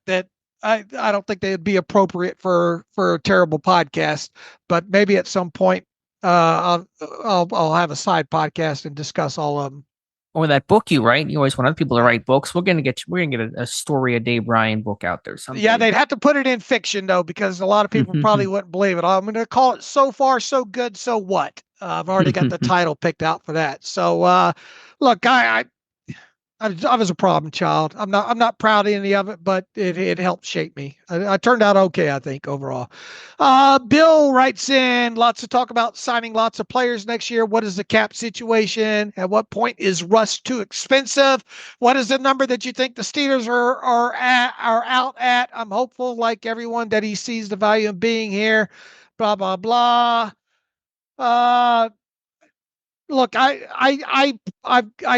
I don't think they'd be appropriate for a terrible podcast, but maybe at some point I'll have a side podcast and discuss all of them. Or that book you write. You always want other people to write books. We're gonna get a story of Dave Bryan book out there someday. Yeah, they'd have to put it in fiction though, because a lot of people probably wouldn't believe it. I'm gonna call it So Far So Good So What. I've already got the title picked out for that. So look, I I was a problem child. I'm not proud of any of it, but it helped shape me. I turned out okay, I think, overall. Bill writes in lots to talk about signing lots of players next year. What is the cap situation? At what point is Russ too expensive? What is the number that you think the Steelers are out at? I'm hopeful, like everyone, that he sees the value of being here. Blah blah blah. Look, I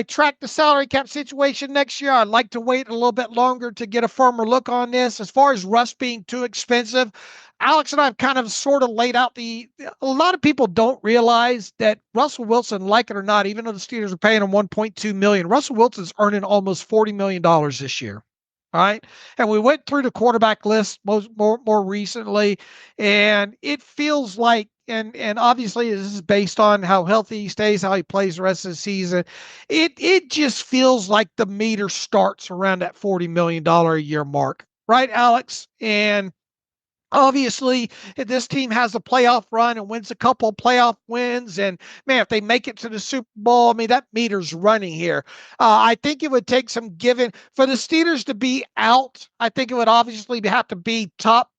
track the salary cap situation next year. I'd like to wait a little bit longer to get a firmer look on this. As far as Russ being too expensive, Alex and I have kind of sort of laid out a lot of people don't realize that Russell Wilson, like it or not, even though the Steelers are paying him $1.2 million, Russell Wilson's earning almost $40 million this year. All right. And we went through the quarterback list more recently, and it feels like, and obviously this is based on how healthy he stays, how he plays the rest of the season. It just feels like the meter starts around that $40 million a year mark. Right, Alex? And obviously, if this team has a playoff run and wins a couple of playoff wins, and man, if they make it to the Super Bowl, I mean, that meter's running here. I think it would take some giving for the Steelers to be out. I think it would obviously have to be top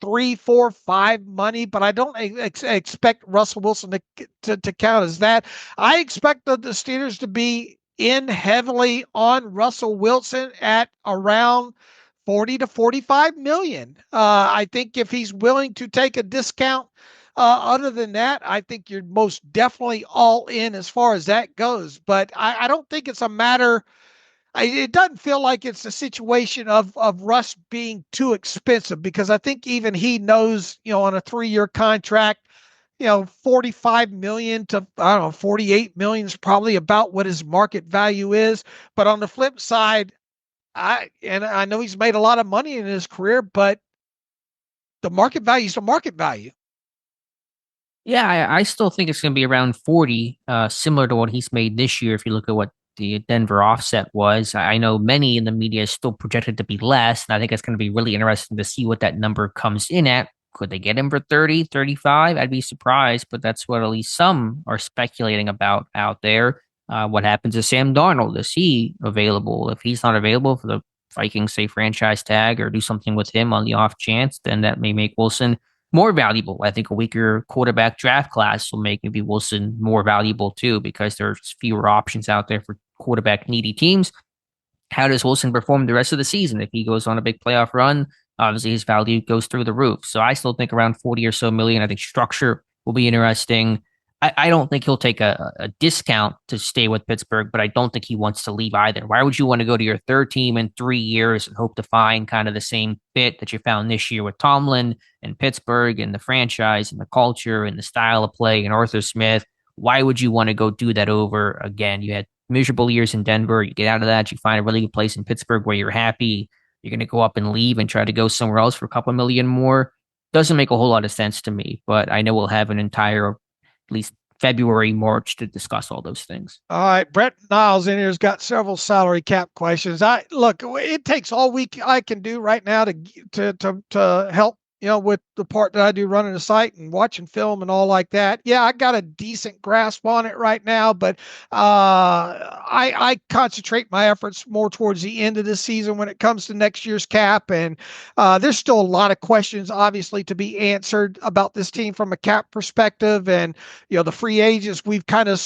3, 4, 5 money, but I don't expect Russell Wilson to count as that. I expect the Steelers to be in heavily on Russell Wilson at around 40 to 45 million. I think if he's willing to take a discount, other than that, I think you're most definitely all in as far as that goes. But I don't think it's a matter. It doesn't feel like it's a situation of Russ being too expensive, because I think even he knows, on a 3-year contract, 45 million to, I don't know, 48 million is probably about what his market value is. But on the flip side, I know he's made a lot of money in his career, but the market value is the market value. Yeah, I still think it's going to be around 40, similar to what he's made this year. If you look at what the Denver offset was, I know many in the media is still projected to be less, and I think it's going to be really interesting to see what that number comes in at. Could they get him for 30, 35? I'd be surprised, but that's what at least some are speculating about out there. What happens to Sam Darnold? Is he available? If he's not available for the Vikings, say franchise tag or do something with him on the off chance, then that may make Wilson more valuable. I think a weaker quarterback draft class will make maybe Wilson more valuable too, because there's fewer options out there for quarterback needy teams. How does Wilson perform the rest of the season? If he goes on a big playoff run, obviously his value goes through the roof. So I still think around 40 or so million. I think structure will be interesting. I don't think he'll take a discount to stay with Pittsburgh, but I don't think he wants to leave either. Why would you want to go to your third team in 3 years and hope to find kind of the same fit that you found this year with Tomlin and Pittsburgh and the franchise and the culture and the style of play and Arthur Smith? Why would you want to go do that over again? You had miserable years in Denver. You get out of that, you find a really good place in Pittsburgh where you're happy. You're going to go up and leave and try to go somewhere else for a couple million more. Doesn't make a whole lot of sense to me, but I know we'll have an entire, at least February, March, to discuss all those things. All right. Brett Niles in here has got several salary cap questions. Look, it takes all week I can do right now to help, with the part that I do running the site and watching film and all like that. Yeah, I got a decent grasp on it right now, but I concentrate my efforts more towards the end of the season when it comes to next year's cap. And there's still a lot of questions, obviously, to be answered about this team from a cap perspective. And, the free agents, we've kind of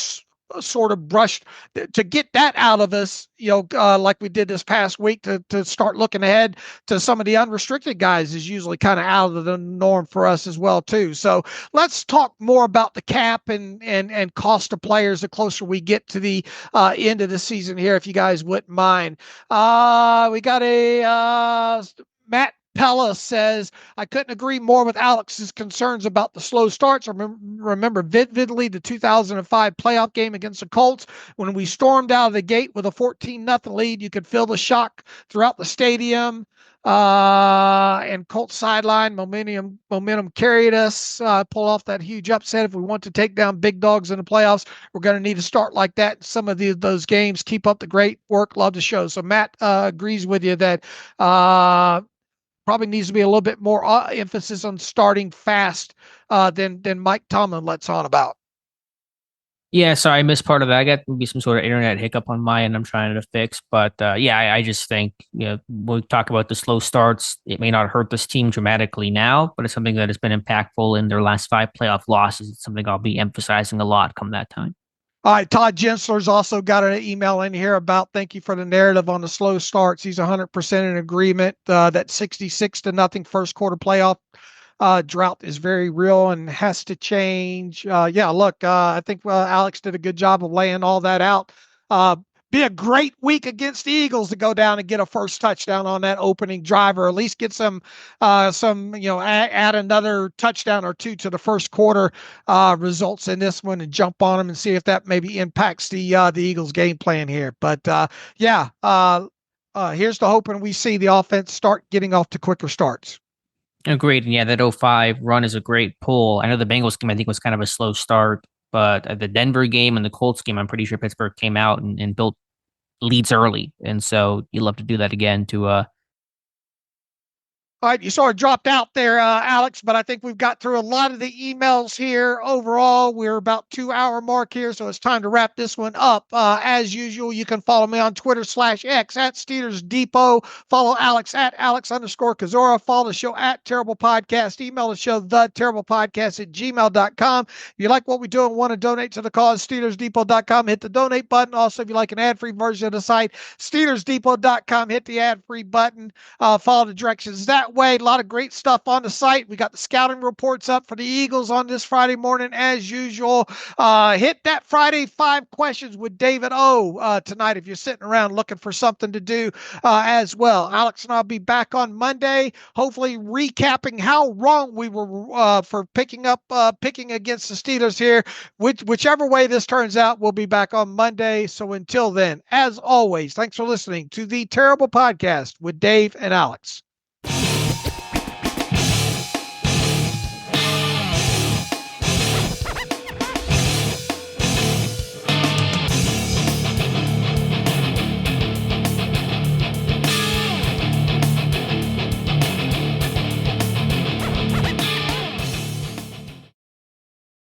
sort of brushed to get that out of us, like we did this past week, to start looking ahead to some of the unrestricted guys is usually kind of out of the norm for us as well too. So let's talk more about the cap and cost of players the closer we get to the end of the season here, if you guys wouldn't mind. We got a Matt Pella says, I couldn't agree more with Alex's concerns about the slow starts. I remember vividly the 2005 playoff game against the Colts. When we stormed out of the gate with a 14-0 lead, you could feel the shock throughout the stadium. And Colts sideline momentum carried us, pull off that huge upset. If we want to take down big dogs in the playoffs, we're going to need to start like that in some of those games. Keep up the great work. Love the show. So Matt agrees with you that probably needs to be a little bit more emphasis on starting fast than Mike Tomlin lets on about. Yeah, sorry, I missed part of that. I got maybe some sort of internet hiccup on my end I'm trying to fix. But yeah, I just think, when we talk about the slow starts, it may not hurt this team dramatically now, but it's something that has been impactful in their last 5 playoff losses. It's something I'll be emphasizing a lot come that time. All right, Todd Gensler's also got an email in here about thank you for the narrative on the slow starts. He's 100% in agreement that 66-0 first quarter playoff drought is very real and has to change. Yeah, look, I think Alex did a good job of laying all that out. Be a great week against the Eagles to go down and get a first touchdown on that opening drive, or at least get some, add another touchdown or two to the first quarter results in this one and jump on them and see if that maybe impacts the Eagles game plan here. But here's the hoping we see the offense start getting off to quicker starts. Agreed. And yeah, that 05 run is a great pull. I know the Bengals game, I think, was kind of a slow start, but the Denver game and the Colts game, I'm pretty sure Pittsburgh came out and built leads early. And so you love to do that again to All right, you sort of dropped out there, Alex, but I think we've got through a lot of the emails here. Overall, we're about 2-hour mark here, so it's time to wrap this one up. As usual, you can follow me on Twitter /X at Steelers Depot. Follow Alex at Alex_Kozora. Follow the show at Terrible Podcast. Email the show, theterriblepodcast@gmail.com. If you like what we do and want to donate to the cause, SteelersDepot.com. Hit the donate button. Also, if you like an ad-free version of the site, SteelersDepot.com. Hit the ad-free button. Follow the directions that way. A lot of great stuff on the site. We got the scouting reports up for the Eagles on this Friday morning as usual. Hit that Friday 5 questions with David O tonight if you're sitting around looking for something to do as well. Alex and I'll be back on Monday, hopefully recapping how wrong we were for picking against the Steelers here. Whichever way this turns out, we'll be back on Monday. So until then, as always, thanks for listening to the Terrible Podcast with Dave and Alex.